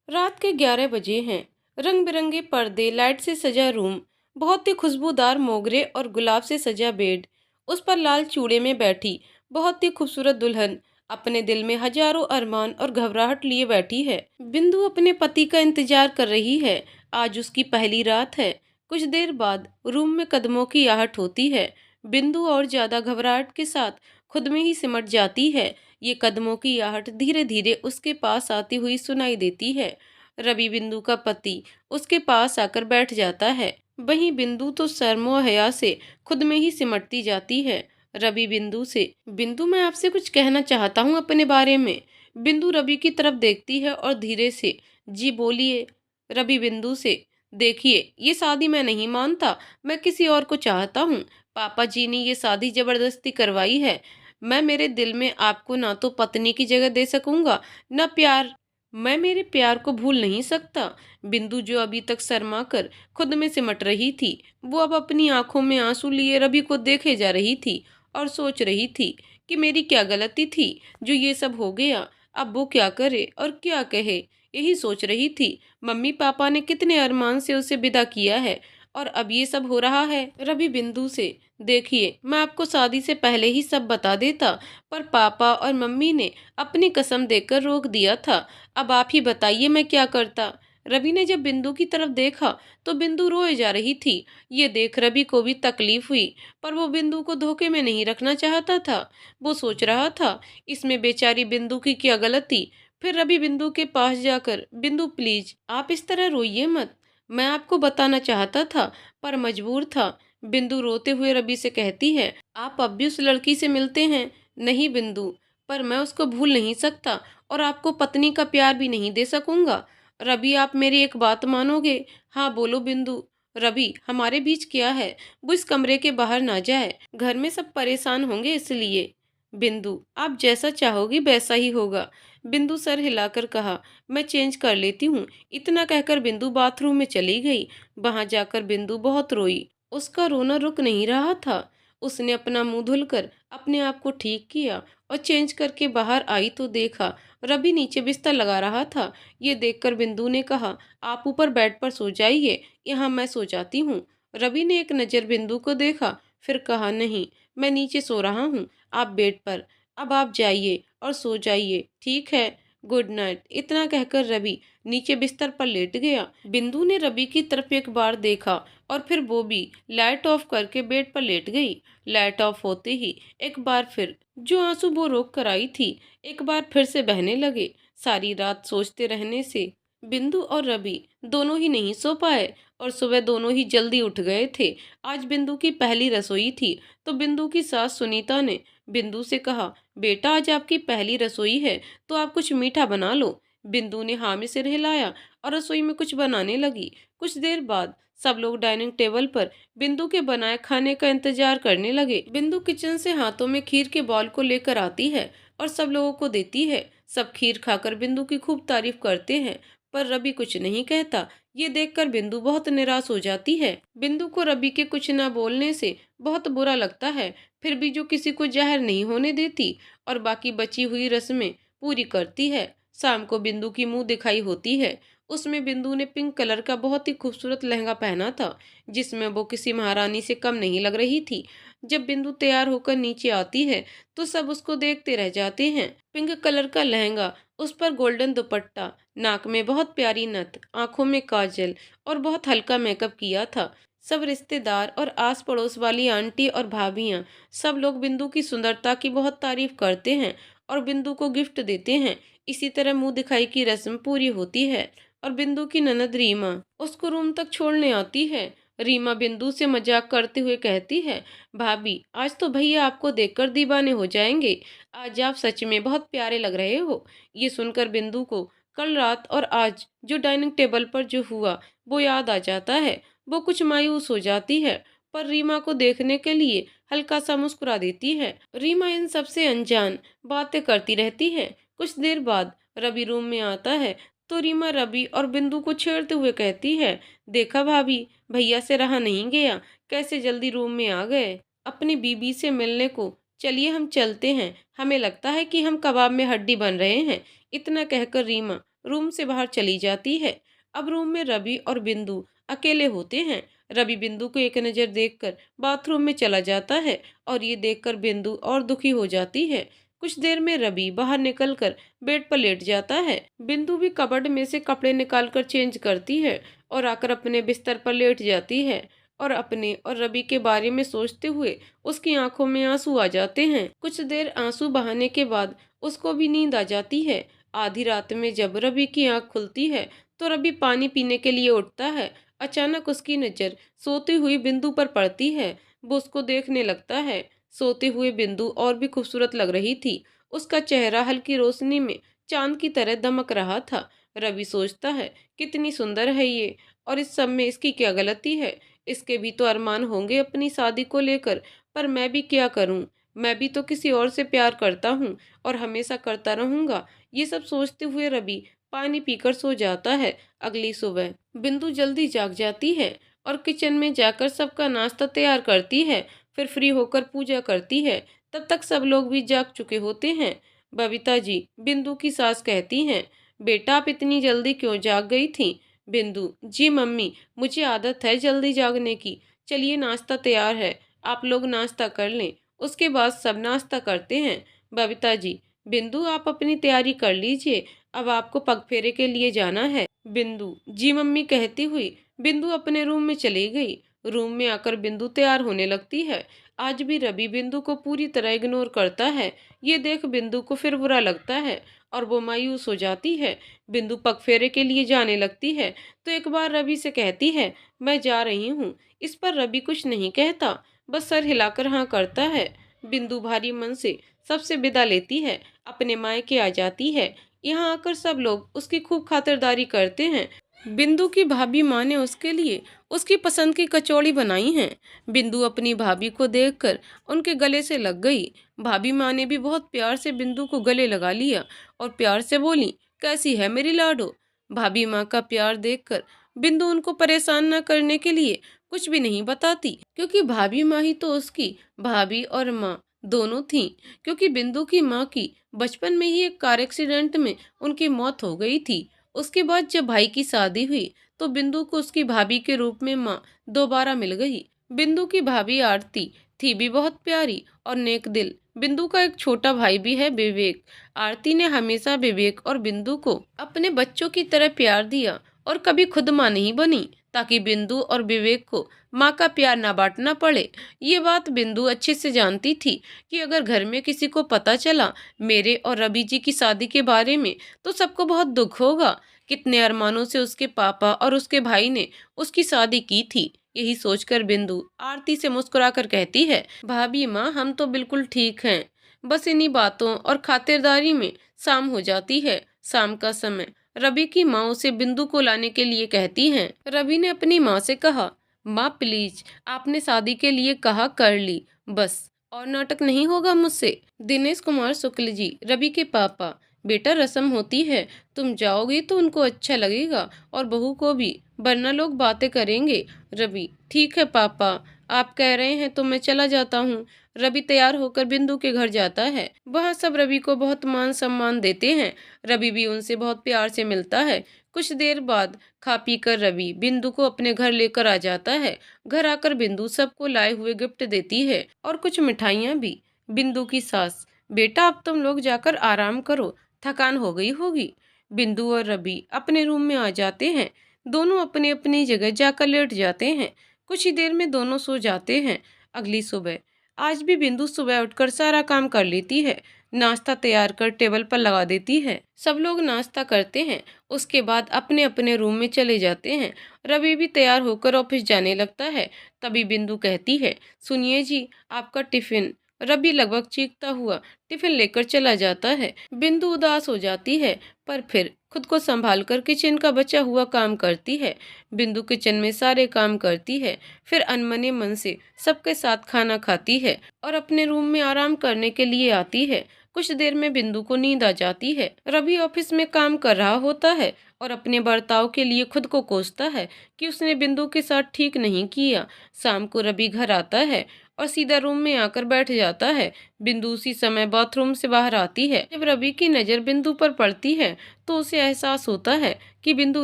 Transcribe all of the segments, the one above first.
रात के 11 बजे हैं। रंग बिरंगे पर्दे, लाइट से सजा रूम, बहुत ही खुशबूदार मोगरे और गुलाब से सजा बेड, उस पर लाल चूड़े में बैठी बहुत ही खूबसूरत दुल्हन अपने दिल में हजारों अरमान और घबराहट लिए बैठी है। बिंदु अपने पति का इंतजार कर रही है। आज उसकी पहली रात है। कुछ देर बाद रूम में कदमों की आहट होती है। बिंदु और ज्यादा घबराहट के साथ खुद में ही सिमट जाती है। ये कदमों की आहट धीरे धीरे उसके पास आती हुई सुनाई देती है। रवि, बिंदु का पति, उसके पास आकर बैठ जाता है। वहीं बिंदु तो शर्मो हया से खुद में ही सिमटती जाती है। रवि बिंदु से, बिंदु मैं आपसे कुछ कहना चाहता हूँ अपने बारे में। बिंदु रवि की तरफ देखती है और धीरे से, जी बोलिए। रवि बिंदु से, देखिए ये शादी मैं नहीं मानता, मैं किसी और को चाहता हूँ। पापा जी ने ये शादी जबरदस्ती करवाई है। मैं मेरे दिल में आपको ना तो पत्नी की जगह दे सकूंगा, न प्यार। मैं मेरे प्यार को भूल नहीं सकता। बिंदु, जो अभी तक शर्मा कर खुद में सिमट रही थी, वो अब अपनी आंखों में आंसू लिए रवि को देखे जा रही थी और सोच रही थी कि मेरी क्या गलती थी जो ये सब हो गया। अब वो क्या करे और क्या कहे, यही सोच रही थी। मम्मी पापा ने कितने अरमान से उसे विदा किया है और अब ये सब हो रहा है। रवि बिंदु से, देखिए मैं आपको शादी से पहले ही सब बता देता, पर पापा और मम्मी ने अपनी कसम देकर रोक दिया था। अब आप ही बताइए मैं क्या करता। रवि ने जब बिंदु की तरफ देखा तो बिंदु रोए जा रही थी। ये देख रवि को भी तकलीफ हुई, पर वो बिंदु को धोखे में नहीं रखना चाहता था। वो सोच रहा था, इसमें बेचारी बिंदु की क्या गलती। फिर रवि बिंदु के पास जाकर, बिंदु प्लीज आप इस तरह रोइए मत, मैं आपको बताना चाहता था पर मजबूर था। बिंदु रोते हुए रवि से कहती है, आप अब भी उस लड़की से मिलते हैं? नहीं बिंदु, पर मैं उसको भूल नहीं सकता और आपको पत्नी का प्यार भी नहीं दे सकूंगा। रवि, आप मेरी एक बात मानोगे? हाँ बोलो बिंदु। रवि, हमारे बीच क्या है, वो इस कमरे के बाहर ना जाए, घर में सब परेशान होंगे इसलिए। बिंदु, आप जैसा चाहोगी वैसा ही होगा। बिंदु सर हिलाकर कहा, मैं चेंज कर लेती हूँ। इतना कहकर बिंदु बाथरूम में चली गई। वहां जाकर बिंदु बहुत रोई। उसका रोना रुक नहीं रहा था। उसने अपना मुंह धुलकर अपने आप को ठीक किया और चेंज करके बाहर आई तो देखा रवि नीचे बिस्तर लगा रहा था। ये देखकर बिंदु ने कहा, आप ऊपर बेड पर सो जाइए, यहाँ मैं सो जाती हूँ। रवि ने एक नज़र बिंदु को देखा, फिर कहा, नहीं, मैं नीचे सो रहा हूँ, आप बेड पर। अब आप जाइए और सो जाइए, ठीक है? Good night. इतना कहकर रवि नीचे बिस्तर पर लेट गया। बिंदु ने रवि की तरफ एक बार देखा और फिर वो भी लाइट ऑफ करके बेड पर लेट गई। लाइट ऑफ होते ही एक बार फिर जो आंसू वो रोक कर आई थी, एक बार फिर से बहने लगे। सारी रात सोचते रहने से बिंदु और रवि दोनों ही नहीं सो पाए और सुबह दोनों ही जल्दी उठ गए थे। आज बिंदु की पहली रसोई थी तो बिंदु की सास सुनीता ने बिंदु से कहा, बेटा आज आपकी पहली रसोई है तो आप कुछ मीठा बना लो। बिंदु ने हाँ में सिर हिलाया और रसोई में कुछ बनाने लगी। कुछ देर बाद सब लोग डाइनिंग टेबल पर बिंदु के बनाए खाने का इंतजार करने लगे। बिंदु किचन से हाथों में खीर के बॉल को लेकर आती है और सब लोगों को देती है। सब खीर खाकर बिंदु की खूब तारीफ करते हैं, पर रवि कुछ नहीं कहता। ये देखकर बिंदु बहुत निराश हो जाती है। बिंदु को रवि के कुछ न बोलने से बहुत बुरा लगता है, फिर भी जो किसी को जाहिर नहीं होने देती और बाकी बची हुई रस्में पूरी करती है। शाम को बिंदु की मुंह दिखाई होती है। उसमें बिंदु ने पिंक कलर का बहुत ही खूबसूरत लहंगा पहना था, जिसमें वो किसी महारानी से कम नहीं लग रही थी। जब बिंदु तैयार होकर नीचे आती है तो सब उसको देखते रह जाते हैं। पिंक कलर का लहंगा, उस पर गोल्डन दुपट्टा, नाक में बहुत प्यारी नथ, आंखों में काजल और बहुत हल्का मेकअप किया था। सब रिश्तेदार और आस पड़ोस वाली आंटी और भाभियां, सब लोग बिंदु की सुंदरता की बहुत तारीफ करते हैं और बिंदु को गिफ्ट देते हैं। इसी तरह मुंह दिखाई की रस्म पूरी होती है और बिंदु की ननद रीमा उसको रूम तक छोड़ने आती है। रीमा बिंदु से मजाक करते हुए कहती है, भाभी आज तो भैया आपको देखकर दीवाने हो जाएंगे। आज आप सच में बहुत प्यारे लग रहे हो। ये सुनकर बिंदु को कल रात और आज जो डाइनिंग टेबल पर जो हुआ वो याद आ जाता है। वो कुछ मायूस हो जाती है, पर रीमा को देखने के लिए हल्का सा मुस्कुरा देती है। रीमा इन सबसे अनजान बातें करती रहती है। कुछ देर बाद रवि रूम में आता है तो रीमा रवि और बिंदु को छेड़ते हुए कहती है, देखा भाभी, भैया से रहा नहीं गया, कैसे जल्दी रूम में आ गए अपनी बीबी से मिलने को। चलिए हम चलते हैं, हमें लगता है कि हम कबाब में हड्डी बन रहे हैं। इतना कहकर रीमा रूम से बाहर चली जाती है। अब रूम में रवि और बिंदु अकेले होते हैं। रवि बिंदु को एक नज़र देखकर बाथरूम में चला जाता है और ये देखकर बिंदु और दुखी हो जाती है। कुछ देर में रवि बाहर निकलकर बेड पर लेट जाता है। बिंदु भी कबर्ड में से कपड़े निकालकर चेंज करती है और आकर अपने बिस्तर पर लेट जाती है और अपने और रवि के बारे में सोचते हुए उसकी आंखों में आंसू आ जाते हैं। कुछ देर आंसू बहाने के बाद उसको भी नींद आ जाती है। आधी रात में जब रवि की आंख खुलती है तो रवि पानी पीने के लिए उठता है। अचानक उसकी नज़र सोती हुई बिंदु पर पड़ती है। वो उसको देखने लगता है। सोते हुए बिंदु और भी खूबसूरत लग रही थी। उसका चेहरा हल्की रोशनी में चांद की तरह दमक रहा था। रवि सोचता है, कितनी सुंदर है ये, और इस सब में इसकी क्या गलती है। इसके भी तो अरमान होंगे अपनी शादी को लेकर, पर मैं भी क्या करूं। मैं भी तो किसी और से प्यार करता हूं और हमेशा करता रहूंगा। ये सब सोचते हुए रवि पानी पीकर सो जाता है। अगली सुबह बिंदु जल्दी जाग जाती है और किचन में जाकर सबका नाश्ता तैयार करती है। फिर फ्री होकर पूजा करती है। तब तक सब लोग भी जाग चुके होते हैं। बबीता जी, बिंदु की सास कहती हैं, बेटा आप इतनी जल्दी क्यों जाग गई थी। बिंदु, जी मम्मी, मुझे आदत है जल्दी जागने की। चलिए नाश्ता तैयार है, आप लोग नाश्ता कर लें। उसके बाद सब नाश्ता करते हैं। बबीता जी, बिंदु आप अपनी तैयारी कर लीजिए, अब आपको पगफेरे के लिए जाना है। बिंदु, जी मम्मी कहती हुई बिंदु अपने रूम में चली गई। रूम में आकर बिंदु तैयार होने लगती है। आज भी रवि बिंदु को पूरी तरह इग्नोर करता है। ये देख बिंदु को फिर बुरा लगता है और वो मायूस हो जाती है। बिंदु पगफेरे के लिए जाने लगती है तो एक बार रवि से कहती है, मैं जा रही हूँ। इस पर रवि कुछ नहीं कहता, बस सर हिलाकर हाँ करता है। बिंदु भारी मन से सबसे विदा लेती है, अपने मायके आ जाती है। यहाँ आकर सब लोग उसकी खूब खातिरदारी करते हैं। बिंदु की भाभी माँ ने उसके लिए उसकी पसंद की कचौड़ी बनाई हैं। बिंदु अपनी भाभी को देखकर उनके गले से लग गई। भाभी माँ ने भी बहुत प्यार से बिंदु को गले लगा लिया और प्यार से बोली, कैसी है मेरी लाडो। भाभी माँ का प्यार देखकर बिंदु उनको परेशान न करने के लिए कुछ भी नहीं बताती, क्योंकि भाभी माँ ही तो उसकी भाभी और माँ दोनों थीं। क्योंकि बिंदु की माँ की बचपन में ही एक कार एक्सीडेंट में उनकी मौत हो गई थी। उसके बाद जब भाई की शादी हुई तो बिंदु को उसकी भाभी के रूप में माँ दोबारा मिल गई। बिंदु की भाभी आरती थी भी बहुत प्यारी और नेक दिल। बिंदु का एक छोटा भाई भी है, विवेक। आरती ने हमेशा विवेक और बिंदु को अपने बच्चों की तरह प्यार दिया और कभी खुद माँ नहीं बनी, ताकि बिंदु और विवेक को माँ का प्यार ना बांटना पड़े। ये बात बिंदु अच्छे से जानती थी कि अगर घर में किसी को पता चला मेरे और रवि जी की शादी के बारे में तो सबको बहुत दुख होगा। कितने अरमानों से उसके पापा और उसके भाई ने उसकी शादी की थी। यही सोचकर बिंदु आरती से मुस्कुराकर कहती है, भाभी माँ हम तो बिल्कुल ठीक हैं। बस इन्हीं बातों और खातिरदारी में शाम हो जाती है। शाम का समय रवि की माँ उसे बिंदु को लाने के लिए कहती हैं। रवि ने अपनी माँ से कहा, माँ प्लीज, आपने शादी के लिए कहा कर ली, बस और नाटक नहीं होगा मुझसे। दिनेश कुमार शुक्ल जी, रवि के पापा, बेटा रस्म होती है, तुम जाओगी तो उनको अच्छा लगेगा और बहू को भी, वरना लोग बातें करेंगे। रवि, ठीक है पापा, आप कह रहे हैं तो मैं चला जाता हूँ। रवि तैयार होकर बिंदु के घर जाता है। वहाँ सब रवि को बहुत मान सम्मान देते हैं। रवि भी उनसे बहुत प्यार से मिलता है। कुछ देर बाद खा पी कर रवि बिंदु को अपने घर लेकर आ जाता है। घर आकर बिंदु सबको लाए हुए गिफ्ट देती है और कुछ मिठाइयाँ भी। बिंदु की सास, बेटा अब तुम लोग जाकर आराम करो, थकान हो गई होगी। बिंदु और रवि अपने रूम में आ जाते हैं। दोनों अपनी अपनी जगह जाकर लेट जाते हैं। कुछ ही देर में दोनों सो जाते हैं। अगली सुबह आज भी बिंदु सुबह उठकर सारा काम कर लेती है। नाश्ता तैयार कर टेबल पर लगा देती है। सब लोग नाश्ता करते हैं। उसके बाद अपने अपने रूम में चले जाते हैं। रवि भी तैयार होकर ऑफिस जाने लगता है। तभी बिंदु कहती है, सुनिए जी, आपका टिफिन। रवि लगभग चीखता हुआ टिफिन लेकर चला जाता है। बिंदु उदास हो जाती है, पर फिर खुद को संभालकर किचन का बचा हुआ काम करती है। बिंदु किचन में सारे काम करती है, फिर अनमने मन से सबके साथ खाना खाती है और अपने रूम में आराम करने के लिए आती है। कुछ देर में बिंदु को नींद आ जाती है। रवि ऑफिस में काम कर रहा होता है और अपने बर्ताव के लिए खुद को कोसता है कि उसने बिंदु के साथ ठीक नहीं किया। शाम को रवि घर आता है और सीधा रूम में आकर बैठ जाता है। बिंदु उसी समय बाथरूम से बाहर आती है। जब रवि की नज़र बिंदु पर पड़ती है तो उसे एहसास होता है कि बिंदु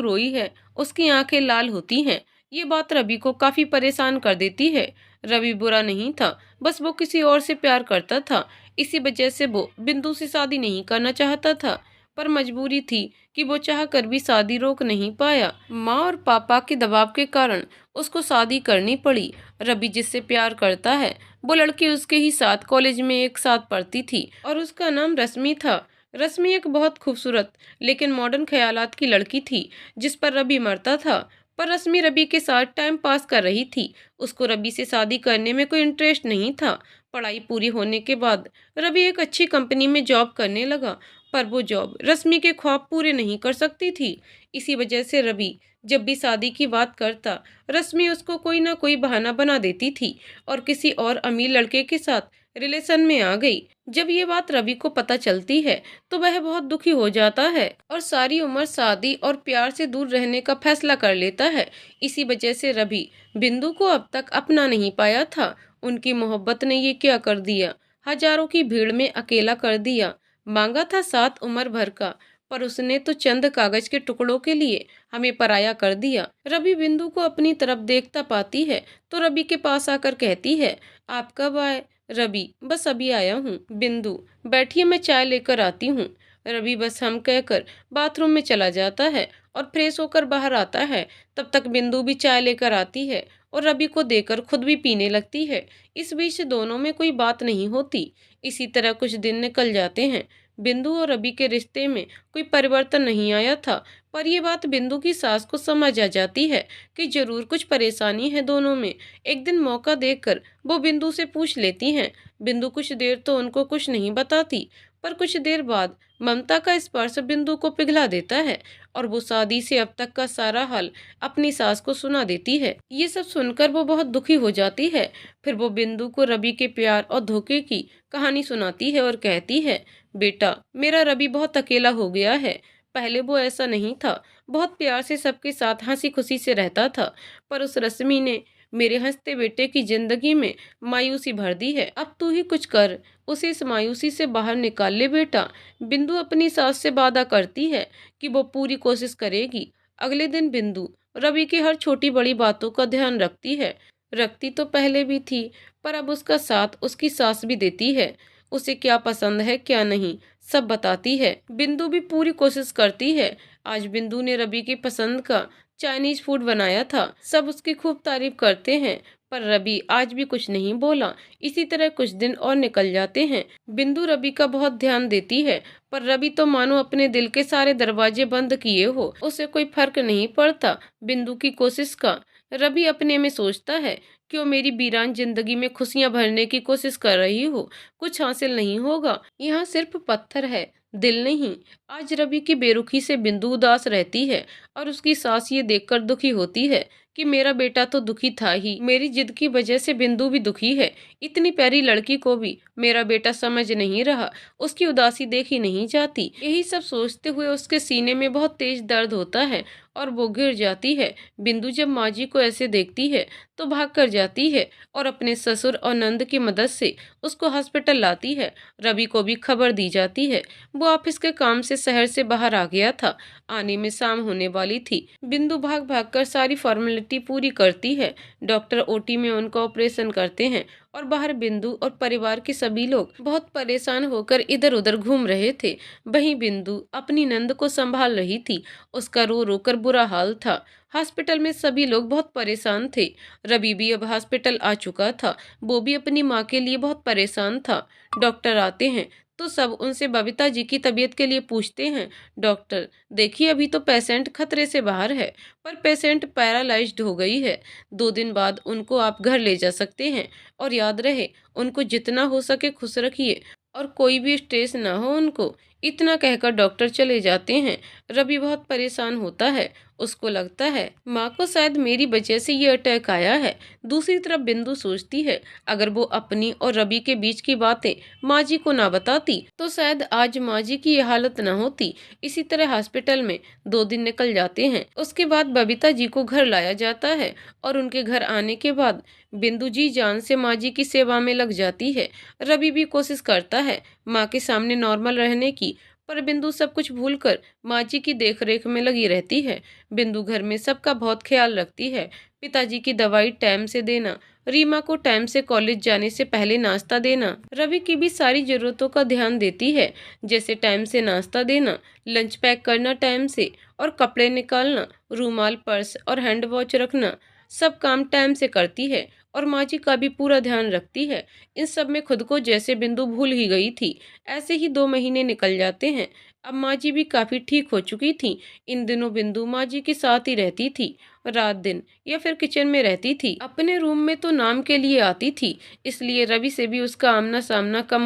रोई है। उसकी आंखें लाल होती हैं। ये बात रवि को काफी परेशान कर देती है। रवि बुरा नहीं था, बस वो किसी और से प्यार करता था। इसी वजह से वो बिंदु से शादी नहीं करना चाहता था, पर मजबूरी थी कि वो चाह कर भी शादी रोक नहीं पाया। माँ और पापा के दबाव के कारण उसको शादी करनी पड़ी। रवि जिससे प्यार करता है वो लड़की उसके ही साथ कॉलेज में एक साथ पढ़ती थी और उसका नाम रश्मि था। रश्मि एक बहुत खूबसूरत लेकिन मॉडर्न ख्यालात की लड़की थी जिस पर रवि मरता था। पर रश्मि रवि के साथ टाइम पास कर रही थी। उसको रवि से शादी करने में कोई इंटरेस्ट नहीं था। पढ़ाई पूरी होने के बाद रवि एक अच्छी कंपनी में जॉब करने लगा, पर वो जॉब रश्मि के ख्वाब पूरे नहीं कर सकती थी। इसी वजह से रवि जब भी शादी की बात करता, रश्मि उसको कोई ना कोई बहाना बना देती थी और किसी और अमीर लड़के के साथ रिलेशन में आ गई। जब ये बात रवि को पता चलती है तो वह बहुत दुखी हो जाता है और सारी उम्र शादी और प्यार से दूर रहने का फैसला कर लेता है। इसी वजह से रवि बिंदु को अब तक अपना नहीं पाया था। उनकी मोहब्बत ने ये क्या कर दिया, हजारों की भीड़ में अकेला कर दिया। मांगा था साथ उम्र भर का, पर उसने तो चंद कागज के टुकड़ों के लिए हमें पराया कर दिया। रवि बिंदु को अपनी तरफ देखता पाती है तो रवि के पास आकर कहती है, आप कब आए? रवि, बस अभी आया हूँ। बिंदु, बैठिए मैं चाय लेकर आती हूँ। रवि बस हम कहकर बाथरूम में चला जाता है और फ्रेश होकर बाहर आता है। तब तक बिंदु भी चाय लेकर आती है और रवि को देकर खुद भी पीने लगती है। इस बीच दोनों में कोई बात नहीं होती। इसी तरह कुछ दिन निकल जाते हैं। बिंदु और रवि के रिश्ते में कोई परिवर्तन नहीं आया था, पर यह बात बिंदु की सास को समझ आ जाती है कि जरूर कुछ परेशानी है दोनों में। एक दिन मौका देखकर वो बिंदु से पूछ लेती हैं। बिंदु कुछ देर तो उनको कुछ नहीं बताती, पर कुछ देर बाद ममता का स्पर्श बिंदु को पिघला देता है और वो शादी से अब तक का सारा हाल अपनी सास को सुना देती है। ये सब सुनकर वो बहुत दुखी हो जाती है। फिर वो बिंदु को रवि के प्यार और धोखे की कहानी सुनाती है और कहती है, बेटा, मेरा रवि बहुत अकेला हो गया है। पहले वो ऐसा नहीं था, बहुत प्यार से सबके साथ हंसी खुशी से रहता था, पर उस रश्मि ने मेरे हंसते बेटे की जिंदगी में मायूसी भर दी है। अब तू ही कुछ कर, उसे इस मायूसी से बाहर निकाल ले बेटा। बिंदु अपनी सास से वादा करती है कि वो पूरी कोशिश करेगी। अगले दिन बिंदु रवि की हर छोटी बड़ी बातों का ध्यान रखती तो पहले भी थी, पर अब उसका साथ उसकी सास भी देती है। उसे क्या पसंद है क्या नहीं सब बताती है। बिंदु भी पूरी कोशिश करती है। आज बिंदु ने रवि की पसंद का चाइनीज फूड बनाया था। सब उसकी खूब तारीफ करते हैं, पर रवि आज भी कुछ नहीं बोला। इसी तरह कुछ दिन और निकल जाते हैं। बिंदु रवि का बहुत ध्यान देती है, पर रवि तो मानो अपने दिल के सारे दरवाजे बंद किए हो। उसे कोई फर्क नहीं पड़ता बिंदु की कोशिश का। रवि अपने में सोचता है, क्यों मेरी वीरान जिंदगी में खुशियां भरने की कोशिश कर रही हो, कुछ हासिल नहीं होगा। यहाँ सिर्फ पत्थर है, दिल नहीं। आज रवि की बेरुखी से बिंदु उदास रहती है और उसकी सास ये देखकर दुखी होती है कि मेरा बेटा तो दुखी था ही, मेरी जिद की वजह से बिंदु भी दुखी है। इतनी प्यारी लड़की को भी मेरा बेटा समझ नहीं रहा, उसकी उदासी देखी नहीं जाती। यही सब सोचते हुए उसके सीने में बहुत तेज दर्द होता है और वो गिर जाती है। बिंदु जब माँ जी को ऐसे देखती है तो भाग कर जाती है और अपने ससुर और नंद की मदद से उसको हॉस्पिटल लाती है। रवि को भी खबर दी जाती है। वो ऑफिस के काम से शहर से बाहर आ गया था। आने में शाम होने वाली थी। बिंदु भाग भाग कर सारी फॉर्मेलिटी पूरी करती है। डॉक्टर ओटी में उनका ऑपरेशन करते हैं और बाहर बिंदु और परिवार के सभी लोग बहुत परेशान होकर इधर उधर घूम रहे थे। वहीं बिंदु अपनी नंद को संभाल रही थी। उसका रो रो कर बुरा हाल था। हॉस्पिटल में सभी लोग बहुत परेशान थे। रवि भी अब हॉस्पिटल आ चुका था। वो भी अपनी माँ के लिए बहुत परेशान था। डॉक्टर आते हैं तो सब उनसे बबीता जी की तबीयत के लिए पूछते हैं। डॉक्टर, देखिए अभी तो पेशेंट खतरे से बाहर है, पर पेशेंट पैरालाइज्ड हो गई है। 2 दिन बाद उनको आप घर ले जा सकते हैं, और याद रहे उनको जितना हो सके खुश रखिए और कोई भी स्ट्रेस ना हो उनको। इतना कहकर डॉक्टर चले जाते हैं। रवि बहुत परेशान होता है। उसको लगता है माँ को शायद मेरी वजह से ये अटैक आया है। दूसरी तरफ बिंदु सोचती है, अगर वो अपनी और रवि के बीच की बातें माँ जी को ना बताती तो शायद आज माँ जी की ये हालत ना होती। इसी तरह हॉस्पिटल में 2 दिन निकल जाते हैं। उसके बाद बबीता जी को घर लाया जाता है और उनके घर आने के बाद बिंदु जी जान से माँ जी की सेवा में लग जाती है। रवि भी कोशिश करता है माँ के सामने नॉर्मल रहने की, पर बिंदु सब कुछ भूलकर माँ जी की देखरेख में लगी रहती है। बिंदु घर में सबका बहुत ख्याल रखती है। पिताजी की दवाई टाइम से देना, रीमा को टाइम से कॉलेज जाने से पहले नाश्ता देना, रवि की भी सारी जरूरतों का ध्यान देती है, जैसे टाइम से नाश्ता देना, लंच पैक करना टाइम से और कपड़े निकालना, रूमाल, पर्स और हैंड वॉच रखना, सब काम टाइम से करती है और माँ जी का भी पूरा ध्यान रखती है। इन सब में खुद को जैसे बिंदु भूल ही गई थी। ऐसे ही 2 महीने निकल जाते हैं। अब माँ जी भी काफी ठीक हो चुकी थी। इन दिनों बिंदु माँ जी के साथ ही रहती थी, रात दिन या फिर किचन में रहती थी। अपने रूम में तो नाम के लिए आती थी, इसलिए रवि से भी उसका आमना सामना कम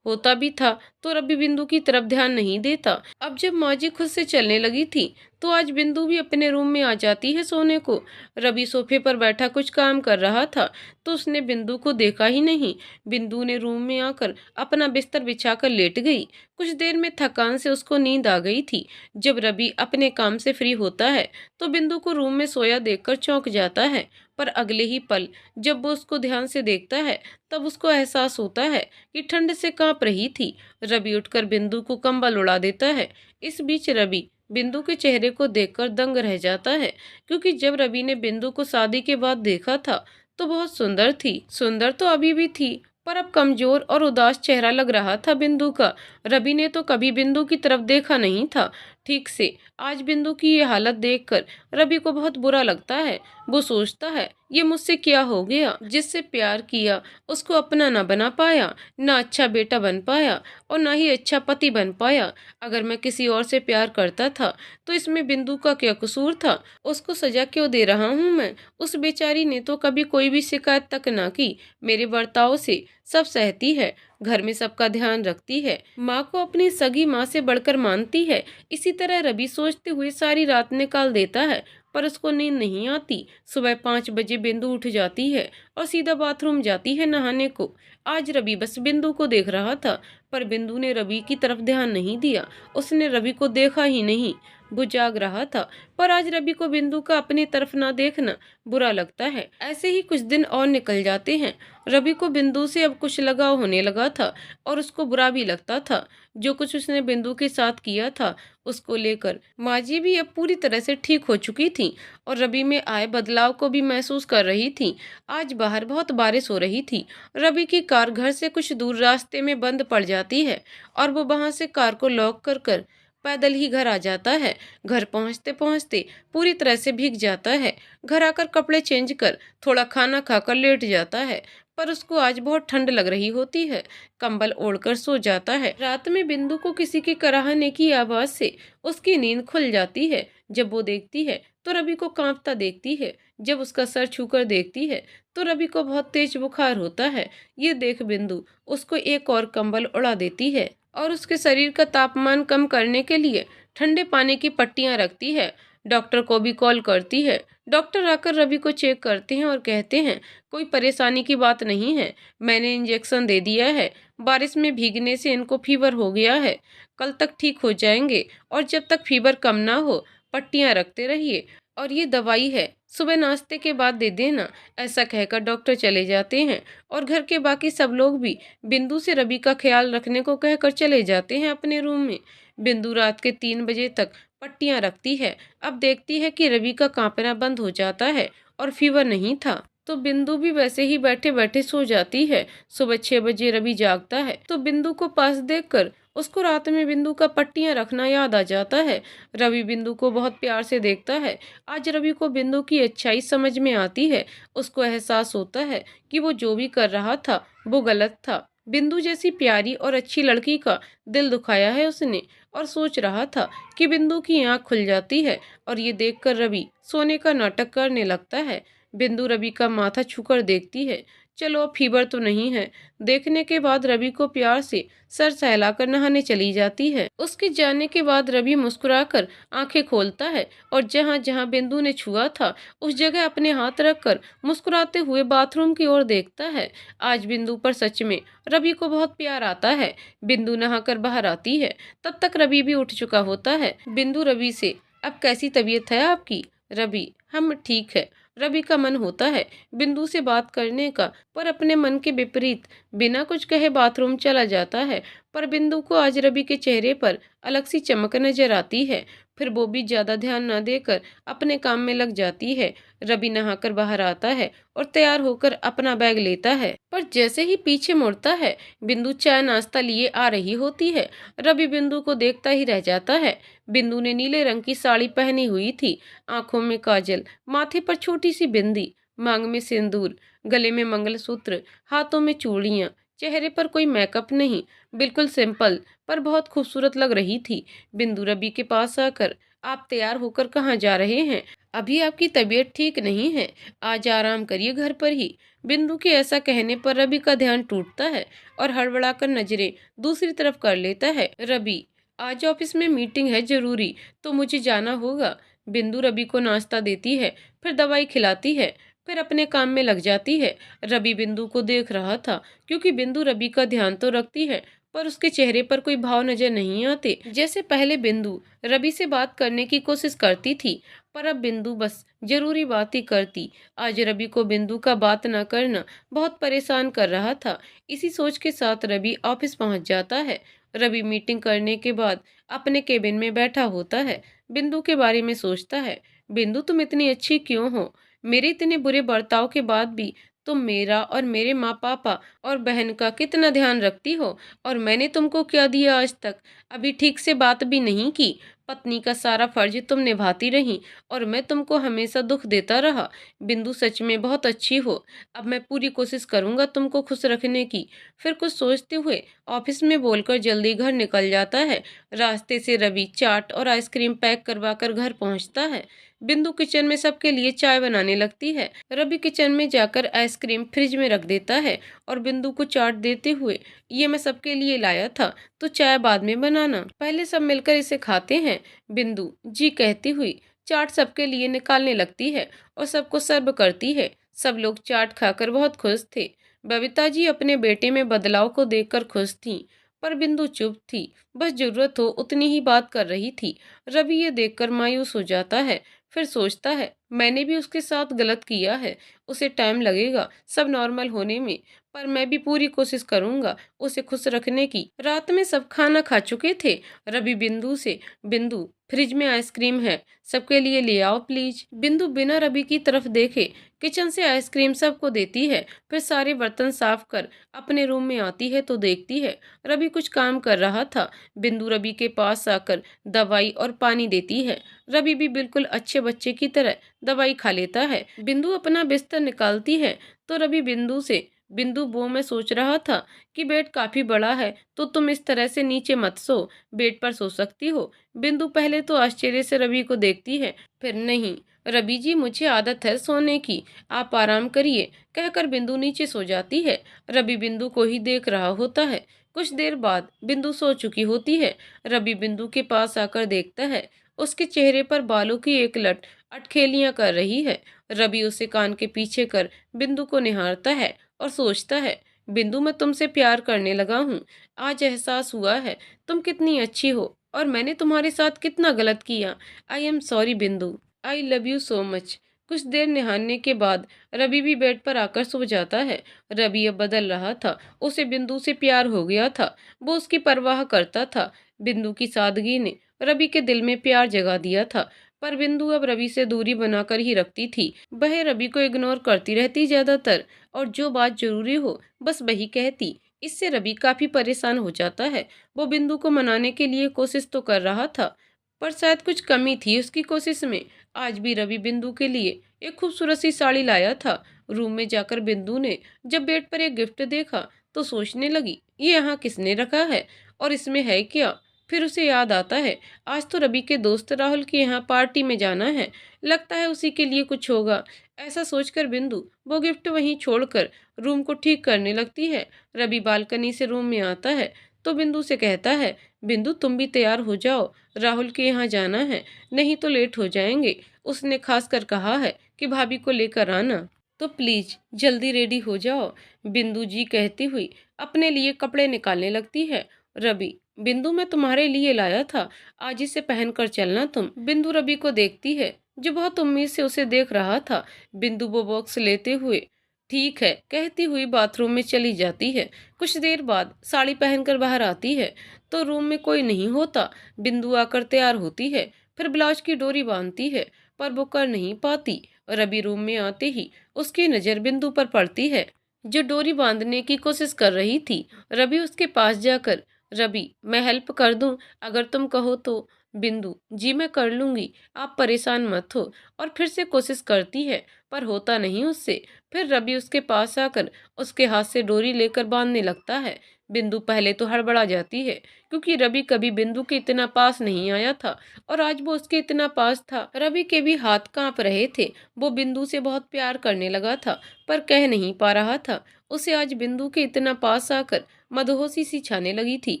होता भी था तो रवि बिंदु की तरफ ध्यान नहीं देता। अब जब माँ जी खुद से चलने लगी थी तो आज बिंदु भी अपने रूम में आ जाती है सोने को। रवि सोफे पर बैठा कुछ काम कर रहा था तो उसने बिंदु को देखा ही नहीं। बिंदु ने रूम में आकर अपना बिस्तर बिछाकर लेट गई। कुछ देर में थकान से उसको नींद आ गई थी। जब रवि अपने काम से फ्री होता है तो बिंदु को रूम में सोया देखकर चौंक जाता है, पर अगले ही पल जब वो उसको ध्यान से देखता है तब उसको एहसास होता है कि ठंड से कांप रही थी। रवि उठकर बिंदु को कंबल उड़ा देता है। इस बीच रवि बिंदु के चेहरे को देखकर दंग रह जाता है, क्योंकि जब रवि ने बिंदु को शादी के बाद देखा था तो बहुत सुंदर थी। सुंदर तो अभी भी थी, पर अब कमजोर और उदास चेहरा लग रहा था बिंदु का। रवि ने तो कभी बिंदु की तरफ देखा नहीं था ठीक से। आज बिंदु की ये हालत देखकर रवि को बहुत बुरा लगता है। वो सोचता है ये मुझसे क्या हो गया, जिससे प्यार किया उसको अपना ना बना पाया, ना अच्छा बेटा बन पाया और ना ही अच्छा पति बन पाया। अगर मैं किसी और से प्यार करता था तो इसमें बिंदु का क्या कसूर था? उसको सजा क्यों दे रहा हूँ मैं? उस बेचारी ने तो कभी कोई भी शिकायत तक ना की। मेरे बर्ताव से सब सहती है, घर में सबका ध्यान रखती है, माँ को अपनी सगी माँ से बढ़कर मानती है। इसी तरह रवि सोचते हुए सारी रात निकाल देता है, पर उसको नींद नहीं आती। सुबह 5 बजे बिंदु उठ जाती है और सीधा बाथरूम जाती है नहाने को। आज रवि बस बिंदु को देख रहा था, पर बिंदु ने रवि की तरफ ध्यान नहीं दिया। उसने रवि को देखा ही नहीं। वो जाग रहा था, पर आज रवि को बिंदु का अपनी तरफ ना देखना बुरा लगता है। ऐसे ही कुछ दिन और निकल जाते हैं। रवि को बिंदु से अब कुछ लगाव होने लगा था और उसको बुरा भी लगता था। जो कुछ उसने बिंदु के साथ किया था उसको लेकर माँ जी भी अब पूरी तरह से ठीक हो चुकी थी और रवि में आए बदलाव को भी महसूस कर रही थी। आज बाहर बहुत बारिश हो रही थी। रवि की कार घर से कुछ दूर रास्ते में बंद पड़ जाती है और वो वहां से कार को लॉक कर पैदल ही घर आ जाता है। घर पहुंचते पहुंचते पूरी तरह से भीग जाता है। घर आकर कपड़े चेंज कर थोड़ा खाना खाकर लेट जाता है, पर उसको आज बहुत ठंड लग रही होती है। कंबल ओढ़कर सो जाता है। रात में बिंदु को किसी के कराहने की आवाज से उसकी नींद खुल जाती है। जब वो देखती है तो रवि को कांपता देखती है। जब उसका सर छूकर देखती है तो रवि को बहुत तेज बुखार होता है। ये देख बिंदु उसको एक और कंबल उड़ा देती है और उसके शरीर का तापमान कम करने के लिए ठंडे पानी की पट्टियां रखती है। डॉक्टर को भी कॉल करती है। डॉक्टर आकर रवि को चेक करते हैं और कहते हैं कोई परेशानी की बात नहीं है, मैंने इंजेक्शन दे दिया है, बारिश में भीगने से इनको फीवर हो गया है, कल तक ठीक हो जाएंगे और जब तक फीवर कम ना हो पट्टियां रखते रहिए और ये दवाई है, सुबह नाश्ते के बाद दे देना। ऐसा कहकर डॉक्टर चले जाते हैं और घर के बाकी सब लोग भी बिंदु से रवि का ख्याल रखने को कहकर चले जाते हैं अपने रूम में। बिंदु रात के 3 बजे तक पट्टियां रखती है। अब देखती है कि रवि का कांपना बंद हो जाता है और फीवर नहीं था, तो बिंदु भी वैसे ही बैठे बैठे सो जाती है। सुबह 6 बजे रवि जागता है तो बिंदु को पास देखकर उसको रात में बिंदु का पट्टियां रखना याद आ जाता है। रवि बिंदु को बहुत प्यार से देखता है। आज रवि को बिंदु की अच्छाई समझ में आती है। उसको एहसास होता है कि वो जो भी कर रहा था वो गलत था। बिंदु जैसी प्यारी और अच्छी लड़की का दिल दुखाया है उसने, और सोच रहा था कि बिंदु की आंख खुल जाती है और ये देखकर रवि सोने का नाटक करने लगता है। बिंदु रवि का माथा छूकर देखती है। चलो अब फीवर तो नहीं है। देखने के बाद रवि को प्यार से सर सहलाकर नहाने चली जाती है। उसके जाने के बाद रवि मुस्कुराकर आंखें खोलता है और जहां जहां बिंदु ने छुआ था उस जगह अपने हाथ रखकर मुस्कुराते हुए बाथरूम की ओर देखता है। आज बिंदु पर सच में रवि को बहुत प्यार आता है। बिंदु नहाकर बाहर आती है, तब तक रवि भी उठ चुका होता है। बिंदु रवि से, अब कैसी तबीयत है आपकी? रवि, हम ठीक है। रवि का मन होता है बिंदु से बात करने का, पर अपने मन के विपरीत बिना कुछ कहे बाथरूम चला जाता है। पर बिंदु को आज रवि के चेहरे पर अलग सी चमक नजर आती है। फिर वो भी ज्यादा ध्यान न देकर अपने काम में लग जाती है। रवि नहाकर बाहर आता है और तैयार होकर अपना बैग लेता है, पर जैसे ही पीछे मुड़ता है बिंदु चाय नाश्ता लिए आ रही होती है। रवि बिंदु को देखता ही रह जाता है। बिंदु ने नीले रंग की साड़ी पहनी हुई थी, आंखों में काजल, माथे पर छोटी सी बिंदी, मांग में सिंदूर, गले में मंगलसूत्र, हाथों में चूड़ियां, चेहरे पर कोई मेकअप नहीं, बिल्कुल सिंपल पर बहुत खूबसूरत लग रही थी। बिंदु रवि के पास आकर, आप तैयार होकर कहाँ जा रहे हैं? अभी आपकी तबीयत ठीक नहीं है, आज आराम करिए घर पर ही। बिंदु के ऐसा कहने पर रवि का ध्यान टूटता है और हड़बड़ाकर नजरें दूसरी तरफ कर लेता है। रवि, आज ऑफिस में मीटिंग है जरूरी, तो मुझे जाना होगा। बिंदु रवि को नाश्ता देती है, फिर दवाई खिलाती है, फिर अपने काम में लग जाती है। रवि बिंदु को देख रहा था, क्योंकि बिंदु रवि का ध्यान तो रखती है, पर उसके चेहरे पर कोई भाव नजर नहीं आते। जैसे पहले बिंदु रवि से बात करने की कोशिश करती थी, पर अब बिंदु बस जरूरी बात ही करती। आज रवि को बिंदु का बात न करना बहुत परेशान कर रहा था। इसी सोच के साथ रवि ऑफिस पहुंच जाता है। रवि मीटिंग करने के बाद अपने केबिन में बैठा होता है। बिंदु के बारे में सोचता है। बिंदु, तुम इतनी अच्छी क्यों हो? मेरे इतने बुरे बर्ताव के बाद भी तुम मेरा और मेरे माँ पापा और बहन का कितना ध्यान रखती हो, और मैंने तुमको क्या दिया आज तक? अभी ठीक से बात भी नहीं की। पत्नी का सारा फर्ज तुम निभाती रही और मैं तुमको हमेशा दुख देता रहा। बिंदु, सच में बहुत अच्छी हो। अब मैं पूरी कोशिश करूंगा तुमको खुश रखने की। फिर कुछ सोचते हुए ऑफिस में बोलकर जल्दी घर निकल जाता है। रास्ते से रवि चाट और आइसक्रीम पैक करवा कर घर पहुंचता है। बिंदु किचन में सबके लिए चाय बनाने लगती है। रवि किचन में जाकर आइसक्रीम फ्रिज में रख देता है और बिंदु को चाट देते हुए, ये मैं सबके लिए लाया था, तो चाय बाद में बनाना, पहले सब मिलकर इसे खाते हैं। बिंदु जी कहती हुई चाट सबके लिए निकालने लगती है और सबको सर्व करती है। सब लोग चाट खाकर बहुत खुश थे। बबीता जी अपने बेटे में बदलाव को देखकर खुश थी, पर बिंदु चुप थी, बस जरूरत हो उतनी ही बात कर रही थी। रवि ये देखकर मायूस हो जाता है, फिर सोचता है मैंने भी उसके साथ गलत किया है, उसे टाइम लगेगा सब नॉर्मल होने में, पर मैं भी पूरी कोशिश करूंगा उसे खुश रखने की। रात में सब खाना खा चुके थे। रवि बिंदु से, बिंदु फ्रिज में आइसक्रीम है, सबके लिए ले आओ प्लीज। बिंदु बिना रवि की तरफ देखे किचन से आइसक्रीम सबको देती है, फिर सारे बर्तन साफ कर अपने रूम में आती है तो देखती है रवि कुछ काम कर रहा था। बिंदु रवि के पास आकर दवाई और पानी देती है। रवि भी बिल्कुल अच्छे बच्चे की तरह दवाई खा लेता है। बिंदु अपना बिस्तर निकालती है तो रवि बिंदु से, बिंदु वो मैं सोच रहा था कि बेड काफी बड़ा है, तो तुम इस तरह से नीचे मत सो, बेड पर सो सकती हो। बिंदु पहले तो आश्चर्य से रवि को देखती है, फिर नहीं रवि जी, मुझे आदत है सोने की, आप आराम करिए, कहकर बिंदु नीचे सो जाती है। रवि बिंदु को ही देख रहा होता है। कुछ देर बाद बिंदु सो चुकी होती है। रवि बिंदु के पास आकर देखता है, उसके चेहरे पर बालों की एक लट अटखेलियां कर रही है। रवि उसे कान के पीछे कर बिंदु को निहारता है और सोचता है, बिंदु मैं तुमसे प्यार करने लगा हूँ। आज एहसास हुआ है तुम कितनी अच्छी हो और मैंने तुम्हारे साथ कितना गलत किया। आई एम सॉरी बिंदु, I love you so much. कुछ देर नहाने के बाद रवि भी बेड पर आकर सो जाता है। रवि अब बदल रहा था, उसे बिंदु से प्यार हो गया था, वो उसकी परवाह करता था। बिंदु की सादगी ने रवि के दिल में प्यार जगा दिया था, पर बिंदु अब रवि से दूरी बनाकर ही रखती थी। वह रवि को इग्नोर करती रहती ज्यादातर, और जो बात जरूरी हो बस वही कहती। इससे रवि काफी परेशान हो जाता है। वो बिंदु को मनाने के लिए कोशिश तो कर रहा था, पर शायद कुछ कमी थी उसकी कोशिश में। आज भी रवि बिंदु के लिए एक खूबसूरत सी साड़ी लाया था। रूम में जाकर बिंदु ने जब बेड पर एक गिफ्ट देखा तो सोचने लगी, ये यहाँ किसने रखा है और इसमें है क्या? फिर उसे याद आता है आज तो रवि के दोस्त राहुल के यहाँ पार्टी में जाना है, लगता है उसी के लिए कुछ होगा। ऐसा सोचकर बिंदु वो गिफ्ट वहीं छोड़कर रूम को ठीक करने लगती है। रवि बालकनी से रूम में आता है तो बिंदु से कहता है, बिंदु तुम भी तैयार हो जाओ, राहुल के यहाँ जाना है, नहीं तो लेट हो जाएंगे। उसने खास कर कहा है कि भाभी को लेकर आना, तो प्लीज जल्दी रेडी हो जाओ। बिंदु जी कहती हुई अपने लिए कपड़े निकालने लगती है। रवि, बिंदु मैं तुम्हारे लिए लाया था, आज इसे पहनकर चलना तुम। बिंदु रवि को देखती है जो बहुत उम्मीद से उसे देख रहा था। बिंदु वो बॉक्स लेते हुए ठीक है कहती हुई बाथरूम में चली जाती है। कुछ देर बाद साड़ी पहनकर बाहर आती है तो रूम में कोई नहीं होता। बिंदु आकर तैयार होती है, फिर ब्लाउज की डोरी बांधती है पर वो कर नहीं पाती। रवि रूम में आते ही उसकी नजर बिंदु पर पड़ती है जो डोरी बांधने की कोशिश कर रही थी। रवि उसके पास जाकर, रवि मैं हेल्प कर दूं अगर तुम कहो तो। बिंदु जी मैं कर लूंगी, आप परेशान मत हो। और फिर से कोशिश करती है पर होता नहीं उससे। फिर रवि उसके पास आकर उसके हाथ से डोरी लेकर बांधने लगता है। बिंदु पहले तो हड़बड़ा जाती है क्योंकि रवि कभी बिंदु के इतना पास नहीं आया था और आज वो उसके इतना पास था। रवि के भी हाथ कांप रहे थे, वो बिंदु से बहुत प्यार करने लगा था पर कह नहीं पा रहा था। उसे आज बिंदु के इतना पास आकर मदहोशी सी छाने लगी थी।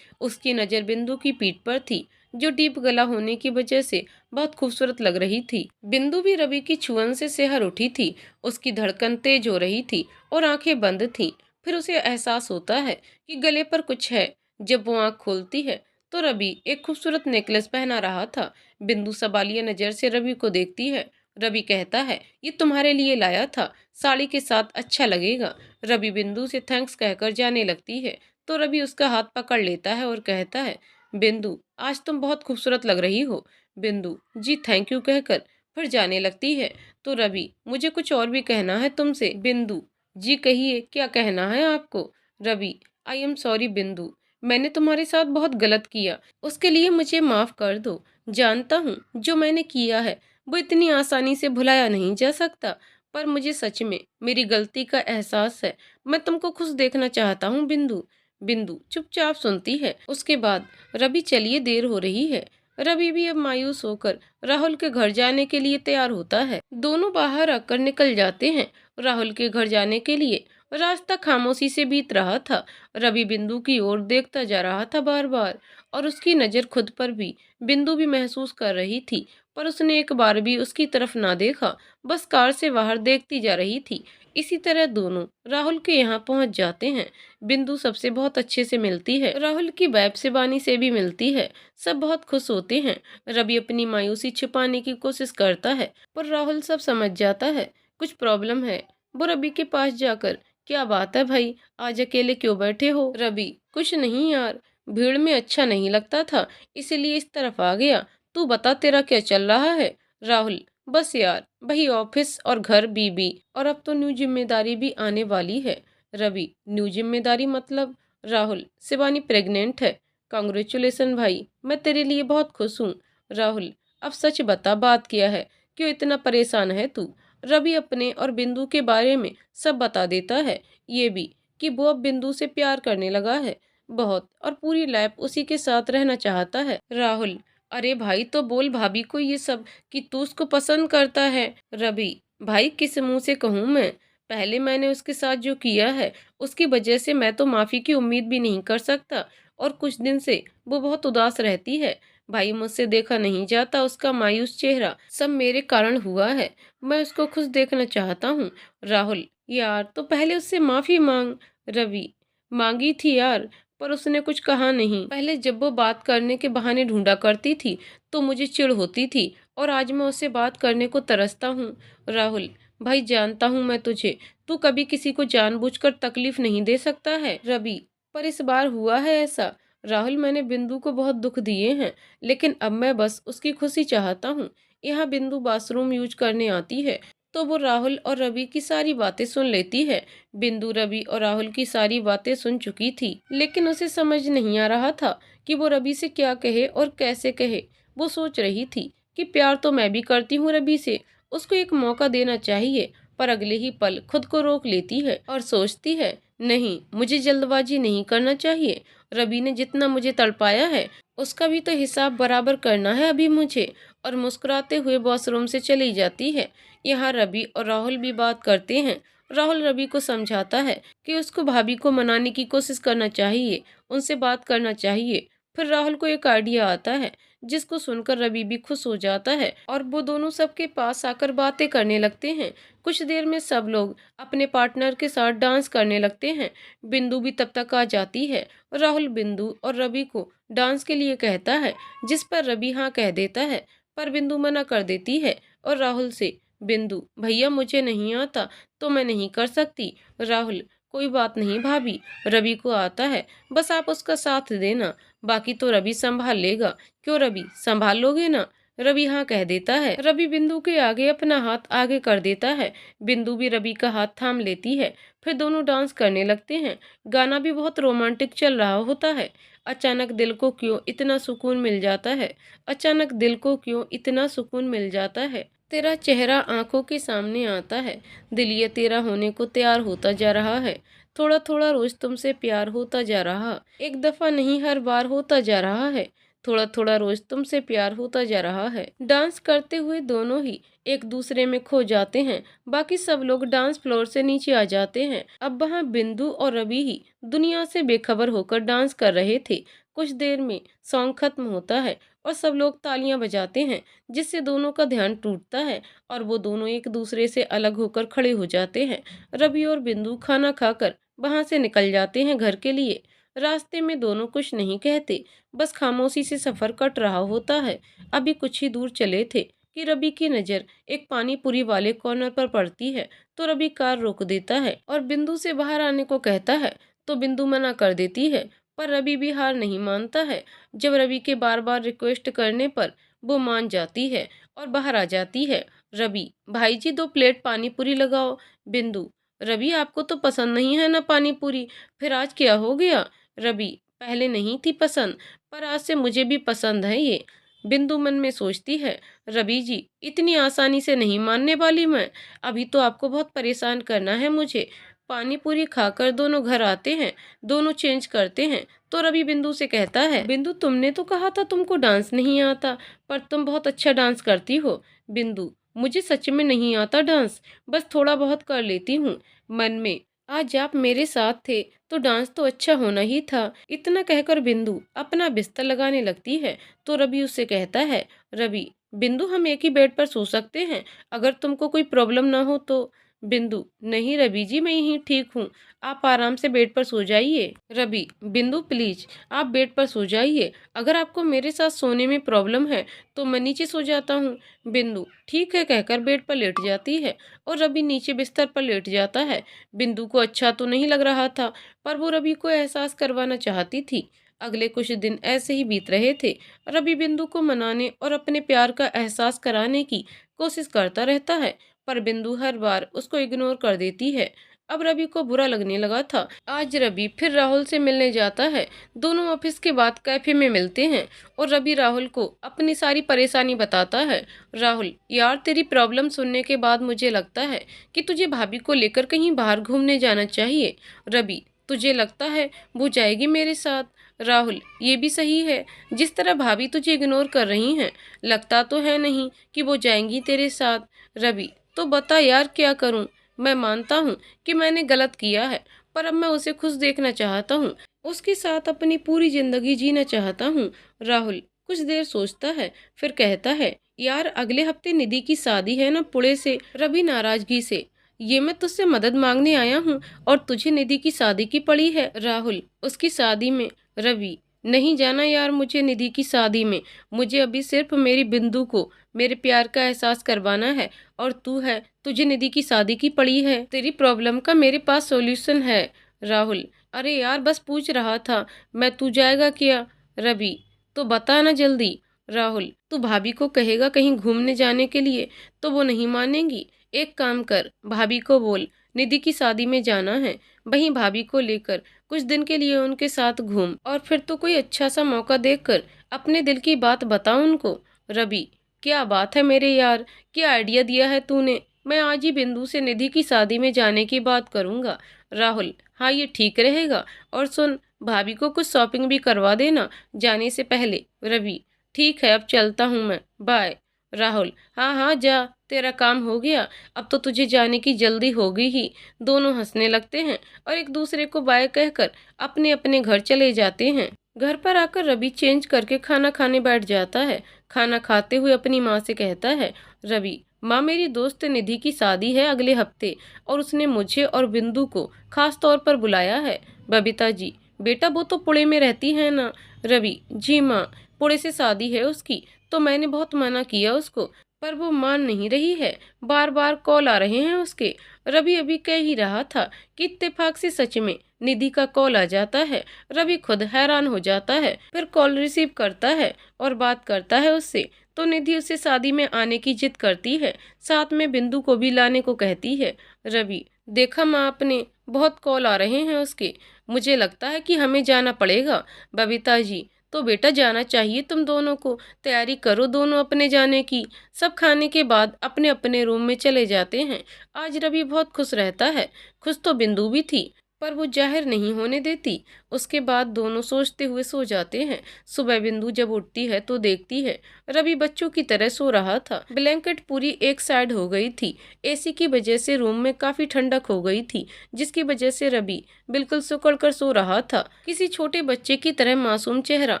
उसकी नजर बिंदु की पीठ पर थी जो डीप गला होने की वजह से बहुत खूबसूरत लग रही थी। बिंदु भी रवि की छुअन से सिहर उठी थी, उसकी धड़कन तेज हो रही थी और आंखें बंद थीं। फिर उसे एहसास होता है कि गले पर कुछ है। जब वो आंख खोलती है तो रवि एक खूबसूरत नेकलेस पहना रहा था। बिंदु सवालिया नजर से रवि को देखती है। रवि कहता है ये तुम्हारे लिए लाया था, साड़ी के साथ अच्छा लगेगा। रवि बिंदु से थैंक्स कहकर जाने लगती है तो रवि उसका हाथ पकड़ लेता है और कहता है, बिंदु आज तुम बहुत खूबसूरत लग रही हो। बिंदु जी थैंक यू कहकर फिर जाने लगती है तो रवि मुझे कुछ और भी कहना है तुमसे। बिंदु जी कहिए क्या कहना है आपको। रवि आई एम सॉरी बिंदु, मैंने तुम्हारे साथ बहुत गलत किया, उसके लिए मुझे माफ कर दो। जानता हूँ जो मैंने किया है वो इतनी आसानी से भुलाया नहीं जा सकता, पर मुझे सच में मेरी गलती का एहसास है। मैं तुमको खुश देखना चाहता हूँ बिंदु। बिंदु चुपचाप सुनती है। उसके बाद रवि चलिए देर हो रही है। रवि भी अब मायूस होकर राहुल के घर जाने के लिए तैयार होता है। दोनों बाहर आकर निकल जाते हैं राहुल के घर जाने के लिए। रास्ता खामोशी से बीत रहा था। रवि बिंदु की ओर देखता जा रहा था बार बार और उसकी नजर खुद पर भी बिंदु भी महसूस कर रही थी, पर उसने एक बार भी उसकी तरफ ना देखा, बस कार से बाहर देखती जा रही थी। इसी तरह दोनों राहुल के यहाँ पहुंच जाते हैं। बिंदु सबसे बहुत अच्छे से मिलती है, राहुल की वाइफ शिवानी से भी मिलती है। सब बहुत खुश होते हैं। रवि अपनी मायूसी छुपाने की कोशिश करता है पर राहुल सब समझ जाता है, कुछ प्रॉब्लम है। वो रवि के पास जाकर, क्या बात है भाई, आज अकेले क्यों बैठे हो। रवि कुछ नहीं यार, भीड़ में अच्छा नहीं लगता था इसलिए इस तरफ आ गया। तू बता तेरा क्या चल रहा है। राहुल बस यार वही ऑफिस और घर बीबी, और अब तो न्यू जिम्मेदारी भी आने वाली है। रवि न्यू जिम्मेदारी मतलब। राहुल शिवानी प्रेग्नेंट है। कांग्रेचुलेसन भाई, मैं तेरे लिए बहुत खुश हूँ। राहुल अब सच बता बात क्या है, क्यों इतना परेशान है तू। रवि अपने और बिंदु के बारे में सब बता देता है, ये भी कि वो अब बिंदु से प्यार करने लगा है बहुत, और पूरी लाइफ उसी के साथ रहना चाहता है। राहुल अरे भाई तो बोल भाभी को ये सब कि तू उसको पसंद करता है। रवि भाई किस मुंह से कहूँ मैं, पहले मैंने उसके साथ जो किया है उसकी वजह से मैं तो माफी की उम्मीद भी नहीं कर सकता, और कुछ दिन से वो बहुत उदास रहती है। भाई मुझसे देखा नहीं जाता उसका मायूस चेहरा, सब मेरे कारण हुआ है। मैं उसको खुश देखना चाहता हूँ। राहुल यार तो पहले उससे माफी मांग। रवि मांगी थी यार, पर उसने कुछ कहा नहीं। पहले जब वो बात करने के बहाने ढूंढा करती थी तो मुझे चिढ़ होती थी, और आज मैं उससे बात करने को तरसता हूँ। राहुल भाई जानता हूँ मैं तुझे, तू कभी किसी को जानबूझकर तकलीफ नहीं दे सकता है। रवि पर इस बार हुआ है ऐसा। राहुल मैंने बिंदु को बहुत दुख दिए हैं, लेकिन अब मैं बस उसकी खुशी चाहता हूँ। यहाँ बिंदु बाथरूम यूज करने आती है तो वो राहुल और रवि की सारी बातें सुन लेती है। बिंदु रवि और राहुल की सारी बातें सुन चुकी थी, लेकिन उसे समझ नहीं आ रहा था कि वो रवि से क्या कहे और कैसे कहे। वो सोच रही थी कि प्यार तो मैं भी करती हूँ रवि से, उसको एक मौका देना चाहिए, पर अगले ही पल खुद को रोक लेती है और सोचती है नहीं, मुझे जल्दबाजी नहीं करना चाहिए। रवि ने जितना मुझे तड़पाया है उसका भी तो हिसाब बराबर करना है अभी मुझे। और मुस्कुराते हुए वॉशरूम से चली जाती है। यहाँ रवि और राहुल भी बात करते हैं। राहुल रवि को समझाता है कि उसको भाभी को मनाने की कोशिश करना चाहिए, उनसे बात करना चाहिए। फिर राहुल को एक आइडिया आता है जिसको सुनकर रवि भी खुश हो जाता है और वो दोनों सबके पास आकर बातें करने लगते हैं। कुछ देर में सब लोग अपने पार्टनर के साथ डांस करने लगते हैं। बिंदु भी तब तक आ जाती है। राहुल बिंदु और रवि को डांस के लिए कहता है, जिस पर रवि हाँ कह देता है, पर बिंदु मना कर देती है और राहुल से, बिंदु भैया मुझे नहीं आता तो मैं नहीं कर सकती। राहुल कोई बात नहीं भाभी, रवि को आता है, बस आप उसका साथ देना, बाकी तो रवि संभाल लेगा। क्यों रवि, संभाल लोगे ना? रवि हाँ कह देता है। रवि बिंदु के आगे अपना हाथ आगे कर देता है। बिंदु भी रवि का हाथ थाम लेती है। फिर दोनों डांस करने लगते हैं। गाना भी बहुत रोमांटिक चल रहा होता है। अचानक दिल को क्यों इतना सुकून मिल जाता है, अचानक दिल को क्यों इतना सुकून मिल जाता है। तेरा चेहरा आंखों के सामने आता है, दिल ये तेरा होने को तैयार होता जा रहा है। थोड़ा थोड़ा रोज तुमसे प्यार होता जा रहा, एक दफा नहीं हर बार होता जा रहा है। थोड़ा थोड़ा रोज तुमसे प्यार होता जा रहा है। डांस करते हुए दोनों ही एक दूसरे में खो जाते हैं। बाकी सब लोग डांस फ्लोर से नीचे आ जाते हैं। अब वहाँ बिंदु और रवि ही दुनिया से बेखबर होकर डांस कर रहे थे। कुछ देर में सॉन्ग खत्म होता है और सब लोग तालियां बजाते हैं, जिससे दोनों का ध्यान टूटता है और वो दोनों एक दूसरे से अलग होकर खड़े हो जाते हैं। रवि और बिंदु खाना खाकर वहां से निकल जाते हैं घर के लिए। रास्ते में दोनों कुछ नहीं कहते, बस खामोशी से सफर कट रहा होता है। अभी कुछ ही दूर चले थे कि रवि की नज़र एक पानी पूरी वाले कॉर्नर पर पड़ती है, तो रवि कार रोक देता है और बिंदु से बाहर आने को कहता है, तो बिंदु मना कर देती है। पर रवि भी हार नहीं मानता है। जब रवि के बार बार रिक्वेस्ट करने पर वो मान जाती है और बाहर आ जाती है। रवि, भाई जी 2 प्लेट पानी पूरी लगाओ। बिंदु, रवि आपको तो पसंद नहीं है ना पानी पूरी, फिर आज क्या हो गया? रवि, पहले नहीं थी पसंद, पर आज से मुझे भी पसंद है ये। बिंदु मन में सोचती है, रवि जी इतनी आसानी से नहीं मानने वाली मैं, अभी तो आपको बहुत परेशान करना है मुझे। पानी पूरी खाकर दोनों घर आते हैं, दोनों चेंज करते हैं। तो रवि बिंदु से कहता है, बिंदु तुमने तो कहा था तुमको डांस नहीं आता, पर तुम बहुत अच्छा डांस करती हो। बिंदु, मुझे सच में नहीं आता डांस, बस थोड़ा बहुत कर लेती हूँ मन में। आज आप मेरे साथ थे तो डांस तो अच्छा होना ही था। इतना कहकर बिंदु अपना बिस्तर लगाने लगती है। तो रवि उससे कहता है, रवि, बिंदु हम एक ही बेड पर सो सकते हैं अगर तुमको कोई प्रॉब्लम ना हो तो। बिंदु, नहीं रवि जी मैं यहीं ठीक हूँ, आप आराम से बेड पर सो जाइए। रवि, बिंदु प्लीज आप बेड पर सो जाइए, अगर आपको मेरे साथ सोने में प्रॉब्लम है तो मैं नीचे सो जाता हूँ। बिंदु ठीक है कहकर बेड पर लेट जाती है और रवि नीचे बिस्तर पर लेट जाता है। बिंदु को अच्छा तो नहीं लग रहा था, पर वो रवि को एहसास करवाना चाहती थी। अगले कुछ दिन ऐसे ही बीत रहे थे। रवि बिंदु को मनाने और अपने प्यार का एहसास कराने की कोशिश करता रहता है, पर बिंदु हर बार उसको इग्नोर कर देती है। अब रवि को बुरा लगने लगा था। आज रवि फिर राहुल से मिलने जाता है। दोनों ऑफिस के बाद कैफे में मिलते हैं और रवि राहुल को अपनी सारी परेशानी बताता है। राहुल, यार तेरी प्रॉब्लम सुनने के बाद मुझे लगता है कि तुझे भाभी को लेकर कहीं बाहर घूमने जाना चाहिए। रवि, तुझे लगता है वो जाएगी मेरे साथ? राहुल, ये भी सही है, जिस तरह भाभी तुझे इग्नोर कर रही हैं, लगता तो है नहीं कि वो जाएंगी तेरे साथ। रवि, तो बता यार क्या करूं? मैं मानता हूं कि मैंने गलत किया है, पर अब मैं उसे खुश देखना चाहता हूं, उसके साथ अपनी पूरी जिंदगी जीना चाहता हूं। राहुल कुछ देर सोचता है, फिर कहता है, यार अगले हफ्ते निधि की शादी है ना पुणे से। रवि नाराजगी से, ये मैं तुझसे मदद मांगने आया हूँ और तुझे निधि की शादी की पड़ी है। राहुल, उसकी शादी में? रवि, नहीं जाना यार मुझे निधि की शादी में, मुझे अभी सिर्फ मेरी बिंदु को मेरे प्यार का एहसास करवाना है और तू है, तुझे निधि की शादी की पड़ी है, तेरी प्रॉब्लम का मेरे पास सॉल्यूशन है। राहुल, अरे यार बस पूछ रहा था मैं, तू जाएगा क्या? रवि, तो बता ना जल्दी। राहुल, तू भाभी को कहेगा कहीं घूमने जाने के लिए तो वो नहीं मानेंगी। एक काम कर, भाभी को बोल निधि की शादी में जाना है, वहीं भाभी को लेकर कुछ दिन के लिए उनके साथ घूम और फिर तो कोई अच्छा सा मौका देखकर अपने दिल की बात बता उनको। रवि, क्या बात है मेरे यार, क्या आइडिया दिया है तूने, मैं आज ही बिंदु से निधि की शादी में जाने की बात करूंगा। राहुल, हाँ, ये ठीक रहेगा। और सुन, भाभी को कुछ शॉपिंग भी करवा देना जाने से पहले। रवि, ठीक है, अब चलता हूँ मैं, बाय। राहुल, हाँ हाँ जा, तेरा काम हो गया, अब तो तुझे जाने की जल्दी होगी ही। दोनों हंसने लगते हैं और एक दूसरे को बाय कहकर अपने अपने घर चले जाते हैं। घर पर आकर रवि चेंज करके खाना खाने बैठ जाता है। खाना खाते हुए अपनी माँ से कहता है, रवि माँ, मेरी दोस्त निधि की शादी है अगले हफ्ते और उसने मुझे और बिंदु को खास तौर पर बुलाया है। बबीता जी, बेटा वो तो पुणे में रहती है ना। रवि, जी माँ, पुणे से शादी है उसकी, तो मैंने बहुत मना किया उसको, पर वो मान नहीं रही है, बार बार कॉल आ रहे हैं उसके। रवि अभी कह ही रहा था कि इत्तेफाक से सच में निधि का कॉल आ जाता है। रवि खुद हैरान हो जाता है, फिर कॉल रिसीव करता है और बात करता है उससे। तो निधि उसे शादी में आने की जिद करती है, साथ में बिंदु को भी लाने को कहती है। रवि, देखा माँ आपने, बहुत कॉल आ रहे हैं उसके, मुझे लगता है कि हमें जाना पड़ेगा। बबीता जी, तो बेटा जाना चाहिए तुम दोनों को, तैयारी करो दोनों अपने जाने की। सब खाने के बाद अपने अपने रूम में चले जाते हैं। आज रवि बहुत खुश रहता है। खुश तो बिंदु भी थी, पर वो जाहिर नहीं होने देती। उसके बाद दोनों सोचते हुए सो जाते हैं। सुबह बिंदु जब उठती है तो देखती है रवि बच्चों की तरह सो रहा था। ब्लैंकेट पूरी एक साइड हो गई थी। एसी की वजह से रूम में काफी ठंडक हो गई थी, जिसकी वजह से रवि बिल्कुल सिकुड़ कर सो रहा था, किसी छोटे बच्चे की तरह मासूम चेहरा।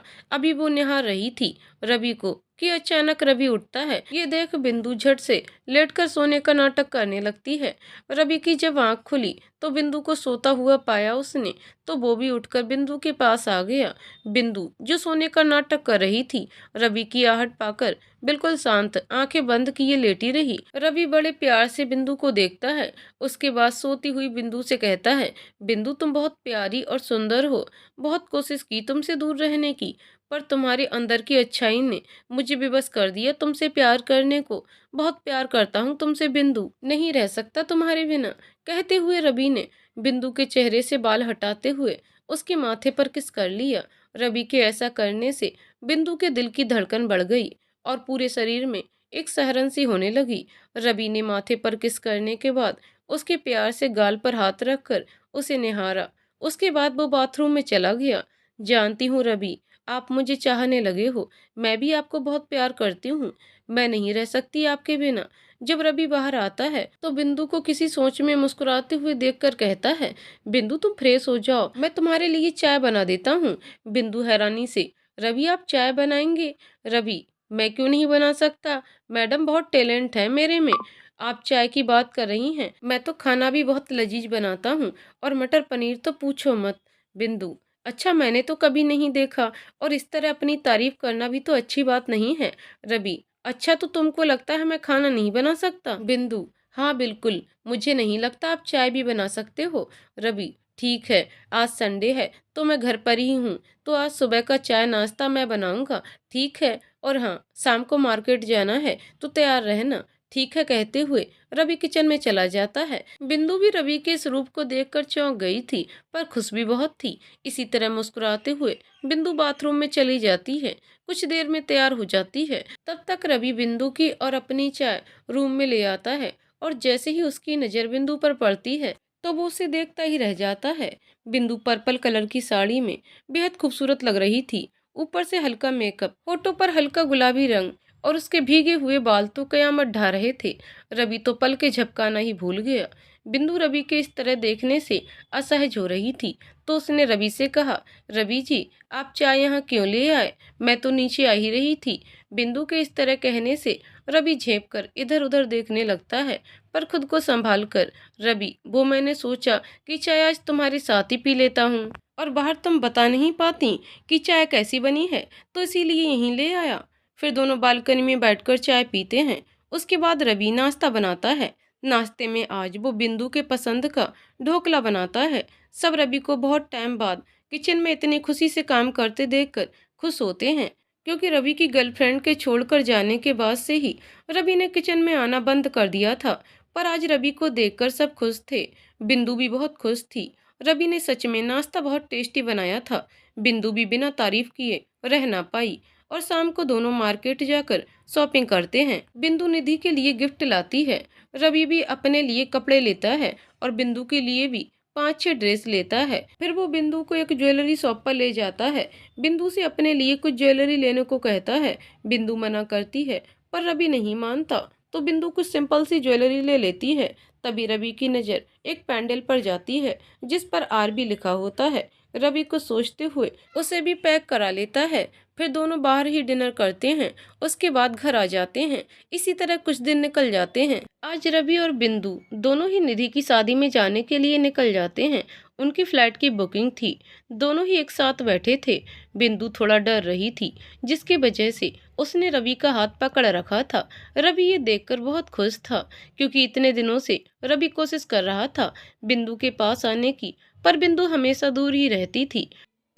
अभी वो निहार रही थी रवि को कि अचानक रवि उठता है। ये देख बिंदु झट से लेटकर सोने का नाटक करने लगती है। रवि की जब आंख खुली तो बिंदु को सोता हुआ पाया उसने, तो वो भी उठकर बिंदु के पास आ गया। बिंदु जो सोने का नाटक कर रही थी, रवि की आहट पाकर बिल्कुल शांत आंखें बंद किए लेटी रही। रवि बड़े प्यार से बिंदु को देखता है। उसके बाद सोती हुई बिंदु से कहता है, बिंदु तुम बहुत प्यारी और सुंदर हो। बहुत कोशिश की तुमसे दूर रहने की, पर तुम्हारे अंदर की अच्छाई ने मुझे विवश कर दिया तुमसे प्यार करने को। बहुत प्यार करता हूँ तुमसे बिंदु, नहीं रह सकता तुम्हारे बिना। कहते हुए रवि ने बिंदु के चेहरे से बाल हटाते हुए उसके माथे पर किस कर लिया। रवि के ऐसा करने से बिंदु के दिल की धड़कन बढ़ गई और पूरे शरीर में एक सहरन सी होने लगी। रवि ने माथे पर किस करने के बाद उसके प्यार से गाल पर हाथ रखकर उसे निहारा। उसके बाद वो बाथरूम में चला गया। जानती हूँ रवि, आप मुझे चाहने लगे हो, मैं भी आपको बहुत प्यार करती हूँ, मैं नहीं रह सकती आपके बिना। जब रवि बाहर आता है तो बिंदु को किसी सोच में मुस्कुराते हुए देखकर कहता है, बिंदु तुम फ्रेश हो जाओ, मैं तुम्हारे लिए चाय बना देता हूँ। बिंदु हैरानी से, रवि आप चाय बनाएंगे? रवि, मैं क्यों नहीं बना सकता, मैडम बहुत टैलेंट है मेरे में। आप चाय की बात कर रही हैं, मैं तो खाना भी बहुत लजीज बनाता हूँ, और मटर पनीर तो पूछो मत। बिंदु, अच्छा मैंने तो कभी नहीं देखा, और इस तरह अपनी तारीफ करना भी तो अच्छी बात नहीं है। रवि, अच्छा तो तुमको लगता है मैं खाना नहीं बना सकता? बिंदु, हाँ बिल्कुल, मुझे नहीं लगता आप चाय भी बना सकते हो। रवि, ठीक है, आज संडे है तो मैं घर पर ही हूँ, तो आज सुबह का चाय नाश्ता मैं बनाऊंगा, ठीक है? और हाँ, शाम को मार्केट जाना है तो तैयार रहना, ठीक है? कहते हुए रवि किचन में चला जाता है। बिंदु भी रवि के इस रूप को देखकर चौंक गई थी, पर खुश भी बहुत थी। इसी तरह मुस्कुराते हुए बिंदु बाथरूम में चली जाती है। कुछ देर में तैयार हो जाती है। तब तक रवि बिंदु की और अपनी चाय रूम में ले आता है, और जैसे ही उसकी नजर बिंदु पर पड़ती है तो वो उसे देखता ही रह जाता है। बिंदु पर्पल कलर की साड़ी में बेहद खूबसूरत लग रही थी। ऊपर से हल्का मेकअप, होठों पर हल्का गुलाबी रंग, और उसके भीगे हुए बाल तो कयामत ढा रहे थे। रवि तो पल के झपकाना ही भूल गया। बिंदु रवि के इस तरह देखने से असहज हो रही थी, तो उसने रवि से कहा, रवि जी आप चाय यहाँ क्यों ले आए, मैं तो नीचे आ ही रही थी। बिंदु के इस तरह कहने से रवि झेप कर इधर उधर देखने लगता है, पर खुद को संभाल कर, रवि वो मैंने सोचा कि चाय आज तुम्हारे साथ ही पी लेता हूँ, और बाहर तुम बता नहीं पाती कि चाय कैसी बनी है, तो इसीलिए यहीं ले आया। फिर दोनों बालकनी में बैठकर चाय पीते हैं। उसके बाद रवि नाश्ता बनाता है। नाश्ते में आज वो बिंदु के पसंद का ढोकला बनाता है। सब रवि को बहुत टाइम बाद किचन में इतनी खुशी से काम करते देखकर खुश होते हैं, क्योंकि रवि की गर्लफ्रेंड के छोड़कर जाने के बाद से ही रवि ने किचन में आना बंद कर दिया था। पर आज रवि को देखकर सब खुश थे। बिंदु भी बहुत खुश थी। रवि ने सच में नाश्ता बहुत टेस्टी बनाया था। बिंदु भी बिना तारीफ किए रह ना पाई, और शाम को दोनों मार्केट जाकर शॉपिंग करते हैं। बिंदु निधि के लिए गिफ्ट लाती है। रवि भी अपने लिए कपड़े लेता है और बिंदु के लिए भी 5-6 ड्रेस लेता है। फिर वो बिंदु को एक ज्वेलरी शॉप पर ले जाता है। बिंदु से अपने लिए कुछ ज्वेलरी लेने को कहता है। बिंदु मना करती है पर रवि नहीं मानता, तो बिंदु कुछ सिंपल सी ज्वेलरी ले लेती है। तभी रवि की नज़र एक पैंडल पर जाती है जिस पर आर भी लिखा होता है। रवि को सोचते हुए उसे भी पैक करा लेता है। फिर दोनों बाहर ही डिनर करते हैं, उसके बाद घर आ जाते हैं। इसी तरह कुछ दिन निकल जाते हैं। आज रवि और बिंदु दोनों ही निधि की शादी में जाने के लिए निकल जाते हैं। उनकी फ्लाइट की बुकिंग थी। दोनों ही एक साथ बैठे थे। बिंदु थोड़ा डर रही थी, जिसकी वजह से उसने रवि का हाथ पकड़ रखा था। रवि ये देखकर बहुत खुश था, क्योंकि इतने दिनों से रवि कोशिश कर रहा था बिंदु के पास आने की, पर बिंदु हमेशा दूर ही रहती थी।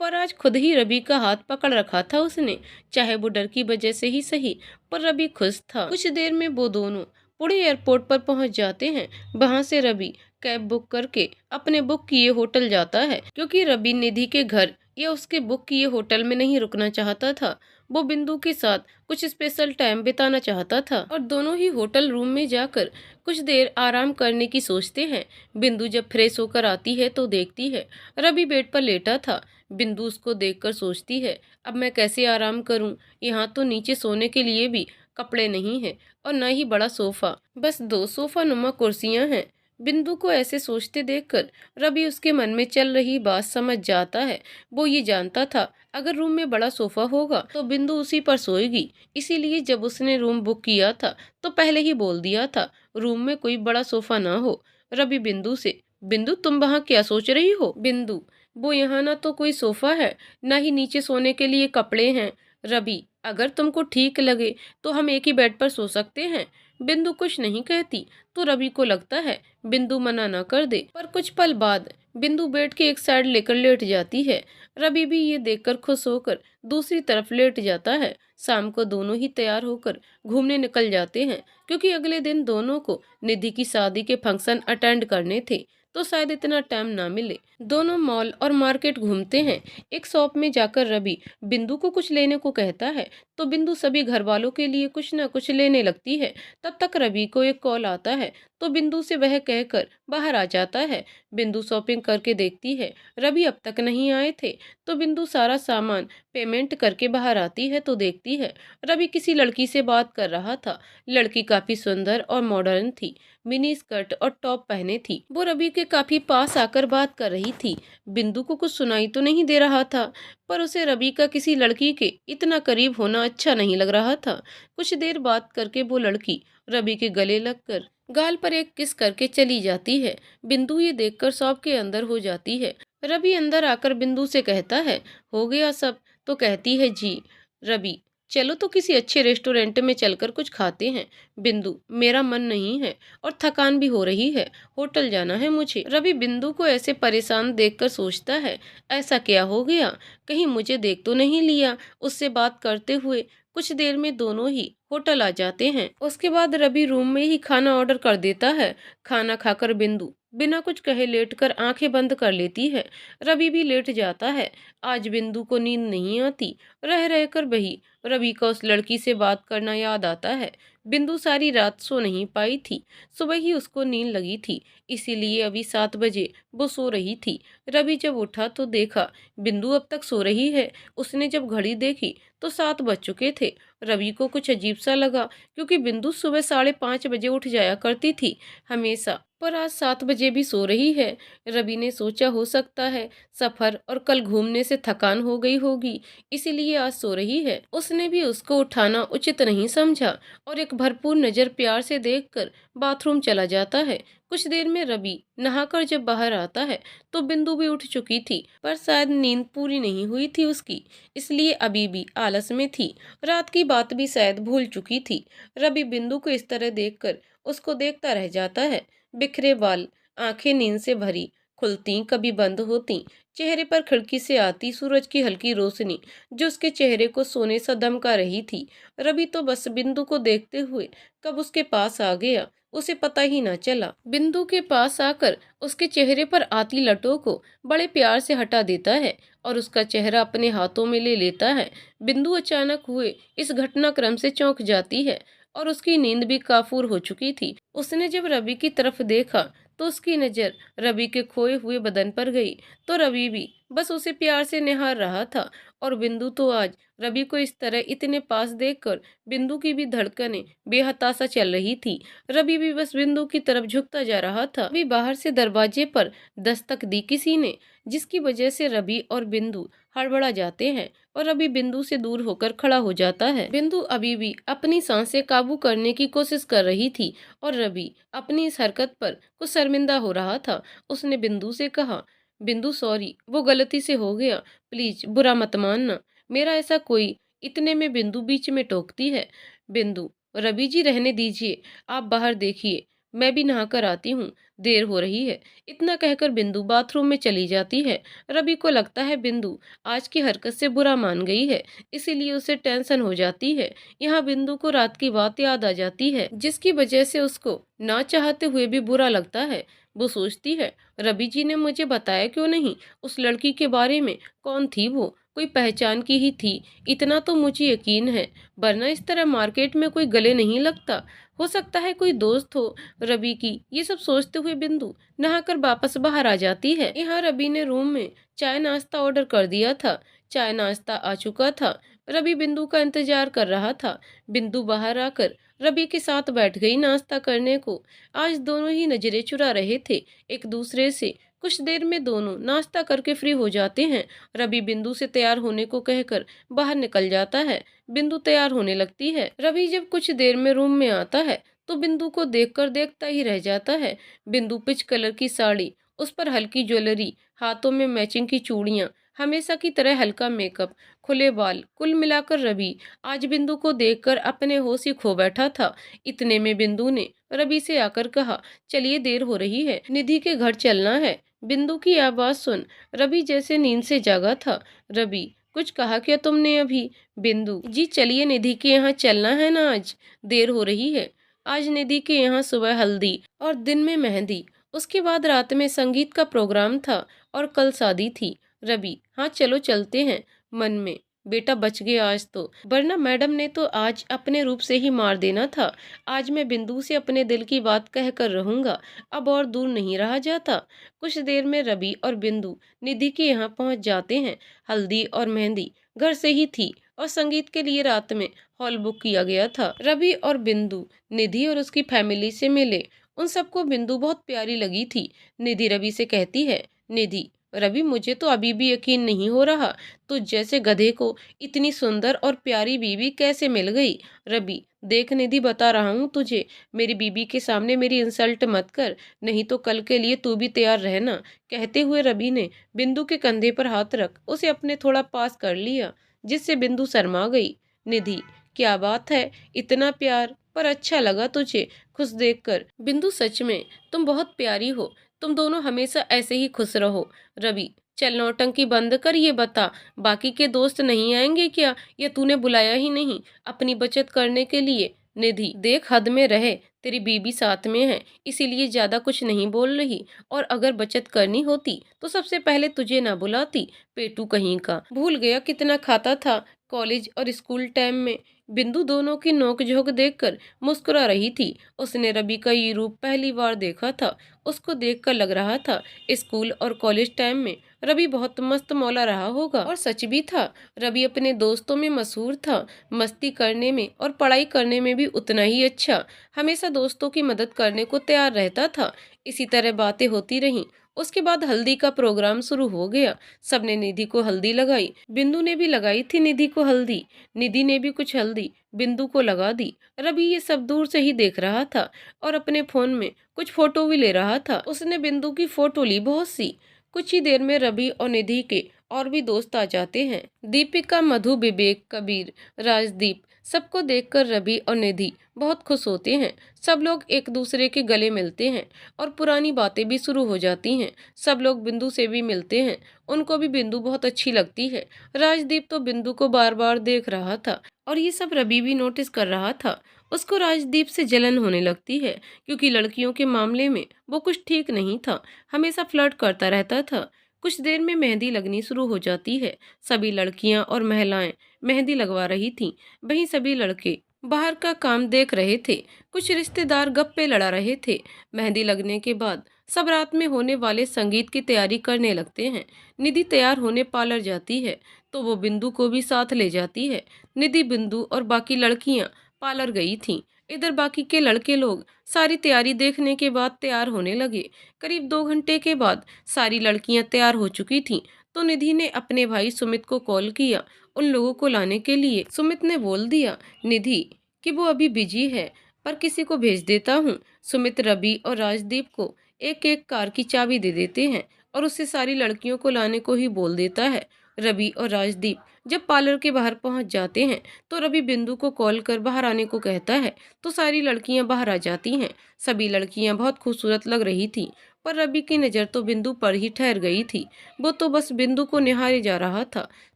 पर आज खुद ही रवि का हाथ पकड़ रखा था उसने, चाहे वो डर की वजह से ही सही, पर रवि खुश था। कुछ देर में वो दोनों पुणे एयरपोर्ट पर पहुंच जाते हैं। वहां से रवि कैब बुक करके अपने बुक किए होटल जाता है, क्योंकि रवि निधि के घर या उसके बुक किए होटल में नहीं रुकना चाहता था। वो बिंदु के साथ कुछ स्पेशल टाइम बिताना चाहता था और दोनों ही होटल रूम में जाकर कुछ देर आराम करने की सोचते हैं। बिंदु जब फ्रेश होकर आती है तो देखती है रवि बेड पर लेटा था। बिंदु उसको देखकर सोचती है, अब मैं कैसे आराम करूं? यहाँ तो नीचे सोने के लिए भी कपड़े नहीं है और न ही बड़ा सोफा, बस 2 सोफा नुमा कुर्सियां हैं। बिंदु को ऐसे सोचते देखकर रवि उसके मन में चल रही बात समझ जाता है। वो ये जानता था अगर रूम में बड़ा सोफा होगा तो बिंदु उसी पर सोएगी, इसीलिए जब उसने रूम बुक किया था तो पहले ही बोल दिया था रूम में कोई बड़ा सोफा ना हो। रवि बिंदु से, बिंदु तुम वहाँ क्या सोच रही हो? बिंदु, वो यहाँ ना तो कोई सोफा है, ना ही नीचे सोने के लिए कपड़े हैं। रवि, अगर तुमको ठीक लगे तो हम एक ही बेड पर सो सकते हैं। बिंदु कुछ नहीं कहती, तो रवि को लगता है बिंदु मना ना कर दे, पर कुछ पल बाद बिंदु बेड के एक साइड लेकर लेट जाती है। रवि भी ये देखकर खुश होकर दूसरी तरफ लेट जाता है। शाम को दोनों ही तैयार होकर घूमने निकल जाते हैं, क्योंकि अगले दिन दोनों को निधि की शादी के फंक्शन अटेंड करने थे, तो शायद इतना टाइम ना मिले। दोनों मॉल और मार्केट घूमते हैं। एक शॉप में जाकर रवि बिंदु को कुछ लेने को कहता है, तो बिंदु सभी घर वालों के लिए कुछ न कुछ लेने लगती है। तब तक रवि को एक कॉल आता है, तो बिंदु से वह कहकर बाहर आ जाता है। बिंदु शॉपिंग करके देखती है रवि अब तक नहीं आए थे, तो बिंदु सारा सामान पेमेंट करके बाहर आती है तो देखती है रवि किसी लड़की से बात कर रहा था। लड़की काफी सुंदर और मॉडर्न थी, मिनी स्कर्ट और टॉप पहने थी। वो रवि के काफी पास आकर बात कर रही थी। बिंदु को कुछ सुनाई तो नहीं दे रहा था, पर उसे रवि का किसी लड़की के इतना करीब होना अच्छा नहीं लग रहा था। कुछ देर बात करके वो लड़की रवि के गले लगकर गाल पर एक किस करके चली जाती है। बिंदु ये देखकर शॉप के अंदर हो जाती है। रवि अंदर आकर बिंदु से कहता है, हो गया सब? तो कहती है, जी। रवि, चलो तो किसी अच्छे रेस्टोरेंट में चलकर कुछ खाते हैं। बिंदु, मेरा मन नहीं है और थकान भी हो रही है, होटल जाना है मुझे। रवि बिंदु को ऐसे परेशान देखकर सोचता है, ऐसा क्या हो गया, कहीं मुझे देख तो नहीं लिया। उससे बात करते हुए कुछ देर में दोनों ही होटल आ जाते हैं। उसके बाद रवि रूम में ही खाना ऑर्डर कर देता है। खाना खाकर बिंदु बिना कुछ कहे लेटकर आंखें बंद कर लेती है। रवि भी लेट जाता है। आज बिंदु को नींद नहीं आती। रह रहकर वही रवि का उस लड़की से बात करना याद आता है। बिंदु सारी रात सो नहीं पाई थी। सुबह ही उसको नींद लगी थी, इसीलिए अभी 7 बजे वो सो रही थी। रवि जब उठा तो देखा बिंदु अब तक सो रही है। उसने जब घड़ी देखी तो 7 बज चुके थे। रवि को कुछ अजीब सा लगा, क्योंकि बिंदु सुबह 5:30 बजे उठ जाया करती थी हमेशा, पर आज 7 बजे भी सो रही है। रवि ने सोचा हो सकता है सफर और कल घूमने से थकान हो गई होगी, इसीलिए आज सो रही है। उसने भी उसको उठाना उचित नहीं समझा और एक भरपूर नजर प्यार से देखकर बाथरूम चला जाता है। कुछ देर में रवि नहाकर जब बाहर आता है तो बिंदु भी उठ चुकी थी, पर शायद नींद पूरी नहीं हुई थी उसकी, इसलिए अभी भी आलस में थी। रात की बात भी शायद भूल चुकी थी। रवि बिंदु को इस तरह देखकर उसको देखता रह जाता है। बिखरे बाल, आंखें नींद से भरी, खुलती कभी बंद होती। चेहरे पर खिड़की से आती सूरज की हल्की रोशनी जो उसके चेहरे को सोने सा दमका रही थी। रवि तो बस बिंदु को देखते हुए कब उसके पास आ गया उसे पता ही ना चला। बिंदु के पास आकर उसके चेहरे पर आती लटों को बड़े प्यार से हटा देता है और उसका चेहरा अपने हाथों में ले लेता है। बिंदु अचानक हुए इस घटनाक्रम से चौंक जाती है और उसकी नींद भी काफूर हो चुकी थी। उसने जब रवि की तरफ देखा तो उसकी नज़र रवि के खोए हुए बदन पर गई, तो रवि भी बस उसे प्यार से निहार रहा था। और बिंदु तो आज रवि को इस तरह इतने पास देखकर बिंदु की भी धड़कनें बेहताशा चल रही थी। रवि भी बस बिंदु की तरफ झुकता जा रहा था। अभी बाहर से दरवाजे पर दस्तक दी किसी ने, जिसकी वजह से रवि और बिंदु हड़बड़ा जाते हैं और रवि बिंदु से दूर होकर खड़ा हो जाता है। बिंदु अभी भी अपनी सांसें काबू करने की कोशिश कर रही थी और रवि अपनी इस हरकत पर कुछ शर्मिंदा हो रहा था। उसने बिंदु से कहा, बिंदु सॉरी, वो गलती से हो गया, प्लीज बुरा मत मानना, मेरा ऐसा कोई। इतने में बिंदु बीच में टोकती है, बिंदु, रवि जी रहने दीजिए, आप बाहर देखिए, मैं भी नहा कर आती हूँ, देर हो रही है। इतना कहकर बिंदु बाथरूम में चली जाती है। रवि को लगता है बिंदु आज की हरकत से बुरा मान गई है, इसीलिए उसे टेंशन हो जाती है। यहाँ बिंदु को रात की बात याद आ जाती है, जिसकी वजह से उसको ना चाहते हुए भी बुरा लगता है। वो सोचती है, रवि जी ने मुझे बताया क्यों नहीं उस लड़की के बारे में, कौन थी वो, कोई पहचान की ही थी, इतना तो मुझे यकीन है, वरना इस तरह मार्केट में कोई गले नहीं लगता। हो सकता है कोई दोस्त हो रवि की। ये सब सोचते हुए बिंदु नहाकर वापस बाहर आ जाती है। यहाँ रवि ने रूम में चाय नाश्ता ऑर्डर कर दिया था। चाय नाश्ता आ चुका था। रवि बिंदु का इंतजार कर रहा था। बिंदु बाहर आकर रवि के साथ बैठ गई नाश्ता करने को। आज दोनों ही नजरें चुरा रहे थे एक दूसरे से। कुछ देर में दोनों नाश्ता करके फ्री हो जाते हैं। रवि बिंदु से तैयार होने को कहकर बाहर निकल जाता है। बिंदु तैयार होने लगती है। रवि जब कुछ देर में रूम में आता है तो बिंदु को देखकर देखता ही रह जाता है। बिंदु पिच कलर की साड़ी, उस पर हल्की ज्वेलरी, हाथों में मैचिंग की चूड़ियां, हमेशा की तरह हल्का मेकअप, खुले बाल, कुल मिलाकर रवि आज बिंदु को देखकर अपने होश ही खो बैठा था। इतने में बिंदु ने रवि से आकर कहा, चलिए देर हो रही है, निधि के घर चलना है। बिंदु की आवाज सुन रवि जैसे नींद से जागा था। रवि, कुछ कहा क्या तुमने अभी? बिंदु, जी चलिए निधि के यहाँ चलना है ना, आज देर हो रही है। आज निधि के यहाँ सुबह हल्दी और दिन में मेहंदी, उसके बाद रात में संगीत का प्रोग्राम था और कल शादी थी। रवि, हाँ चलो चलते हैं। मन में, बेटा बच गए आज तो, वरना मैडम ने तो आज अपने रूप से ही मार देना था। आज मैं बिंदु से अपने दिल की बात कह कर रहूंगा, अब और दूर नहीं रहा जाता। कुछ देर में रवि और बिंदु निधि के यहाँ पहुंच जाते हैं। हल्दी और मेहंदी घर से ही थी और संगीत के लिए रात में हॉल बुक किया गया था। रवि और बिंदु निधि और उसकी फैमिली से मिले। उन सबको बिंदु बहुत प्यारी लगी थी। निधि रवि से कहती है, निधि, रवि मुझे तो अभी भी यकीन नहीं हो रहा, तुझ जैसे गधे को इतनी सुंदर और प्यारी बीवी कैसे मिल गई। रवि, देख निधि, बता रहा हूँ तुझे, मेरी बीबी के सामने मेरी इंसल्ट मत कर, नहीं तो कल के लिए तू भी तैयार रहना। कहते हुए रवि ने बिंदु के कंधे पर हाथ रख उसे अपने थोड़ा पास कर लिया, जिससे बिंदु शर्मा गई। निधि, क्या बात है, इतना प्यार, पर अच्छा लगा तुझे खुश देखकर। बिंदु, सच में तुम बहुत प्यारी हो, तुम दोनों हमेशा ऐसे ही खुश रहो। रवि, चल नौटंकी बंद कर, ये बता बाकी के दोस्त नहीं आएंगे क्या, या तूने बुलाया ही नहीं अपनी बचत करने के लिए। निधि, देख हद में रहे, तेरी बीबी साथ में है इसीलिए ज्यादा कुछ नहीं बोल रही, और अगर बचत करनी होती तो सबसे पहले तुझे ना बुलाती, पेटू कहीं का, भूल गया कितना खाता था कॉलेज और स्कूल टाइम में। बिंदु दोनों की नोकझोंक देखकर मुस्कुरा रही थी। उसने रवि का ये रूप पहली बार देखा था। उसको देखकर लग रहा था स्कूल और कॉलेज टाइम में रवि बहुत मस्त मौला रहा होगा, और सच भी था। रवि अपने दोस्तों में मशहूर था, मस्ती करने में और पढ़ाई करने में भी उतना ही अच्छा, हमेशा दोस्तों की मदद करने को तैयार रहता था। इसी तरह बातें होती रहीं। उसके बाद हल्दी का प्रोग्राम शुरू हो गया। सबने निधि को हल्दी लगाई। बिंदु ने भी लगाई थी निधि को हल्दी। निधि ने भी कुछ हल्दी बिंदु को लगा दी। रवि ये सब दूर से ही देख रहा था और अपने फोन में कुछ फोटो भी ले रहा था। उसने बिंदु की फोटो ली बहुत सी। कुछ ही देर में रवि और निधि के और भी दोस्त आ जाते हैं। दीपिका, मधु, विवेक, कबीर, राजदीप, सबको देखकर रवि और निधि बहुत खुश होते हैं। सब लोग एक दूसरे के गले मिलते हैं और पुरानी बातें भी शुरू हो जाती हैं। सब लोग बिंदु से भी मिलते हैं, उनको भी बिंदु बहुत अच्छी लगती है। राजदीप तो बिंदु को बार बार देख रहा था और ये सब रवि भी नोटिस कर रहा था। उसको राजदीप से जलन होने लगती है, क्योंकि लड़कियों के मामले में वो कुछ ठीक नहीं था, हमेशा फ्लर्ट करता रहता था। कुछ देर में मेहंदी लगनी शुरू हो जाती है। सभी लड़कियां और महिलाएं मेहंदी लगवा रही थीं, वहीं सभी लड़के बाहर का काम देख रहे थे। कुछ रिश्तेदार गप्पे लड़ा रहे थे। मेहंदी लगने के बाद सब रात में होने वाले संगीत की तैयारी करने लगते हैं। निधि तैयार होने पार्लर जाती है तो वो बिंदु को भी साथ ले जाती है। निधि, बिंदु और बाकी लड़कियां पार्लर गई थीं। इधर बाकी के लड़के लोग सारी तैयारी देखने के बाद तैयार होने लगे। करीब 2 घंटे के बाद सारी लड़कियां तैयार हो चुकी थीं तो निधि ने अपने भाई सुमित को कॉल किया उन लोगों को लाने के लिए। सुमित ने बोल दिया निधि कि वो अभी बिजी है, पर किसी को भेज देता हूँ। सुमित रवि और राजदीप को एक एक कार की चाबी दे देते हैं और उससे सारी लड़कियों को लाने को ही बोल देता है। रवि और राजदीप जब पार्लर के बाहर पहुंच जाते हैं तो रवि बिंदु को कॉल कर बाहर आने को कहता है तो सारी लड़कियां बाहर आ जाती हैं। सभी लड़कियां बहुत खूबसूरत लग रही थी, पर रवि की नज़र तो बिंदु पर ही ठहर गई थी। वो तो बस बिंदु को निहारे जा रहा था।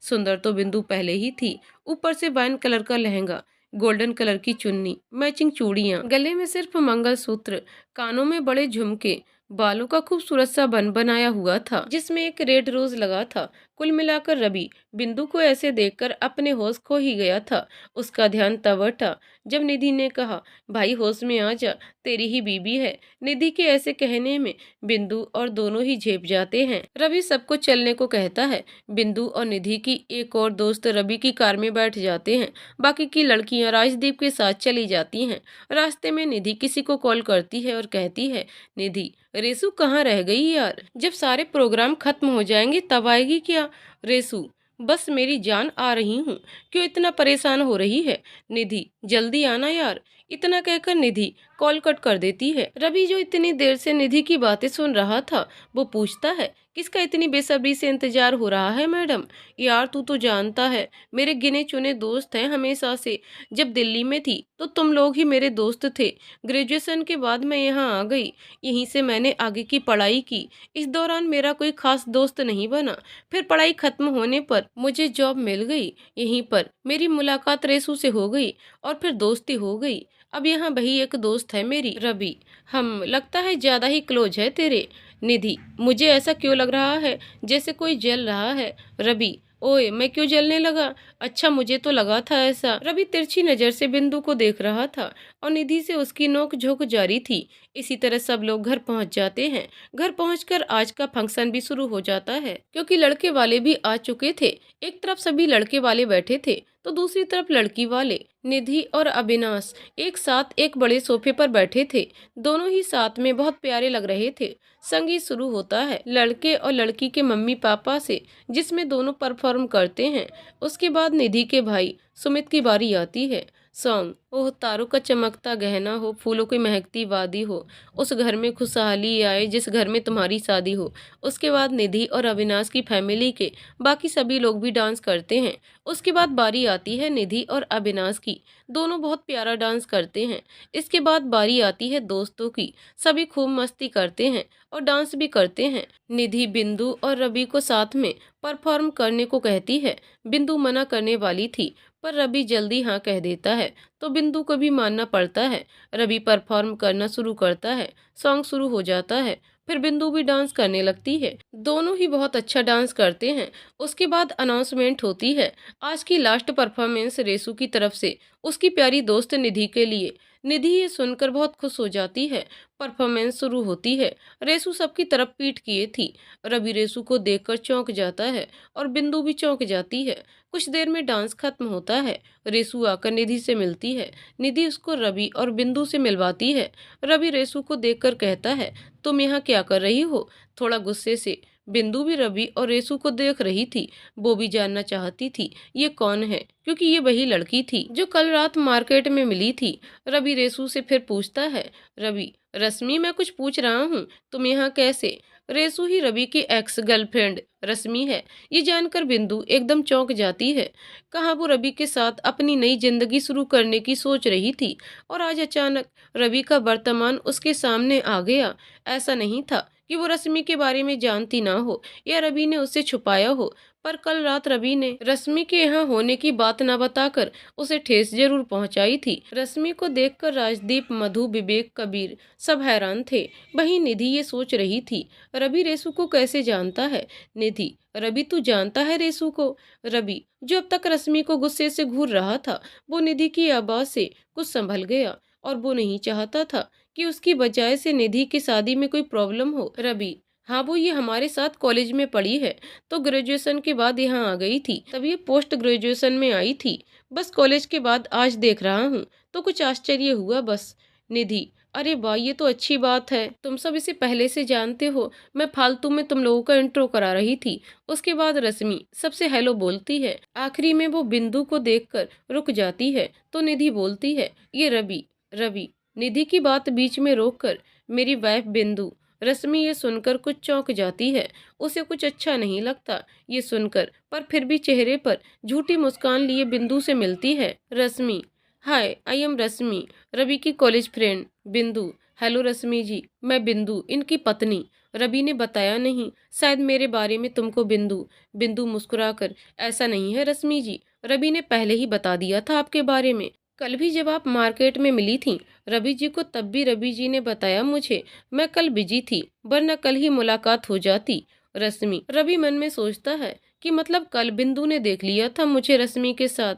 सुंदर तो बिंदु पहले ही थी। ऊपर से वाइन कलर का लहंगा, गोल्डन कलर की चुन्नी, मैचिंग चूड़ियां, गले में सिर्फ मंगलसूत्र, कानों में बड़े झुमके, बालों का खूबसूरत सा बन बनाया हुआ था जिसमें एक रेड रोज लगा था। कुल मिलाकर रवि बिंदु को ऐसे देखकर अपने होश खो ही गया था। उसका ध्यान तब था जब निधि ने कहा, भाई होश में आ जा, तेरी ही बीबी है। निधि के ऐसे कहने में बिंदु और दोनों ही झेप जाते हैं। रवि सबको चलने को कहता है। बिंदु और निधि की एक और दोस्त रवि की कार में बैठ जाते हैं। बाकी की लड़कियां राजदीप के साथ चली जाती हैं। रास्ते में निधि किसी को कॉल करती है और कहती है, निधि, रेसू कहाँ रह गई यार? जब सारे प्रोग्राम खत्म हो जाएंगे तब आएगी क्या? रेसू, बस मेरी जान आ रही हूँ, क्यों इतना परेशान हो रही है? निधि, जल्दी आना यार। इतना कहकर निधि कॉल कट कर देती है। रवि जो इतनी देर से निधि की बातें सुन रहा था वो पूछता है, किसका इतनी बेसब्री से इंतजार हो रहा है मैडम? यार तू तो जानता है मेरे गिने चुने दोस्त हैं हमेशा से। जब दिल्ली में थी तो तुम लोग ही मेरे दोस्त थे। ग्रेजुएशन के बाद मैं यहाँ आ गई, यहीं से मैंने आगे की पढ़ाई की। इस दौरान मेरा कोई खास दोस्त नहीं बना। फिर पढ़ाई खत्म होने पर मुझे जॉब मिल गई। यहीं पर मेरी मुलाकात रेसू से हो गई और फिर दोस्ती हो गई। अब यहाँ वही एक दोस्त है मेरी, रवि। हम लगता है ज्यादा ही क्लोज है तेरे। निधि, मुझे ऐसा क्यों लग रहा है जैसे कोई जल रहा है? रवि, ओए मैं क्यों जलने लगा? अच्छा, मुझे तो लगा था ऐसा। रवि तिरछी नजर से बिंदु को देख रहा था और निधि से उसकी नोक झोंक जारी थी। इसी तरह सब लोग घर पहुंच जाते हैं। घर पहुंचकर आज का फंक्शन भी शुरू हो जाता है क्योंकि लड़के वाले भी आ चुके थे। एक तरफ सभी लड़के वाले बैठे थे तो दूसरी तरफ लड़की वाले। निधि और अविनाश एक साथ एक बड़े सोफे पर बैठे थे। दोनों ही साथ में बहुत प्यारे लग रहे थे। संगीत शुरू होता है लड़के और लड़की के मम्मी पापा से, जिसमें दोनों परफॉर्म करते हैं। उसके बाद निधि के भाई सुमित की बारी आती है। सॉन्ग, ओह तारों का चमकता गहना हो, फूलों की महकती वादी हो, उस घर में खुशहाली आए जिस घर में तुम्हारी शादी हो। उसके बाद निधि और अविनाश की फैमिली के बाकी सभी लोग भी डांस करते हैं। उसके बाद बारी आती है निधि और अविनाश की। दोनों बहुत प्यारा डांस करते हैं। इसके बाद बारी आती है दोस्तों की। सभी खूब मस्ती करते हैं और डांस भी करते हैं। निधि बिंदु और रवि को साथ में परफॉर्म करने को कहती है। बिंदु मना करने वाली थी पर रवि जल्दी हाँ कह देता है तो बिंदु को भी मानना पड़ता है। रवि परफॉर्म करना शुरू करता है। सॉन्ग शुरू हो जाता है। फिर बिंदु भी डांस करने लगती है। दोनों ही बहुत अच्छा डांस करते हैं। उसके बाद अनाउंसमेंट होती है, आज की लास्ट परफॉर्मेंस रेसू की तरफ से उसकी प्यारी दोस्त निधि के लिए। निधि ये सुनकर बहुत खुश हो जाती है। परफॉर्मेंस शुरू होती है। रेसू सबकी तरफ पीठ किए थी। रवि रेसू को देखकर चौंक जाता है और बिंदु भी चौंक जाती है। कुछ देर में डांस खत्म होता है। रेसू आकर निधि से मिलती है। निधि उसको रवि और बिंदु से मिलवाती है। रवि रेसू को देखकर कहता है, तुम यहाँ क्या कर रही हो? थोड़ा गुस्से से। बिंदु भी रवि और रेसू को देख रही थी। वो भी जानना चाहती थी ये कौन है, क्योंकि ये वही लड़की थी जो कल रात मार्केट में मिली थी। रवि रेसू से फिर पूछता है, रवि, रश्मि मैं कुछ पूछ रहा हूँ, तुम यहाँ कैसे? रेसू ही रवि की एक्स गर्लफ्रेंड रश्मि है। ये जानकर बिंदु एकदम चौंक जाती है। कहाँ वो रवि के साथ अपनी नई जिंदगी शुरू करने की सोच रही थी और आज अचानक रवि का वर्तमान उसके सामने आ गया। ऐसा नहीं था कि वो रश्मि के बारे में जानती ना हो या रवि ने उससे छुपाया हो। पर कल रात रवि ने रश्मि के यहाँ होने की बात न बताकर उसे ठेस जरूर पहुंचाई थी। रश्मि को देखकर राजदीप, मधु, विवेक, कबीर सब हैरान थे। वहीं निधि ये सोच रही थी, रवि रेसू को कैसे जानता है। निधि, रवि तू जानता है रेसू को। रवि, जो अब तक रश्मि को गुस्से से घूर रहा था, वो निधि की आवाज से कुछ संभल गया और वो नहीं चाहता था कि उसकी वजह से निधि की शादी में कोई प्रॉब्लम हो। रवि, हाँ वो ये हमारे साथ कॉलेज में पढ़ी है, तो ग्रेजुएशन के बाद यहाँ आ गई थी, तब ये पोस्ट ग्रेजुएशन में आई थी। बस कॉलेज के बाद आज देख रहा हूँ तो कुछ आश्चर्य हुआ बस। निधि, अरे वाह, ये तो अच्छी बात है, तुम सब इसे पहले से जानते हो। मैं फालतू में तुम लोगों का इंट्रो करा रही थी। उसके बाद रश्मि सबसे हेलो बोलती है। आखिरी में वो बिंदु को देखकर रुक जाती है तो निधि बोलती है, ये रवि। रवि, निधि की बात बीच में रोककर, मेरी वाइफ बिंदु। रश्मि ये सुनकर कुछ चौंक जाती है। उसे कुछ अच्छा नहीं लगता ये सुनकर, पर फिर भी चेहरे पर झूठी मुस्कान लिए बिंदु से मिलती है। रश्मि, हाय, आई एम रश्मि, रवि की कॉलेज फ्रेंड। बिंदु, हेलो रश्मि जी, मैं बिंदु, इनकी पत्नी। रवि ने बताया नहीं, शायद मेरे बारे में तुमको। बिंदु, बिंदु मुस्कुराकर, ऐसा नहीं है रश्मि जी, रवि ने पहले ही बता दिया था आपके बारे में। कल भी जब आप मार्केट में मिली थी रवि जी को, तब भी रवि जी ने बताया मुझे। मैं कल बिजी थी, वरना कल ही मुलाकात हो जाती। रश्मि, रवि मन में सोचता है कि मतलब कल बिंदु ने देख लिया था मुझे रश्मि के साथ।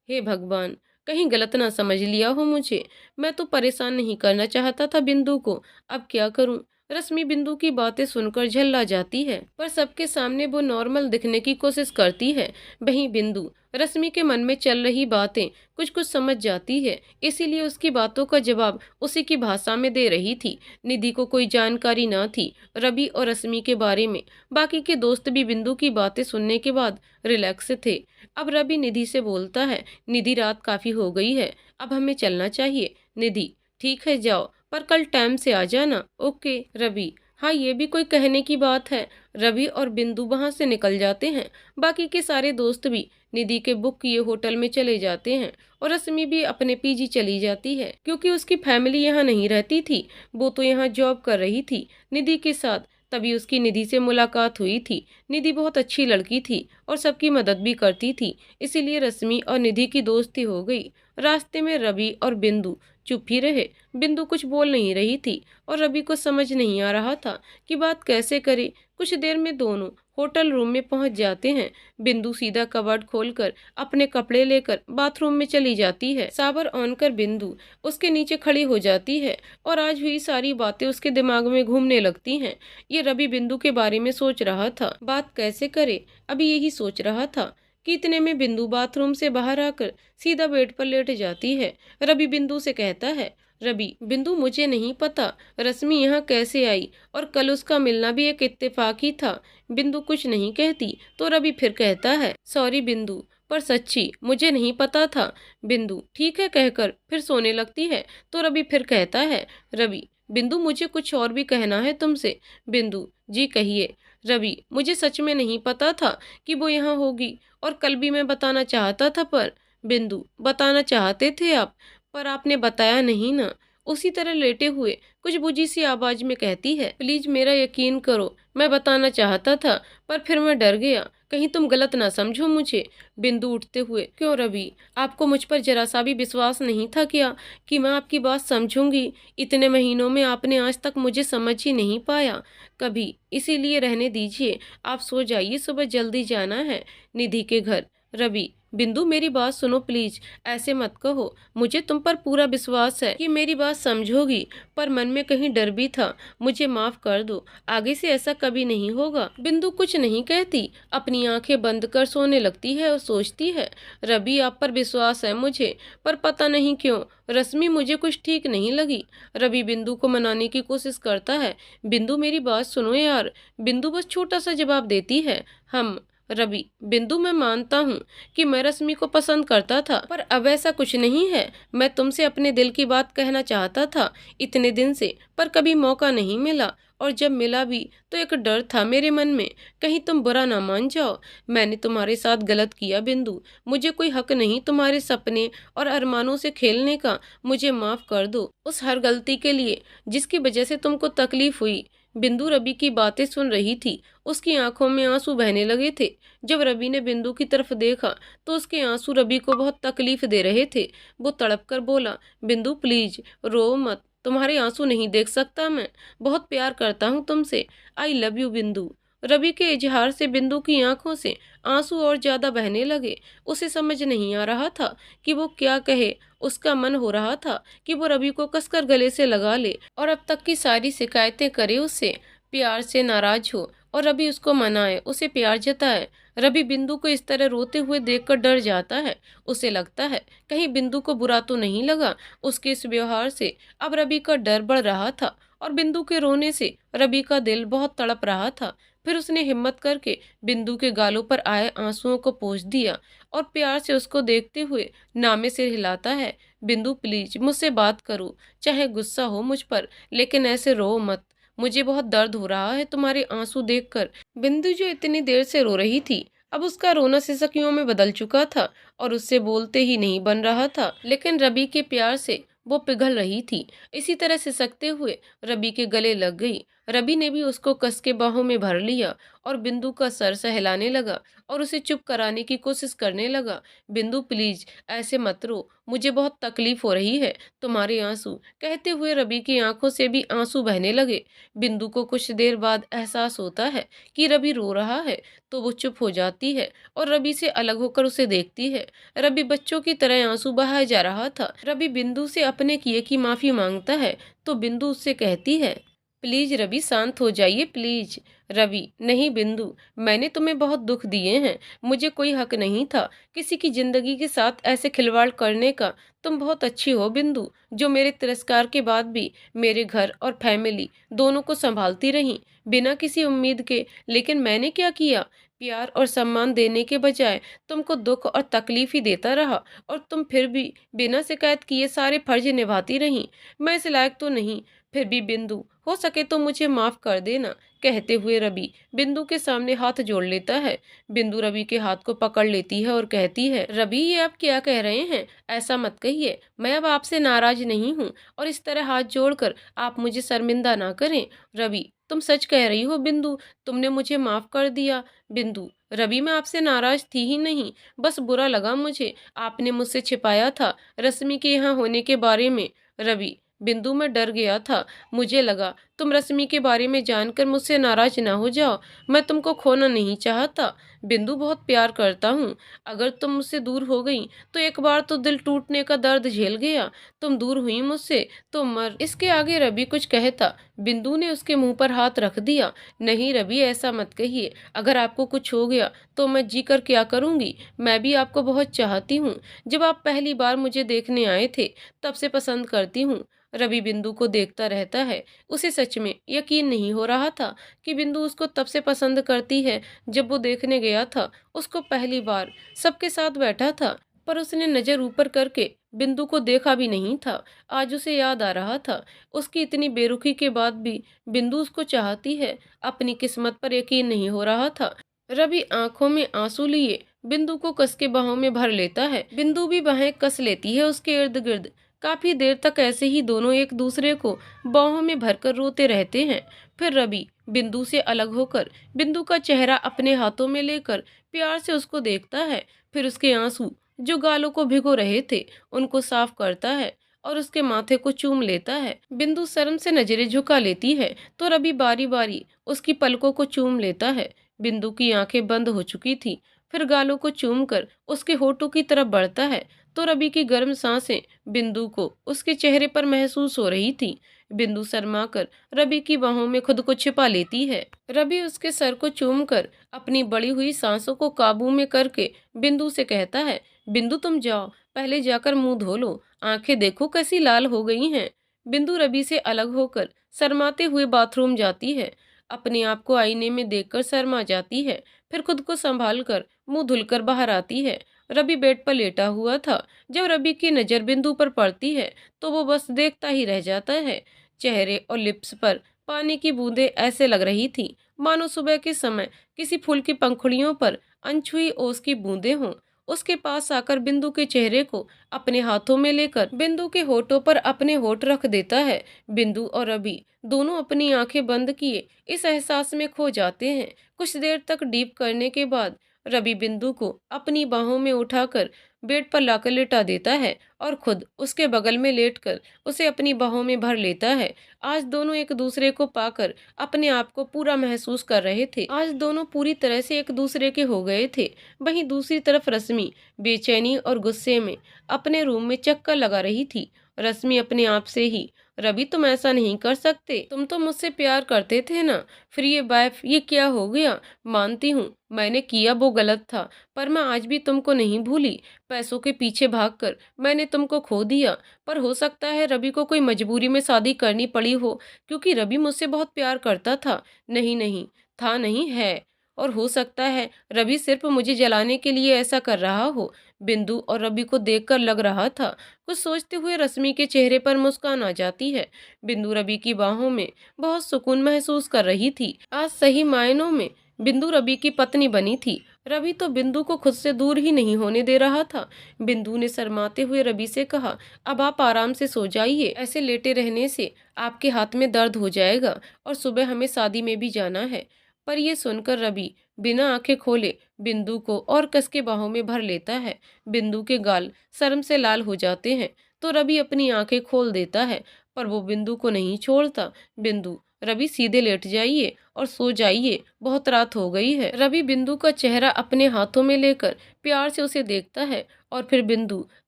हे भगवान, कहीं गलत ना समझ लिया हो मुझे। मैं तो परेशान नहीं करना चाहता था बिंदु को, अब क्या करूं। रश्मि बिंदु की बातें सुनकर झल्ला जाती है, पर सबके सामने वो नॉर्मल दिखने की कोशिश करती है। वहीं बिंदु रश्मि के मन में चल रही बातें कुछ कुछ समझ जाती है, इसीलिए उसकी बातों का जवाब उसी की भाषा में दे रही थी। निधि को कोई जानकारी न थी रवि और रश्मि के बारे में। बाकी के दोस्त भी बिंदु की बातें सुनने के बाद रिलैक्स थे। अब रवि निधि से बोलता है, निधि रात काफी हो गई है, अब हमें चलना चाहिए। निधि, ठीक है जाओ, पर कल टाइम से आ जाना। ओके। रवि, हाँ ये भी कोई कहने की बात है। रवि और बिंदु वहां से निकल जाते हैं। बाकी के सारे दोस्त भी निधि के बुक किए होटल में चले जाते हैं और रश्मि भी अपने पीजी चली जाती है, क्योंकि उसकी फैमिली यहाँ नहीं रहती थी। वो तो यहाँ जॉब कर रही थी निधि के साथ। तभी उसकी निधि से मुलाकात हुई थी। निधि बहुत अच्छी लड़की थी और सबकी मदद भी करती थी, इसीलिए रश्मि और निधि की दोस्ती हो गई। रास्ते में रवि और बिंदु चुप ही रहे। बिंदु कुछ बोल नहीं रही थी और रवि को समझ नहीं आ रहा था कि बात कैसे करे। कुछ देर में दोनों होटल रूम में पहुंच जाते हैं। बिंदु सीधा कबर्ड खोलकर अपने कपड़े लेकर बाथरूम में चली जाती है। शावर ऑन कर बिंदु उसके नीचे खड़ी हो जाती है और आज हुई सारी बातें उसके दिमाग में घूमने लगती हैं। ये रवि बिंदु के बारे में सोच रहा था, बात कैसे करे, अभी यही सोच रहा था कि इतने में बिंदु बाथरूम से बाहर आकर सीधा बेड पर लेट जाती है। रवि बिंदु से कहता है, रवि, बिंदु मुझे नहीं पता रश्मि यहाँ कैसे आई, और कल उसका मिलना भी एक इत्तेफाक ही था। बिंदु कुछ नहीं कहती तो रवि फिर कहता है, सॉरी बिंदु, पर सच्ची मुझे नहीं पता था। बिंदु ठीक है कहकर फिर सोने लगती है तो रवि फिर कहता है, रवि, बिंदु मुझे कुछ और भी कहना है तुमसे। बिंदु, जी कहिए। रवि, मुझे सच में नहीं पता था कि वो यहाँ होगी, और कल भी मैं बताना चाहता था पर। बिंदु, बताना चाहते थे आप, पर आपने बताया नहीं ना। उसी तरह लेटे हुए कुछ बुझी सी आवाज में कहती है, प्लीज मेरा यकीन करो, मैं बताना चाहता था पर फिर मैं डर गया, कहीं तुम गलत ना समझो मुझे। बिंदु उठते हुए, क्यों रवि, आपको मुझ पर जरा सा भी विश्वास नहीं था क्या कि मैं आपकी बात समझूंगी? इतने महीनों में आपने आज तक मुझे समझ ही नहीं पाया कभी, इसीलिए रहने दीजिए, आप सो जाइए, सुबह जल्दी जाना है निधि के घर। रवि, बिंदु मेरी बात सुनो प्लीज, ऐसे मत कहो, मुझे तुम पर पूरा विश्वास है कि मेरी बात समझोगी, पर मन में कहीं डर भी था, मुझे माफ कर दो, आगे से ऐसा कभी नहीं होगा। बिंदु कुछ नहीं कहती, अपनी आंखें बंद कर सोने लगती है और सोचती है, रवि आप पर विश्वास है मुझे, पर पता नहीं क्यों रश्मि मुझे कुछ ठीक नहीं लगी। रवि बिंदु को मनाने की कोशिश करता है, बिंदु मेरी बात सुनो यार। बिंदु बस छोटा सा जवाब देती है, हम। रवि, बिंदु मैं मानता हूँ कि मैं रश्मि को पसंद करता था, पर अब ऐसा कुछ नहीं है। मैं तुमसे अपने दिल की बात कहना चाहता था इतने दिन से, पर कभी मौका नहीं मिला, और जब मिला भी तो एक डर था मेरे मन में, कहीं तुम बुरा ना मान जाओ। मैंने तुम्हारे साथ गलत किया बिंदु, मुझे कोई हक नहीं तुम्हारे सपने और अरमानों से खेलने का, मुझे माफ कर दो उस हर गलती के लिए जिसकी वजह से तुमको तकलीफ हुई। बिंदु रवि की बातें सुन रही थी। उसकी आंखों में आंसू बहने लगे थे। जब रवि ने बिंदु की तरफ देखा तो उसके आंसू रवि को बहुत तकलीफ दे रहे थे। वो तड़प कर बोला, बिंदु प्लीज रो मत, तुम्हारे आंसू नहीं देख सकता मैं, बहुत प्यार करता हूँ तुमसे, आई लव यू बिंदु। रवि के इजहार से बिंदु की आंखों से आंसू और ज्यादा बहने लगे। उसे समझ नहीं आ रहा था कि वो क्या कहे। उसका मन हो रहा था कि वो रवि को कसकर गले से लगा ले और अब तक की सारी शिकायतें करे, उससे प्यार से नाराज हो और रवि उसको मनाए, उसे प्यार जताए। रवि बिंदु को इस तरह रोते हुए देखकर डर जाता है। उसे लगता है कहीं बिंदु को बुरा तो नहीं लगा उसके इस व्यवहार से। अब रवि का डर बढ़ रहा था और बिंदु के रोने से रवि का दिल बहुत तड़प रहा था। फिर उसने हिम्मत करके बिंदु के गालों पर आए आंसुओं को पोंछ दिया और प्यार से उसको देखते हुए नामे सिर हिलाता है, बिंदु प्लीज मुझसे बात करो, चाहे गुस्सा हो मुझ पर, लेकिन ऐसे रो मत, मुझे बहुत दर्द हो रहा है तुम्हारे आंसू देखकर। बिंदु जो इतनी देर से रो रही थी, अब उसका रोना सिसकियों में बदल चुका था और उससे बोलते ही नहीं बन रहा था, लेकिन रवि के प्यार से वो पिघल रही थी। इसी तरह सिसकते हुए रवि के गले लग गई। रवि ने भी उसको कस के बाहों में भर लिया और बिंदु का सर सहलाने लगा और उसे चुप कराने की कोशिश करने लगा। बिंदु प्लीज ऐसे मत रो, मुझे बहुत तकलीफ हो रही है, तुम्हारे आंसू, कहते हुए रवि की आंखों से भी आंसू बहने लगे। बिंदु को कुछ देर बाद एहसास होता है कि रवि रो रहा है तो वो चुप हो जाती है और रवि से अलग होकर उसे देखती है। रवि बच्चों की तरह आंसू बहाए जा रहा था। रवि बिंदु से अपने किए की माफी मांगता है तो बिंदु उससे कहती है, प्लीज रवि शांत हो जाइए प्लीज। रवि, नहीं बिंदु, मैंने तुम्हें बहुत दुख दिए हैं, मुझे कोई हक नहीं था किसी की जिंदगी के साथ ऐसे खिलवाड़ करने का। तुम बहुत अच्छी हो बिंदु, जो मेरे तिरस्कार के बाद भी मेरे घर और फैमिली दोनों को संभालती रही बिना किसी उम्मीद के। लेकिन मैंने क्या किया? प्यार और सम्मान देने के बजाय तुमको दुख और तकलीफ ही देता रहा और तुम फिर भी बिना शिकायत किए सारे फर्ज निभाती रही। मैं इस लायक तो नहीं, फिर भी बिंदु हो सके तो मुझे माफ कर देना, कहते हुए रवि बिंदु के सामने हाथ जोड़ लेता है। बिंदु रवि के हाथ को पकड़ लेती है और कहती है, रवि ये आप क्या कह रहे हैं, ऐसा मत कहिए, मैं अब आपसे नाराज नहीं हूँ और इस तरह हाथ जोड़कर आप मुझे शर्मिंदा ना करें। रवि, तुम सच कह रही हो बिंदु, तुमने मुझे माफ कर दिया। बिंदु, रवि मैं आपसे नाराज थी ही नहीं, बस बुरा लगा मुझे, आपने मुझसे छिपाया था रश्मि के यहाँ होने के बारे में। रवि, बिंदु मैं डर गया था, मुझे लगा तुम रश्मि के बारे में जानकर मुझसे नाराज ना हो जाओ, मैं तुमको खोना नहीं चाहता। बिंदु बहुत प्यार करता हूँ, अगर तुम मुझसे दूर हो गई तो एक बार तो दिल टूटने का दर्द झेल गया, तुम दूर हुई मुझसे तो मर। इसके आगे रवि कुछ कहता, बिंदु ने उसके मुंह पर हाथ रख दिया। नहीं रवि ऐसा मत कहिए, अगर आपको कुछ हो गया तो मैं जी कर क्या करूंगी, मैं भी आपको बहुत चाहती हूँ, जब आप पहली बार मुझे देखने आए थे तब से पसंद करती हूँ। रवि बिंदु को देखता रहता है। उसे सच में यकीन नहीं हो रहा था कि बिंदु उसको तब से पसंद करती है जब वो देखने गया था उसको पहली बार, सबके साथ बैठा था पर उसने नजर ऊपर करके बिंदु को देखा भी नहीं था। आज उसे याद आ रहा था उसकी इतनी बेरुखी के बाद भी बिंदु उसको चाहती है। अपनी किस्मत पर यकीन नहीं हो रहा था। रवि आंखों में आंसू लिए बिंदु को कस के बाहों में भर लेता है। बिंदु भी बाहें कस लेती है उसके इर्द गिर्द। काफी देर तक ऐसे ही दोनों एक दूसरे को बाहों में भरकर रोते रहते हैं। फिर रवि बिंदु से अलग होकर बिंदु का चेहरा अपने हाथों में लेकर प्यार से उसको देखता है। फिर उसके आंसू जो गालों को भिगो रहे थे उनको साफ करता है और उसके माथे को चूम लेता है। बिंदु शर्म से नजरें झुका लेती है तो रवि बारी बारी उसकी पलकों को चूम लेता है। बिंदु की आंखें बंद हो चुकी थी। फिर गालों को चूमकर उसके होठों की तरफ बढ़ता है तो रवि की गर्म सांसें बिंदु को उसके चेहरे पर महसूस हो रही थी। बिंदु शर्माकर रवि की बाहों में खुद को छिपा लेती है। रवि उसके सर को चूमकर अपनी बड़ी हुई सांसों को काबू में करके बिंदु से कहता है, बिंदु तुम जाओ, पहले जाकर मुंह धो लो, आंखें देखो कैसी लाल हो गई हैं। बिंदु रवि से अलग होकर शर्माते हुए बाथरूम जाती है। अपने आप को आईने में देखकर शर्मा जाती है। फिर खुद को संभाल कर मुंह धुलकर बाहर आती है। रवि बेड पर लेटा हुआ था। जब रवि की नजर बिंदु पर पड़ती है तो वो बस देखता ही रह जाता है। चेहरे और लिप्स पर पानी की बूंदें ऐसे लग रही थी मानो सुबह के समय किसी फूल की पंखुड़ियों पर अनछुई ओस की बूंदें हों। उसके पास आकर बिंदु के चेहरे को अपने हाथों में लेकर बिंदु के होठों पर अपने होठ रख देता है। बिंदु और रवि दोनों अपनी आंखें बंद किए इस एहसास में खो जाते हैं। कुछ देर तक डीप करने के बाद रवि बिंदु को अपनी बाहों में उठाकर बेड पर लाकर लेटा देता है और खुद उसके बगल में लेटकर उसे अपनी बाहों में भर लेता है। आज दोनों एक दूसरे को पाकर अपने आप को पूरा महसूस कर रहे थे। आज दोनों पूरी तरह से एक दूसरे के हो गए थे। वहीं दूसरी तरफ रश्मि बेचैनी और गुस्से में अपने रूम में चक्कर लगा रही थी। रश्मि अपने आप से ही, रवि तुम ऐसा नहीं कर सकते, तुम तो मुझसे प्यार करते थे ना, फिर ये बैफ, ये क्या हो गया। मानती हूँ मैंने किया वो गलत था, पर मैं आज भी तुमको नहीं भूली। पैसों के पीछे भागकर मैंने तुमको खो दिया, पर हो सकता है रवि को कोई मजबूरी में शादी करनी पड़ी हो, क्योंकि रवि मुझसे बहुत प्यार करता था। नहीं नहीं, था नहीं, है। और हो सकता है रवि सिर्फ मुझे जलाने के लिए ऐसा कर रहा हो। बिंदु और रवि को देखकर लग रहा था। कुछ सोचते हुए रश्मि के चेहरे पर मुस्कान आ जाती है। बिंदु रवि की बाहों में बहुत सुकून महसूस कर रही थी। आज सही मायनों में बिंदु रवि की पत्नी बनी थी। रवि तो बिंदु को खुद से दूर ही नहीं होने दे रहा था। बिंदु ने शर्माते हुए रवि से कहा, अब आप आराम से सो जाइए, ऐसे लेटे रहने से आपके हाथ में दर्द हो जाएगा और सुबह हमें शादी में भी जाना है। पर यह सुनकर रवि बिना आंखें खोले बिंदु को और कस के बाहों में भर लेता है। बिंदु के गाल शर्म से लाल हो जाते हैं तो रवि अपनी आंखें खोल देता है, पर वो बिंदु को नहीं छोड़ता। बिंदु, रवि सीधे लेट जाइए और सो जाइए, बहुत रात हो गई है। रवि बिंदु का चेहरा अपने हाथों में लेकर प्यार से उसे देखता है और फिर, बिंदु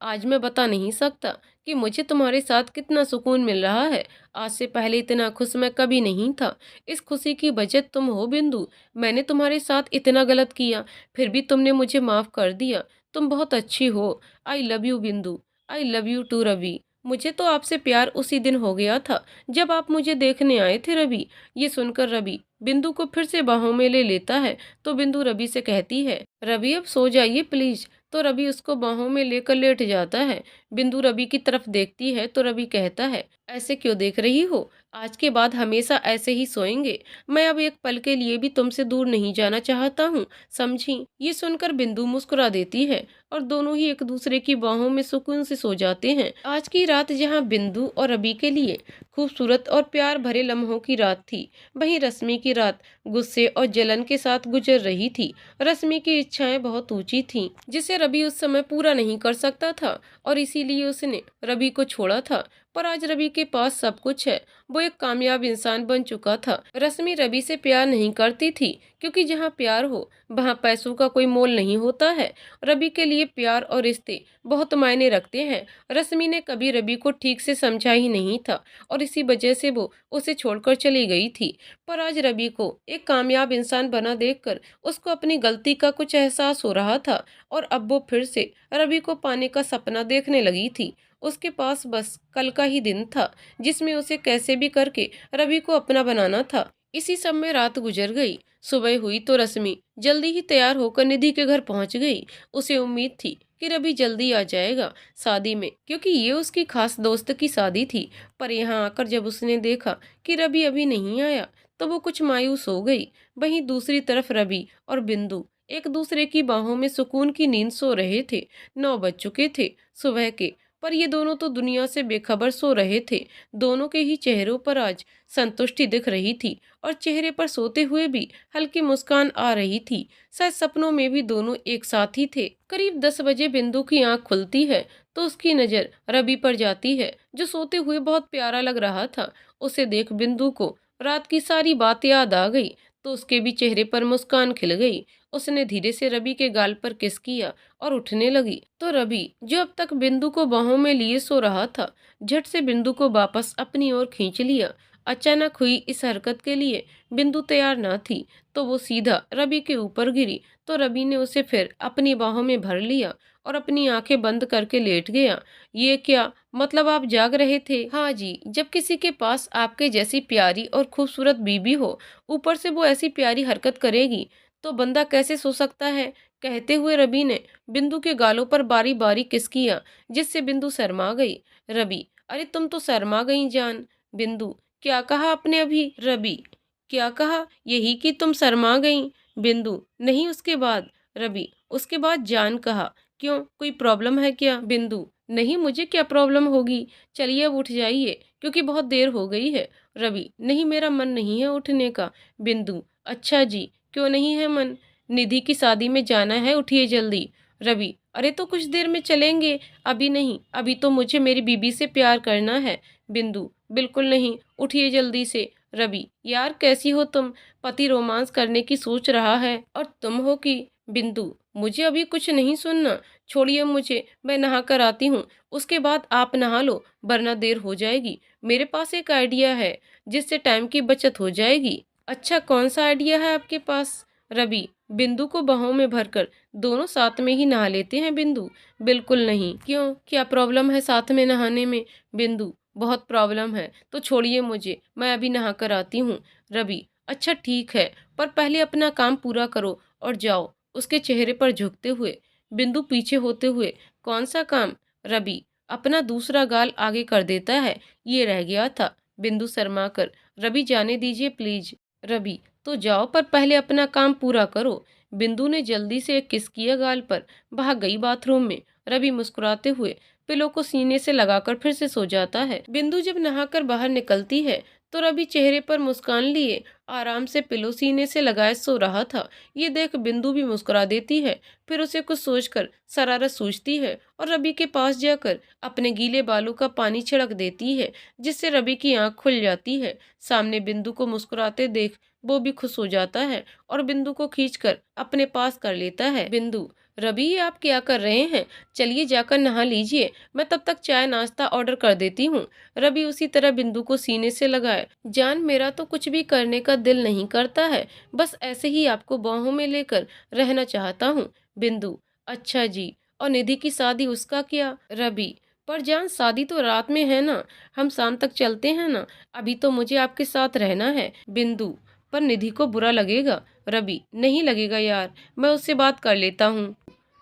आज मैं बता नहीं सकता कि मुझे तुम्हारे साथ कितना सुकून मिल रहा है। आज से पहले इतना खुश मैं कभी नहीं था। इस खुशी की वजह तुम हो बिंदु। मैंने तुम्हारे साथ इतना गलत किया, फिर भी तुमने मुझे माफ कर दिया। तुम बहुत अच्छी हो। आई love you Bindu. I love you too Ravi. मुझे तो आपसे प्यार उसी दिन हो गया था जब आप मुझे देखने आए थे रवि। ये सुनकर रवि बिंदु को फिर से बाहों में ले लेता है तो बिंदु रवि से कहती है, रवि अब सो जाइए प्लीज। तो रवि उसको बाहों में लेकर लेट जाता है। बिंदु रवि की तरफ देखती है तो रवि कहता है, ऐसे क्यों देख रही हो, आज के बाद हमेशा ऐसे ही सोएंगे। मैं अब एक पल के लिए भी तुमसे दूर नहीं जाना चाहता हूँ, समझी। ये सुनकर बिंदु मुस्कुरा देती है और दोनों ही एक दूसरे की बाहों में सुकून से सो जाते हैं। आज की रात जहाँ बिंदु और रवि के लिए खूबसूरत और प्यार भरे लम्हों की रात थी, वहीं रश्मि की रात गुस्से और जलन के साथ गुजर रही थी। रश्मि की इच्छाएं बहुत ऊंची थीं, जिसे रवि उस समय पूरा नहीं कर सकता था और इसीलिए उसने रवि को छोड़ा था। पर आज रवि के पास सब कुछ है, वो एक कामयाब इंसान बन चुका था। रश्मि रवि से प्यार नहीं करती थी, क्योंकि जहाँ प्यार हो वहाँ पैसों का कोई मोल नहीं होता है। रवि के लिए प्यार और रिश्ते बहुत मायने रखते हैं। रश्मि ने कभी रवि को ठीक से समझा ही नहीं था और इसी वजह से वो उसे छोड़कर चली गई थी। पर आज रवि को एक कामयाब इंसान बना देखकर उसको अपनी गलती का कुछ एहसास हो रहा था और अब वो फिर से रवि को पाने का सपना देखने लगी थी। उसके पास बस कल का ही दिन था जिसमें उसे कैसे भी करके रवि को अपना बनाना था। इसी सब में रात गुजर गई। सुबह हुई तो रश्मि जल्दी ही तैयार होकर निधि के घर पहुंच गई। उसे उम्मीद थी कि रवि जल्दी आ जाएगा शादी में, क्योंकि ये उसकी खास दोस्त की शादी थी। पर यहाँ आकर जब उसने देखा कि रवि अभी नहीं आया तो वो कुछ मायूस हो गई। वहीं दूसरी तरफ रवि और बिंदु एक दूसरे की बाहों में सुकून की नींद सो रहे थे। 9 बज चुके थे सुबह के, पर ये दोनों तो दुनिया से बेखबर सो रहे थे। दोनों के ही चेहरों पर आज संतुष्टि दिख रही थी और चेहरे पर सोते हुए भी हल्की मुस्कान आ रही थी। शायद सपनों में भी दोनों एक साथ ही थे। करीब 10 बजे बिंदु की आंख खुलती है तो उसकी नजर रवि पर जाती है, जो सोते हुए बहुत प्यारा लग रहा था। उसे देख बिंदु को रात की सारी बात याद आ गई तो उसके भी चेहरे पर मुस्कान खिल गई। उसने धीरे से रवि के गाल पर किस किया और उठने लगी तो रवि, जो अब तक बिंदु को बाहों में लिए सो रहा था, झट से बिंदु को वापस अपनी ओर खींच लिया। अचानक हुई इस हरकत के लिए बिंदु तैयार न थी तो वो सीधा रवि के ऊपर गिरी तो रवि ने उसे फिर अपनी बाहों में भर लिया और अपनी आंखें बंद करके लेट गया। ये क्या, मतलब आप जाग रहे थे? हाँ जी, जब किसी के पास आपके जैसी प्यारी और खूबसूरत बीबी हो, ऊपर से वो ऐसी प्यारी हरकत करेगी, तो बंदा कैसे सो सकता है। कहते हुए रवि ने बिंदु के गालों पर बारी बारी किस किया, जिससे बिंदु शर्मा गई। रवि, अरे तुम तो शर्मा गई जान। बिंदु, क्या कहा आपने अभी? रवि, क्या कहा? यही कि तुम शर्मा गई। बिंदु, नहीं, उसके बाद। रवि, उसके बाद जान कहा। क्यों, कोई प्रॉब्लम है क्या? बिंदु, नहीं, मुझे क्या प्रॉब्लम होगी, चलिए अब उठ जाइए क्योंकि बहुत देर हो गई है। रवि, नहीं, मेरा मन नहीं है उठने का। बिंदु, अच्छा जी, क्यों नहीं है मन? निधि की शादी में जाना है, उठिए जल्दी। रवि, अरे तो कुछ देर में चलेंगे, अभी नहीं, अभी तो मुझे मेरी बीबी से प्यार करना है। बिंदु, बिल्कुल नहीं, उठिए जल्दी से। रवि, यार कैसी हो तुम, पति रोमांस करने की सोच रहा है और तुम हो कि? बिंदु, मुझे अभी कुछ नहीं सुनना, छोड़िए मुझे, मैं नहा कर आती हूँ, उसके बाद आप नहा लो वरना देर हो जाएगी। मेरे पास एक आइडिया है जिससे टाइम की बचत हो जाएगी। अच्छा, कौन सा आइडिया है आपके पास? रवि, बिंदु को बाहों में भरकर दोनों साथ में ही नहा लेते हैं। बिंदु, बिल्कुल नहीं। क्यों, क्या प्रॉब्लम है साथ में नहाने में? बिंदु, बहुत प्रॉब्लम है, तो छोड़िए मुझे, मैं अभी नहा कर आती हूँ। रवि, अच्छा ठीक है, पर पहले अपना काम पूरा करो और जाओ। उसके चेहरे पर झुकते हुए बिंदु पीछे होते हुए, कौन सा काम? रवि, अपना दूसरा गाल आगे कर देता है, ये रह गया था। बिंदु शर्मा कर, रवि जाने दीजिए प्लीज। रवि, तो जाओ पर पहले अपना काम पूरा करो। बिंदु ने जल्दी से एक किस किया गाल पर, भाग गई बाथरूम में। रवि मुस्कुराते हुए पिलो को सीने से लगाकर फिर से सो जाता है। बिंदु जब नहाकर बाहर निकलती है तो रवि चेहरे पर मुस्कान लिए आराम से पिलो सीने से लगाए सो रहा था। ये देख बिंदु भी मुस्कुरा देती है, फिर उसे कुछ सोचकर शरारत सूझती है और रवि के पास जाकर अपने गीले बालों का पानी छिड़क देती है, जिससे रवि की आंख खुल जाती है। सामने बिंदु को मुस्कुराते देख वो भी खुश हो जाता है और बिंदु को खींचकर अपने पास कर लेता है। बिंदु, रवि, ये आप क्या कर रहे हैं? चलिए जाकर नहा लीजिए, मैं तब तक चाय नाश्ता ऑर्डर कर देती हूँ। रवि उसी तरह बिंदु को सीने से लगाए, जान मेरा तो कुछ भी करने का दिल नहीं करता है, बस ऐसे ही आपको बाहों में लेकर रहना चाहता हूँ। बिंदु, अच्छा जी, और निधि की शादी उसका क्या? रवि, पर जान शादी तो रात में है ना, हम शाम तक चलते हैं ना, अभी तो मुझे आपके साथ रहना है। बिंदु, पर निधि को बुरा लगेगा। रवि, नहीं लगेगा यार, मैं उससे बात कर लेता हूँ।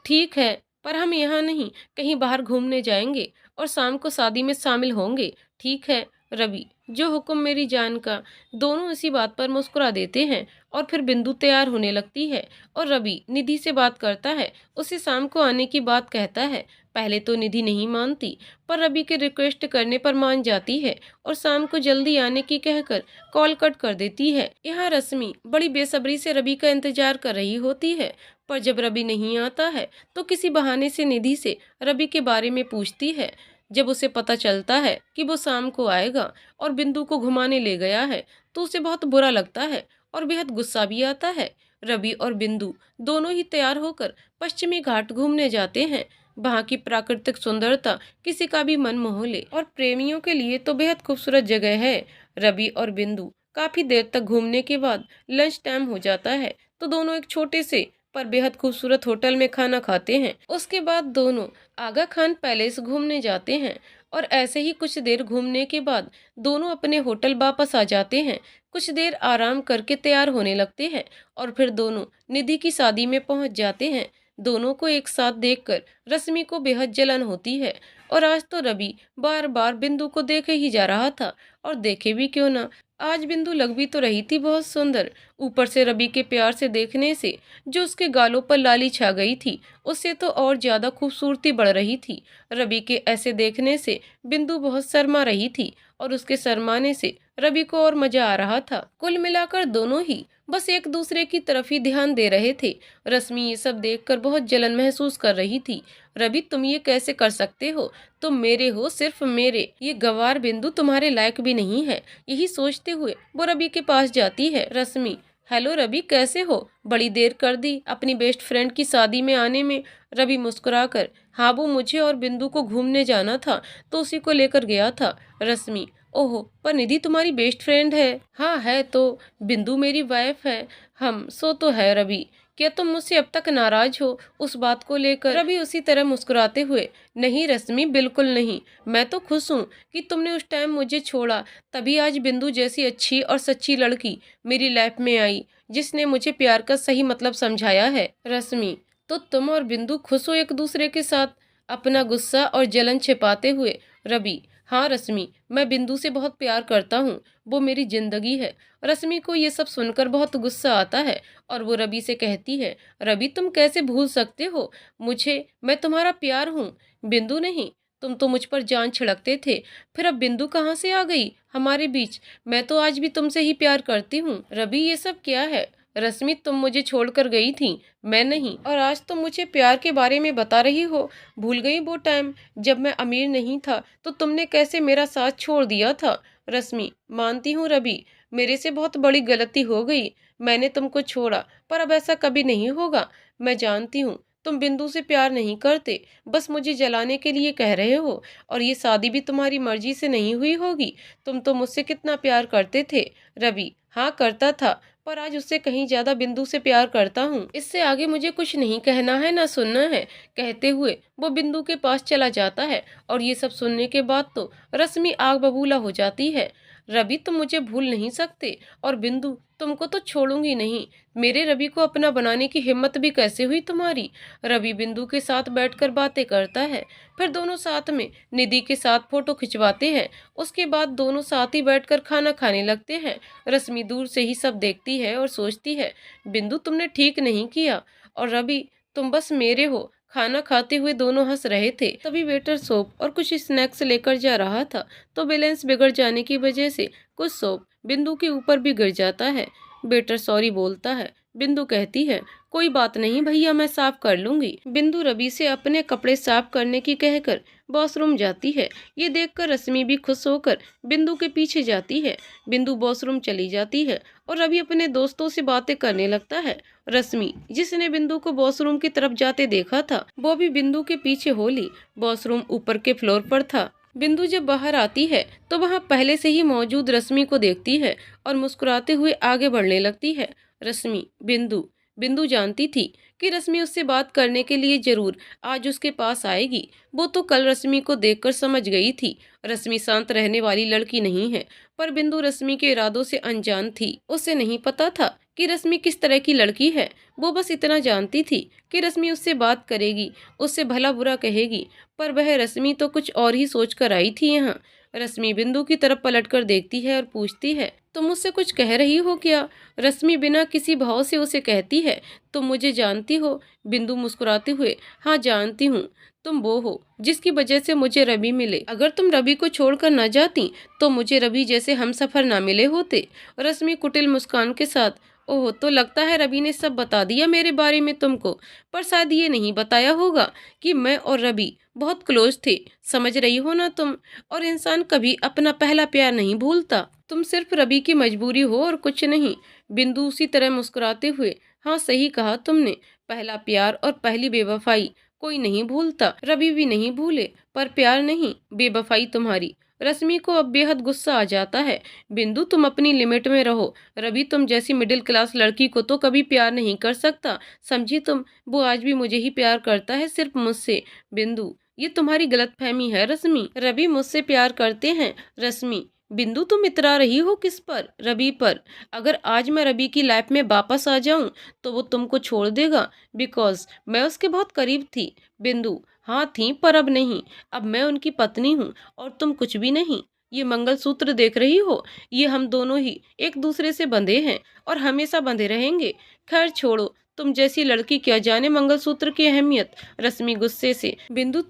ठीक है, पर हम यहाँ नहीं, कहीं बाहर घूमने जाएंगे और शाम को शादी में शामिल होंगे। ठीक है। रवि, जो हुक्म मेरी जान का। दोनों इसी बात पर मुस्कुरा देते हैं और फिर बिंदु तैयार होने लगती है और रवि निधि से बात करता है, उसे शाम को आने की बात कहता है। पहले तो निधि नहीं मानती, पर रवि के रिक्वेस्ट करने पर मान जाती है और शाम को जल्दी आने की कहकर कॉल कट कर देती है। यहाँ रश्मि बड़ी बेसब्री से रवि का इंतजार कर रही होती है, पर जब रवि नहीं आता है तो किसी बहाने से निधि से रवि के बारे में पूछती है। जब उसे पता चलता है कि वो शाम को आएगा और बिंदु को घुमाने ले गया है तो उसे बहुत बुरा लगता है और बेहद गुस्सा भी आता है। रवि और बिंदु दोनों ही तैयार होकर पश्चिमी घाट घूमने जाते हैं। वहाँ की प्राकृतिक सुंदरता किसी का भी मन मोह ले और प्रेमियों के लिए तो बेहद खूबसूरत जगह है। रवि और बिंदु काफी देर तक घूमने के बाद लंच टाइम हो जाता है तो दोनों एक छोटे से पर बेहद खूबसूरत होटल में खाना खाते हैं। उसके बाद दोनों आगा खान पैलेस घूमने जाते हैं और ऐसे ही कुछ देर घूमने के बाद दोनों अपने होटल वापस आ जाते हैं। कुछ देर आराम करके तैयार होने लगते हैं और फिर दोनों निधि की शादी में पहुंच जाते हैं। दोनों को एक साथ देखकर रश्मि को बेहद जलन होती है और आज तो रवि बार बार बिंदु को देखे ही जा रहा था और देखे भी क्यों ना, आज बिंदु लग भी तो रही थी बहुत सुंदर। ऊपर से रवि के प्यार से देखने से जो उसके गालों पर लाली छा गई थी उससे तो और ज्यादा खूबसूरती बढ़ रही थी। रवि के ऐसे देखने से बिंदु बहुत शर्मा रही थी और उसके शर्माने से रवि को और मजा आ रहा था। कुल मिलाकर दोनों ही बस एक दूसरे की तरफ ही ध्यान दे रहे थे। रश्मि ये सब देखकर बहुत जलन महसूस कर रही थी। रवि, तुम ये कैसे कर सकते हो, तुम मेरे हो, सिर्फ मेरे, ये गंवार बिंदु तुम्हारे लायक भी नहीं है। यही सोचते हुए वो रवि के पास जाती है। रश्मि, हेलो रवि, कैसे हो, बड़ी देर कर दी अपनी बेस्ट फ्रेंड की शादी में आने में। रवि मुस्कुराकर, हाँ वो मुझे और बिंदु को घूमने जाना था तो उसी को लेकर गया था। रश्मि, ओहो, पर निधि तुम्हारी बेस्ट फ्रेंड है? हाँ है तो, बिंदु मेरी वाइफ है। हम सो तो है रवि, क्या तुम मुझसे अब तक नाराज हो उस बात को लेकर? रवि उसी तरह मुस्कुराते हुए, नहीं रश्मि, बिल्कुल नहीं, मैं तो खुश हूँ कि तुमने उस टाइम मुझे छोड़ा, तभी आज बिंदु जैसी अच्छी और सच्ची लड़की मेरी लाइफ में आई जिसने मुझे प्यार का सही मतलब समझाया है। रश्मि, तो तुम और बिंदु खुश हो एक दूसरे के साथ? अपना गुस्सा और जलन छिपाते हुए रवि, हाँ रश्मि, मैं बिंदु से बहुत प्यार करता हूँ, वो मेरी जिंदगी है। रश्मि को ये सब सुनकर बहुत गुस्सा आता है और वो रवि से कहती है, रवि तुम कैसे भूल सकते हो मुझे, मैं तुम्हारा प्यार हूँ, बिंदु नहीं। तुम तो मुझ पर जान छिड़कते थे, फिर अब बिंदु कहाँ से आ गई हमारे बीच? मैं तो आज भी तुमसे ही प्यार करती हूँ। रवि ये सब क्या है? रश्मि तुम मुझे छोड़कर गई थी, मैं नहीं, और आज तुम मुझे प्यार के बारे में बता रही हो। भूल गई वो टाइम जब मैं अमीर नहीं था तो तुमने कैसे मेरा साथ छोड़ दिया था? रश्मि मानती हूँ रवि, मेरे से बहुत बड़ी गलती हो गई, मैंने तुमको छोड़ा, पर अब ऐसा कभी नहीं होगा। मैं जानती हूँ तुम बिंदु से प्यार नहीं करते, बस मुझे जलाने के लिए कह रहे हो, और ये शादी भी तुम्हारी मर्जी से नहीं हुई होगी। तुम तो मुझसे कितना प्यार करते थे रवि। हाँ करता था, पर आज उससे कहीं ज्यादा बिंदु से प्यार करता हूँ। इससे आगे मुझे कुछ नहीं कहना है ना सुनना है। कहते हुए वो बिंदु के पास चला जाता है और ये सब सुनने के बाद तो रश्मि आग बबूला हो जाती है। रवि तुम मुझे भूल नहीं सकते, और बिंदु तुमको तो छोड़ूंगी नहीं। मेरे रवि को अपना बनाने की हिम्मत भी कैसे हुई तुम्हारी? रवि बिंदु के साथ बैठकर बातें करता है, फिर दोनों साथ में निधि के साथ फोटो खिंचवाते हैं। उसके बाद दोनों साथ ही बैठकर खाना खाने लगते हैं। रश्मि दूर से ही सब देखती है और सोचती है, बिंदु तुमने ठीक नहीं किया, और रवि तुम बस मेरे हो। खाना खाते हुए दोनों हंस रहे थे, तभी वेटर सोप और कुछ स्नैक्स लेकर जा रहा था, तो बैलेंस बिगड़ जाने की वजह से कुछ सोप बिंदु के ऊपर भी गिर जाता है। वेटर सॉरी बोलता है, बिंदु कहती है, कोई बात नहीं भैया, मैं साफ कर लूंगी। बिंदु रवि से अपने कपड़े साफ करने की कहकर वॉशरूम जाती है। ये देखकर रश्मि भी खुश होकर बिंदु के पीछे जाती है। बिंदु वॉशरूम चली जाती है और रवि अपने दोस्तों से बातें करने लगता है। रश्मि, जिसने बिंदु को वॉशरूम की तरफ जाते देखा था, वो भी बिंदु के पीछे हो ली। वॉशरूम ऊपर के फ्लोर पर था। बिंदु जब बाहर आती है तो वहाँ पहले से ही मौजूद रश्मि को देखती है और मुस्कुराते हुए आगे बढ़ने लगती है। रश्मि, बिंदु। बिंदु जानती थी कि रश्मि उससे बात करने के लिए जरूर आज उसके पास आएगी। वो तो कल रश्मि को देखकर समझ गई थी रश्मि शांत रहने वाली लड़की नहीं है, पर बिंदु रश्मि के इरादों से अनजान थी। उसे नहीं पता था कि रश्मि किस तरह की लड़की है। वो बस इतना जानती थी कि रश्मि उससे बात करेगी, उससे भला बुरा कहेगी, पर वह रश्मि तो कुछ और ही सोच कर आई थी यहाँ। रश्मि बिंदु की तरफ पलटकर देखती है और पूछती है, तुम मुझसे कुछ कह रही हो क्या? रश्मि बिना किसी भाव से उसे कहती है, तुम मुझे जानती हो? बिंदु मुस्कुराते हुए, हाँ जानती हूँ, तुम वो हो जिसकी वजह से मुझे रवि मिले। अगर तुम रवि को छोड़कर न जाती तो मुझे रवि जैसे हमसफर ना मिले होते। रश्मि कुटिल मुस्कान के साथ, ओह तो लगता है रवि ने सब बता दिया मेरे बारे में तुमको, पर शायद ये नहीं बताया होगा कि मैं और रवि बहुत क्लोज थे। समझ रही हो ना तुम? और इंसान कभी अपना पहला प्यार नहीं भूलता। तुम सिर्फ रवि की मजबूरी हो और कुछ नहीं। बिंदु उसी तरह मुस्कुराते हुए, हाँ सही कहा तुमने, पहला प्यार और पहली बेवफाई कोई नहीं भूलता। रवि भी नहीं भूले, पर प्यार नहीं, बेवफाई तुम्हारी। रश्मि को अब बेहद गुस्सा आ जाता है। बिंदु तुम अपनी लिमिट में रहो। रवि तुम जैसी मिडिल क्लास लड़की को तो कभी प्यार नहीं कर सकता, समझी तुम? वो आज भी मुझे ही प्यार करता है, सिर्फ मुझसे। बिंदु, ये तुम्हारी गलतफहमी है रश्मि, रवि मुझसे प्यार करते हैं। रश्मि, बिंदु तुम इतरा रही हो किस पर? रवि पर। अगर आज मैं रवि की लाइफ में वापस आ जाऊं तो वो तुमको छोड़ देगा, बिकॉज मैं उसके बहुत करीब थी। बिंदु, हाँ थी, पर अब नहीं। अब मैं उनकी पत्नी हूँ और तुम कुछ भी नहीं। ये मंगलसूत्र देख रही हो, ये हम दोनों ही एक दूसरे से बंधे हैं और हमेशा बंधे रहेंगे। खैर छोड़ो, तुम जैसी लड़की क्या जाने मंगलसूत्र की अहमियत। रश्मि गुस्से से, बिंदु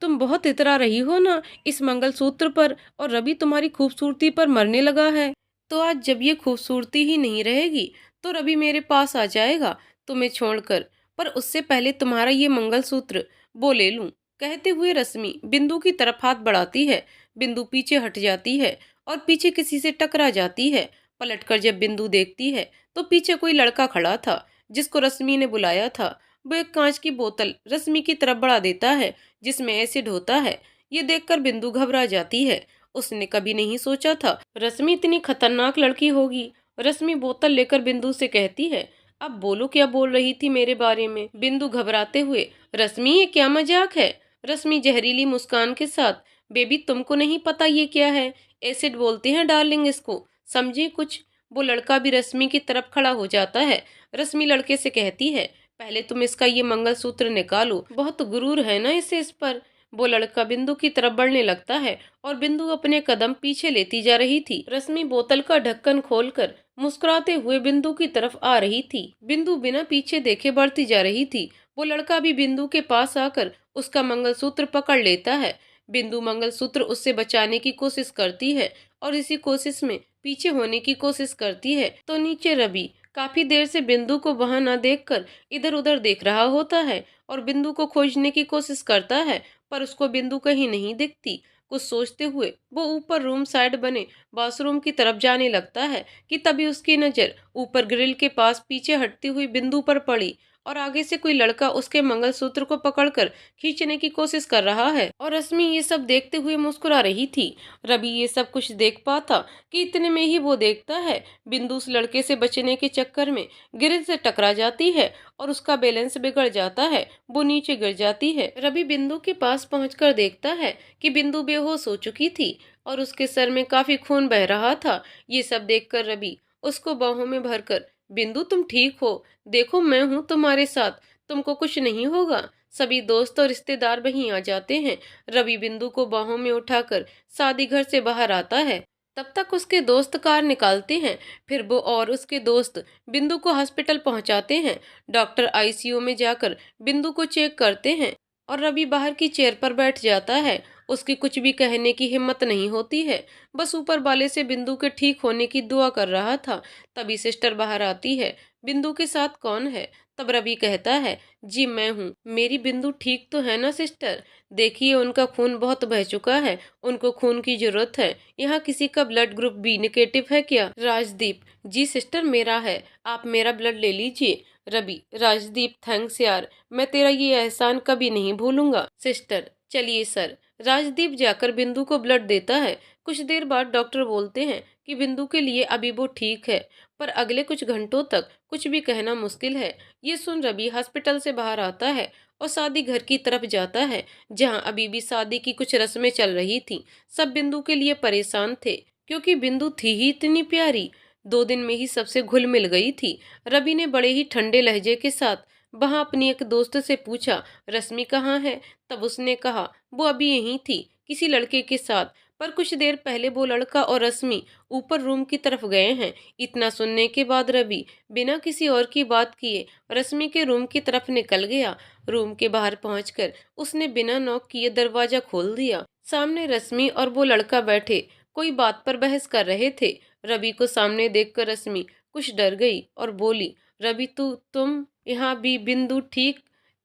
तुम बहुत इतरा रही हो ना इस मंगलसूत्र पर, और रवि तुम्हारी खूबसूरती पर मरने लगा है। तो आज जब ये खूबसूरती ही नहीं रहेगी तो रवि मेरे पास आ जाएगा तुम्हें छोड़कर, पर उससे पहले तुम्हारा ये मंगलसूत्र वो ले लूं। कहते हुए रश्मि बिंदु की तरफ हाथ बढ़ाती है। बिंदु पीछे हट जाती है और पीछे किसी से टकरा जाती है। पलटकर जब बिंदु देखती है तो पीछे कोई लड़का खड़ा था जिसको रश्मि ने बुलाया था। वो एक कांच की बोतल रश्मि की तरफ बढ़ा देता है जिसमें एसिड होता है। ये देखकर बिंदु घबरा जाती है। उसने कभी नहीं सोचा था रश्मि इतनी खतरनाक लड़की होगी। रश्मि बोतल लेकर बिंदु से कहती है, अब बोलो क्या बोल रही थी मेरे बारे में? बिंदु घबराते हुए, रश्मि ये क्या मजाक है? रश्मि जहरीली मुस्कान के साथ, बेबी तुमको नहीं पता ये क्या है? एसिड बोलते हैं डार्लिंग इसको, समझे कुछ? वो लड़का भी रश्मि की तरफ खड़ा हो जाता है। रश्मि लड़के से कहती है, पहले तुम इसका ये मंगलसूत्र निकालो, बहुत गुरूर है ना इसे इस पर। वो लड़का बिंदु की तरफ बढ़ने लगता है और बिंदु अपने कदम पीछे लेती जा रही थी। रश्मि बोतल का ढक्कन खोलकर मुस्कुराते हुए बिंदु की तरफ आ रही थी। बिंदु बिना पीछे देखे बढ़ती जा रही थी। वो लड़का भी बिंदु के पास आकर उसका मंगलसूत्र पकड़ लेता है। बिंदु मंगलसूत्र उससे बचाने की कोशिश करती है और इसी कोशिश में पीछे होने की कोशिश करती है तो नीचे रवि काफी देर से बिंदु को वहां न देखकर इधर उधर देख रहा होता है और बिंदु को खोजने की कोशिश करता है, पर उसको बिंदु कहीं नहीं दिखती। कुछ सोचते हुए वो ऊपर रूम साइड बने वॉशरूम की तरफ जाने लगता है कि तभी उसकी नजर ऊपर ग्रिल के पास पीछे हटती हुई बिंदु पर पड़ी और आगे से कोई लड़का उसके मंगलसूत्र को पकड़कर खींचने की कोशिश कर रहा है और रश्मि ये सब देखते हुए मुस्कुरा रही थी। रवि ये सब कुछ देख पाता कि इतने में ही वो देखता है बिंदु उस लड़के से बचने के चक्कर में ग्रिल से टकरा जाती है और उसका बैलेंस बिगड़ जाता है, वो नीचे गिर जाती है। रवि बिंदु के पास पहुंचकर देखता है कि बिंदु बेहोश हो चुकी थी और उसके सर में काफी खून बह रहा था। ये सब देखकर रवि उसको बाहों में भरकर, बिंदु तुम ठीक हो, देखो मैं हूँ तुम्हारे साथ, तुमको कुछ नहीं होगा। सभी दोस्त और रिश्तेदार वहीं आ जाते हैं। रवि बिंदु को बाहों में उठाकर शादी घर से बाहर आता है। तब तक उसके दोस्त कार निकालते हैं। फिर वो और उसके दोस्त बिंदु को हॉस्पिटल पहुंचाते हैं। डॉक्टर आईसीयू में जाकर बिंदु को चेक करते हैं और रवि बाहर की चेयर पर बैठ जाता है। उसकी कुछ भी कहने की हिम्मत नहीं होती है, बस ऊपर वाले से बिंदु के ठीक होने की दुआ कर रहा था। तभी सिस्टर बाहर आती है। बिंदु के साथ कौन है? तब रवि कहता है, जी मैं हूँ। मेरी बिंदु ठीक तो है ना सिस्टर? देखिए उनका खून बहुत बह चुका है, उनको खून की जरूरत है। यहाँ किसी का ब्लड ग्रुप बी नेगेटिव है क्या? राजदीप, जी सिस्टर मेरा है, आप मेरा ब्लड ले लीजिए। रवि, राजदीप थैंक्स यार, मैं तेरा ये एहसान कभी नहीं भूलूंगा। सिस्टर, चलिए सर। राजदीप जाकर बिंदु को ब्लड देता है। कुछ देर बाद डॉक्टर बोलते हैं कि बिंदु के लिए अभी वो ठीक है, पर अगले कुछ घंटों तक कुछ भी कहना मुश्किल है। ये सुन रवि हॉस्पिटल से बाहर आता है और शादी घर की तरफ जाता है, जहां अभी भी शादी की कुछ रस्में चल रही थी। सब बिंदु के लिए परेशान थे, क्योंकि बिंदु थी ही इतनी प्यारी, 2 दिन में ही सबसे घुल मिल गई थी। रवि ने बड़े ही ठंडे लहजे के साथ वहां अपनी एक दोस्त से पूछा, रश्मि कहाँ है? तब उसने कहा, वो अभी यहीं थी किसी लड़के के साथ, पर कुछ देर पहले वो लड़का और रश्मि ऊपर रूम की तरफ गए हैं। इतना सुनने के बाद रवि बिना किसी और की बात किए रश्मि के रूम की तरफ निकल गया। रूम के बाहर पहुंचकर उसने बिना नॉक किए दरवाजा खोल दिया। सामने रश्मि और वो लड़का बैठे कोई बात पर बहस कर रहे थे। रवि को सामने देखकर रश्मि कुछ डर गई और बोली, रवि तुम यहाँ भी? बिंदु ठीक?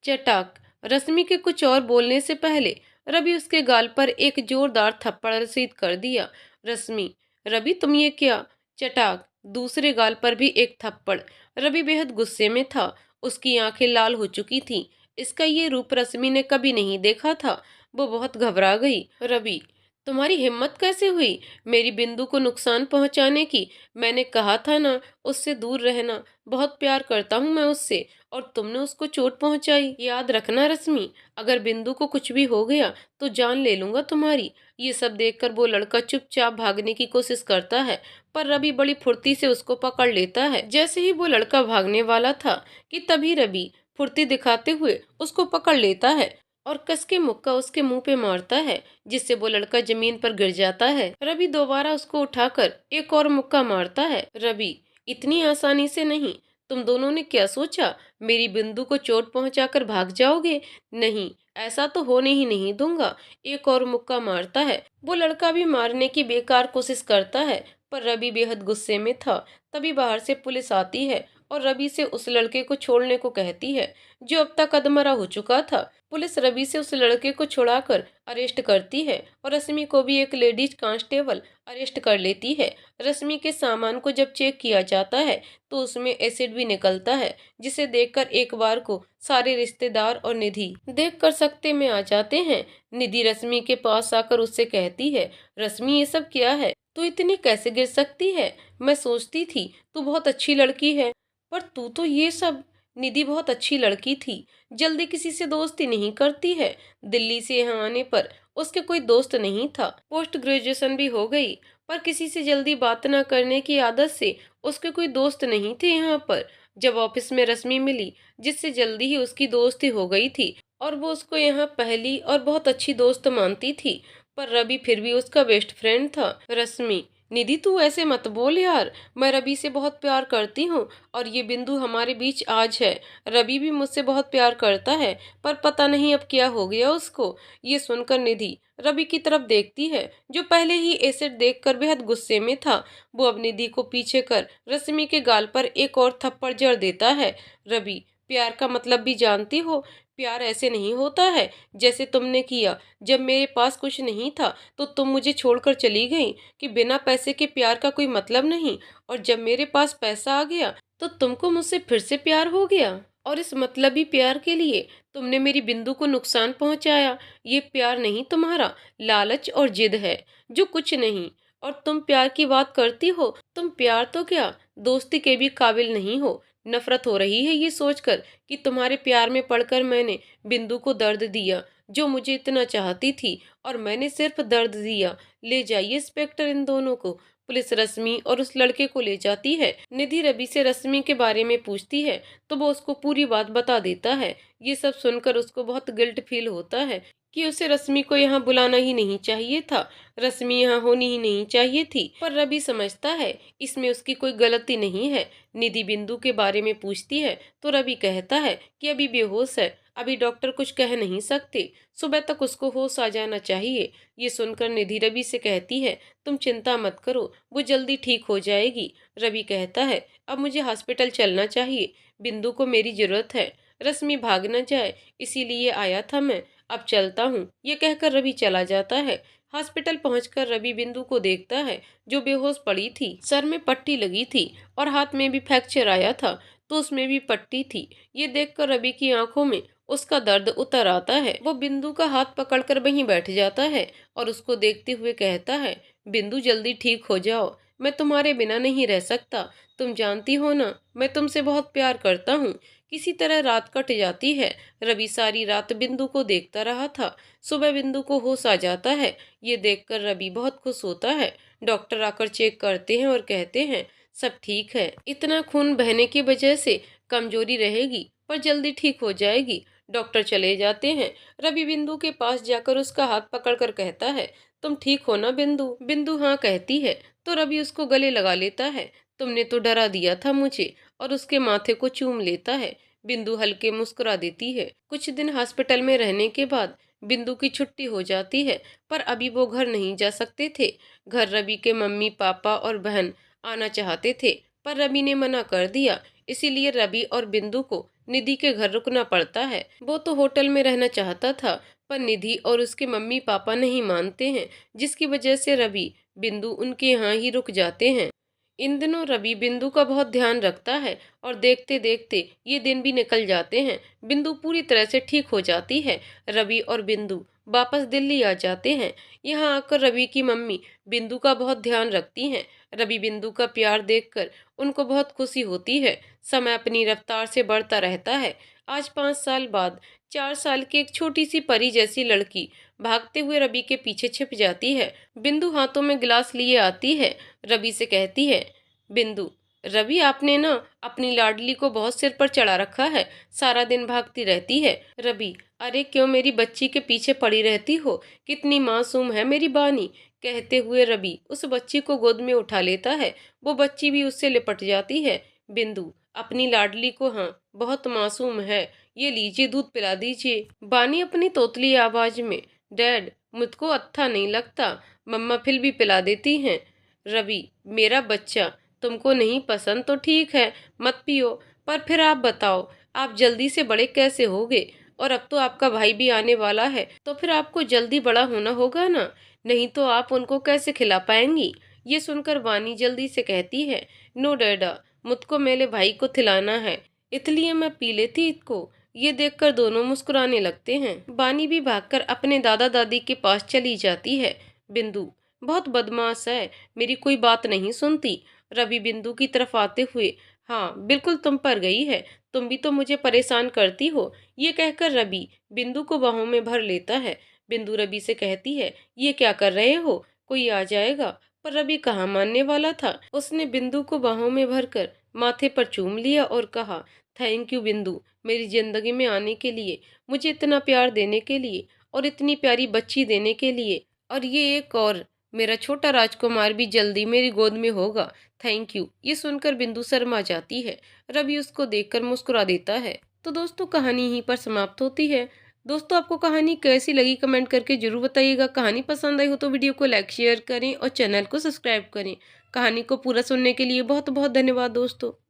चटाक। रश्मि के कुछ और बोलने से पहले रवि उसके गाल पर एक जोरदार थप्पड़ रसीद कर दिया। रश्मि, रवि तुम ये क्या? चटाक। दूसरे गाल पर भी एक थप्पड़। रवि बेहद गुस्से में था, उसकी आंखें लाल हो चुकी थीं। इसका ये रूप रश्मि ने कभी नहीं देखा था। वो बहुत घबरा गई। रवि, तुम्हारी हिम्मत कैसे हुई मेरी बिंदु को नुकसान पहुंचाने की? मैंने कहा था ना उससे दूर रहना, बहुत प्यार करता हूं मैं उससे, और तुमने उसको चोट पहुंचाई। याद रखना रश्मि, अगर बिंदु को कुछ भी हो गया तो जान ले लूंगा तुम्हारी। ये सब देखकर वो लड़का चुपचाप भागने की कोशिश करता है, पर रवि बड़ी फुर्ती से उसको पकड़ लेता है। जैसे ही वो लड़का भागने वाला था कि तभी रवि फुर्ती दिखाते हुए उसको पकड़ लेता है और कस के मुक्का उसके मुंह पे मारता है, जिससे वो लड़का जमीन पर गिर जाता है। रवि दोबारा उसको उठाकर एक और मुक्का मारता है। रवि, इतनी आसानी से नहीं। तुम दोनों ने क्या सोचा, मेरी बिंदु को चोट पहुंचाकर भाग जाओगे? नहीं, ऐसा तो होने ही नहीं दूंगा। एक और मुक्का मारता है। वो लड़का भी मारने की बेकार कोशिश करता है, पर रवि बेहद गुस्से में था। तभी बाहर से पुलिस आती है और रवि से उस लड़के को छोड़ने को कहती है, जो अब तक अधमरा हो चुका था। पुलिस रवि से उस लड़के को छुड़ाकर अरेस्ट करती है और रश्मि को भी एक लेडीज कांस्टेबल अरेस्ट कर लेती है। रश्मि के सामान को जब चेक किया जाता है तो उसमें एसिड भी निकलता है, जिसे देखकर एक बार को सारे रिश्तेदार और निधि देखकर सकते में आ जाते हैं। निधि रश्मि के पास आकर उससे कहती है, रश्मि ये सब क्या है? तू इतनी कैसे गिर सकती है? मैं सोचती थी तू बहुत अच्छी लड़की है, पर तू तो ये सब। निधि बहुत अच्छी लड़की थी, जल्दी किसी से दोस्ती नहीं करती है। दिल्ली से यहाँ आने पर उसके कोई दोस्त नहीं था। पोस्ट ग्रेजुएशन भी हो गई, पर किसी से जल्दी बात न करने की आदत से उसके कोई दोस्त नहीं थे यहाँ पर। जब ऑफिस में रश्मि मिली, जिससे जल्दी ही उसकी दोस्ती हो गई थी, और वो उसको यहाँ पहली और बहुत अच्छी दोस्त मानती थी। पर रवि फिर भी उसका बेस्ट फ्रेंड था। रश्मि, निधि तू ऐसे मत बोल यार, मैं रवि से बहुत प्यार करती हूँ और ये बिंदु हमारे बीच आज है। रवि भी मुझसे बहुत प्यार करता है, पर पता नहीं अब क्या हो गया उसको। ये सुनकर निधि रवि की तरफ देखती है, जो पहले ही एसिड देखकर बेहद गुस्से में था। वो अब निधि को पीछे कर रश्मि के गाल पर एक और थप्पड़ जड़ देता है। रवि, प्यार का मतलब भी जानती हो? प्यार ऐसे नहीं होता है जैसे तुमने किया। जब मेरे पास कुछ नहीं था तो तुम मुझे छोड़कर चली गई कि बिना पैसे के प्यार का कोई मतलब नहीं, और जब मेरे पास पैसा आ गया तो तुमको मुझसे फिर से प्यार हो गया। और इस मतलबी प्यार के लिए तुमने मेरी बिंदु को नुकसान पहुंचाया। ये प्यार नहीं, तुम्हारा लालच और जिद है, जो कुछ नहीं। और तुम प्यार की बात करती हो, तुम प्यार तो क्या, दोस्ती के भी काबिल नहीं हो। नफरत हो रही है ये सोचकर कि तुम्हारे प्यार में पड़कर मैंने बिंदु को दर्द दिया, जो मुझे इतना चाहती थी, और मैंने सिर्फ दर्द दिया। ले जाइए इंस्पेक्टर इन दोनों को। पुलिस रश्मि और उस लड़के को ले जाती है। निधि रवि से रश्मि के बारे में पूछती है तो वो उसको पूरी बात बता देता है। ये सब सुनकर उसको बहुत गिल्ट फील होता है कि उसे रश्मि को यहाँ बुलाना ही नहीं चाहिए था, रश्मि यहाँ होनी ही नहीं चाहिए थी। पर रवि समझता है इसमें उसकी कोई गलती नहीं है। निधि बिंदु के बारे में पूछती है तो रवि कहता है कि अभी बेहोश है, अभी डॉक्टर कुछ कह नहीं सकते, सुबह तक उसको होश आ जाना चाहिए। ये सुनकर निधि रवि से कहती है तुम चिंता मत करो, वो जल्दी ठीक हो जाएगी। रवि कहता है अब मुझे हॉस्पिटल चलना चाहिए, बिंदु को मेरी जरूरत है, रश्मि भाग न जाए, इसीलिए आया था मैं, अब चलता हूँ। ये कहकर रवि चला जाता है। हॉस्पिटल पहुंचकर रवि बिंदु को देखता है, जो बेहोश पड़ी थी, सर में पट्टी लगी थी और हाथ में भी फ्रैक्चर आया था तो उसमें भी पट्टी थी। ये देखकर रवि की आंखों में उसका दर्द उतर आता है। वो बिंदु का हाथ पकड़कर वहीं बैठ जाता है और उसको देखते हुए कहता है बिंदु जल्दी ठीक हो जाओ, मैं तुम्हारे बिना नहीं रह सकता, तुम जानती हो ना मैं तुमसे बहुत प्यार करता हूँ। किसी तरह रात कट जाती है। रवि सारी रात बिंदु को देखता रहा था। सुबह बिंदु को होश आ जाता है। ये देखकर रवि बहुत खुश होता है। डॉक्टर आकर चेक करते हैं और कहते हैं सब ठीक है, इतना खून बहने की वजह से कमजोरी रहेगी पर जल्दी ठीक हो जाएगी। डॉक्टर चले जाते हैं। रवि बिंदु के पास जाकर उसका हाथ पकड़कर कहता है तुम ठीक हो ना बिंदु? बिंदु हाँ कहती है तो रवि उसको गले लगा लेता है। तुमने तो डरा दिया था मुझे, और उसके माथे को चूम लेता है। बिंदु हल्के मुस्कुरा देती है। कुछ दिन हॉस्पिटल में रहने के बाद बिंदु की छुट्टी हो जाती है, पर अभी वो घर नहीं जा सकते थे। घर रवि के मम्मी पापा और बहन आना चाहते थे, पर रवि ने मना कर दिया। इसीलिए रवि और बिंदु को निधि के घर रुकना पड़ता है। वो तो होटल में रहना चाहता था, पर निधि और उसके मम्मी पापा नहीं मानते हैं, जिसकी वजह से रवि बिंदु उनके यहाँ ही रुक जाते हैं। इन दिनों रवि बिंदु का बहुत ध्यान रखता है और देखते देखते ये दिन भी निकल जाते हैं। बिंदु पूरी तरह से ठीक हो जाती है। रवि और बिंदु वापस दिल्ली आ जाते हैं। यहाँ आकर रवि की मम्मी बिंदु का बहुत ध्यान रखती हैं। रवि बिंदु का प्यार देखकर उनको बहुत खुशी होती है। समय अपनी रफ्तार से बढ़ता रहता है। आज 5 साल बाद 4 साल की एक छोटी सी परी जैसी लड़की भागते हुए रवि के पीछे छिप जाती है। बिंदु हाथों में गिलास लिए आती है। रवि से कहती है बिंदु, रवि आपने ना अपनी लाडली को बहुत सिर पर चढ़ा रखा है, सारा दिन भागती रहती है। रवि, अरे क्यों मेरी बच्ची के पीछे पड़ी रहती हो, कितनी मासूम है मेरी बानी। कहते हुए रवि उस बच्ची को गोद में उठा लेता है। वो बच्ची भी उससे लिपट जाती है। बिंदु, अपनी लाडली को हाँ, बहुत मासूम है, ये लीजिए दूध पिला दीजिए। बानी अपनी तोतली आवाज में, डैड मुझको अच्छा नहीं लगता, मम्मा फिर भी पिला देती हैं। रवि, मेरा बच्चा तुमको नहीं पसंद तो ठीक है, मत पियो, पर फिर आप बताओ आप जल्दी से बड़े कैसे होगे? और अब तो आपका भाई भी आने वाला है, तो फिर आपको जल्दी बड़ा होना होगा ना, नहीं तो आप उनको कैसे खिला पाएंगी? ये सुनकर वानी जल्दी से कहती है नो डैडा, मुझको मेरे भाई को खिलाना है, इसलिए मैं पी लेती इसको। ये देखकर दोनों मुस्कुराने लगते हैं। बानी भी भागकर अपने दादा दादी के पास चली जाती है। बिंदु बहुत बदमाश है, मेरी कोई बात नहीं सुनती। रवि बिंदु की तरफ आते हुए, हाँ बिल्कुल तुम पर गई है, तुम भी तो मुझे परेशान करती हो। ये कहकर रवि बिंदु को बाहों में भर लेता है। बिंदु रवि से कहती है ये क्या कर रहे हो, कोई आ जाएगा। पर रवि कहाँ मानने वाला था। उसने बिंदु को बाहों में भरकर माथे पर चूम लिया और कहा, थैंक यू बिंदु, मेरी जिंदगी में आने के लिए, मुझे इतना प्यार देने के लिए और इतनी प्यारी बच्ची देने के लिए। और ये एक और मेरा छोटा राजकुमार भी जल्दी मेरी गोद में होगा। Thank you. ये सुनकर बिंदु शर्मा जाती है। रवि उसको देखकर मुस्कुरा देता है। तो दोस्तों, कहानी यहीं पर समाप्त होती है। दोस्तों, आपको कहानी कैसी लगी कमेंट करके जरूर बताइएगा। कहानी पसंद आई हो तो वीडियो को लाइक शेयर करें और चैनल को सब्सक्राइब करें। कहानी को पूरा सुनने के लिए बहुत बहुत धन्यवाद दोस्तों।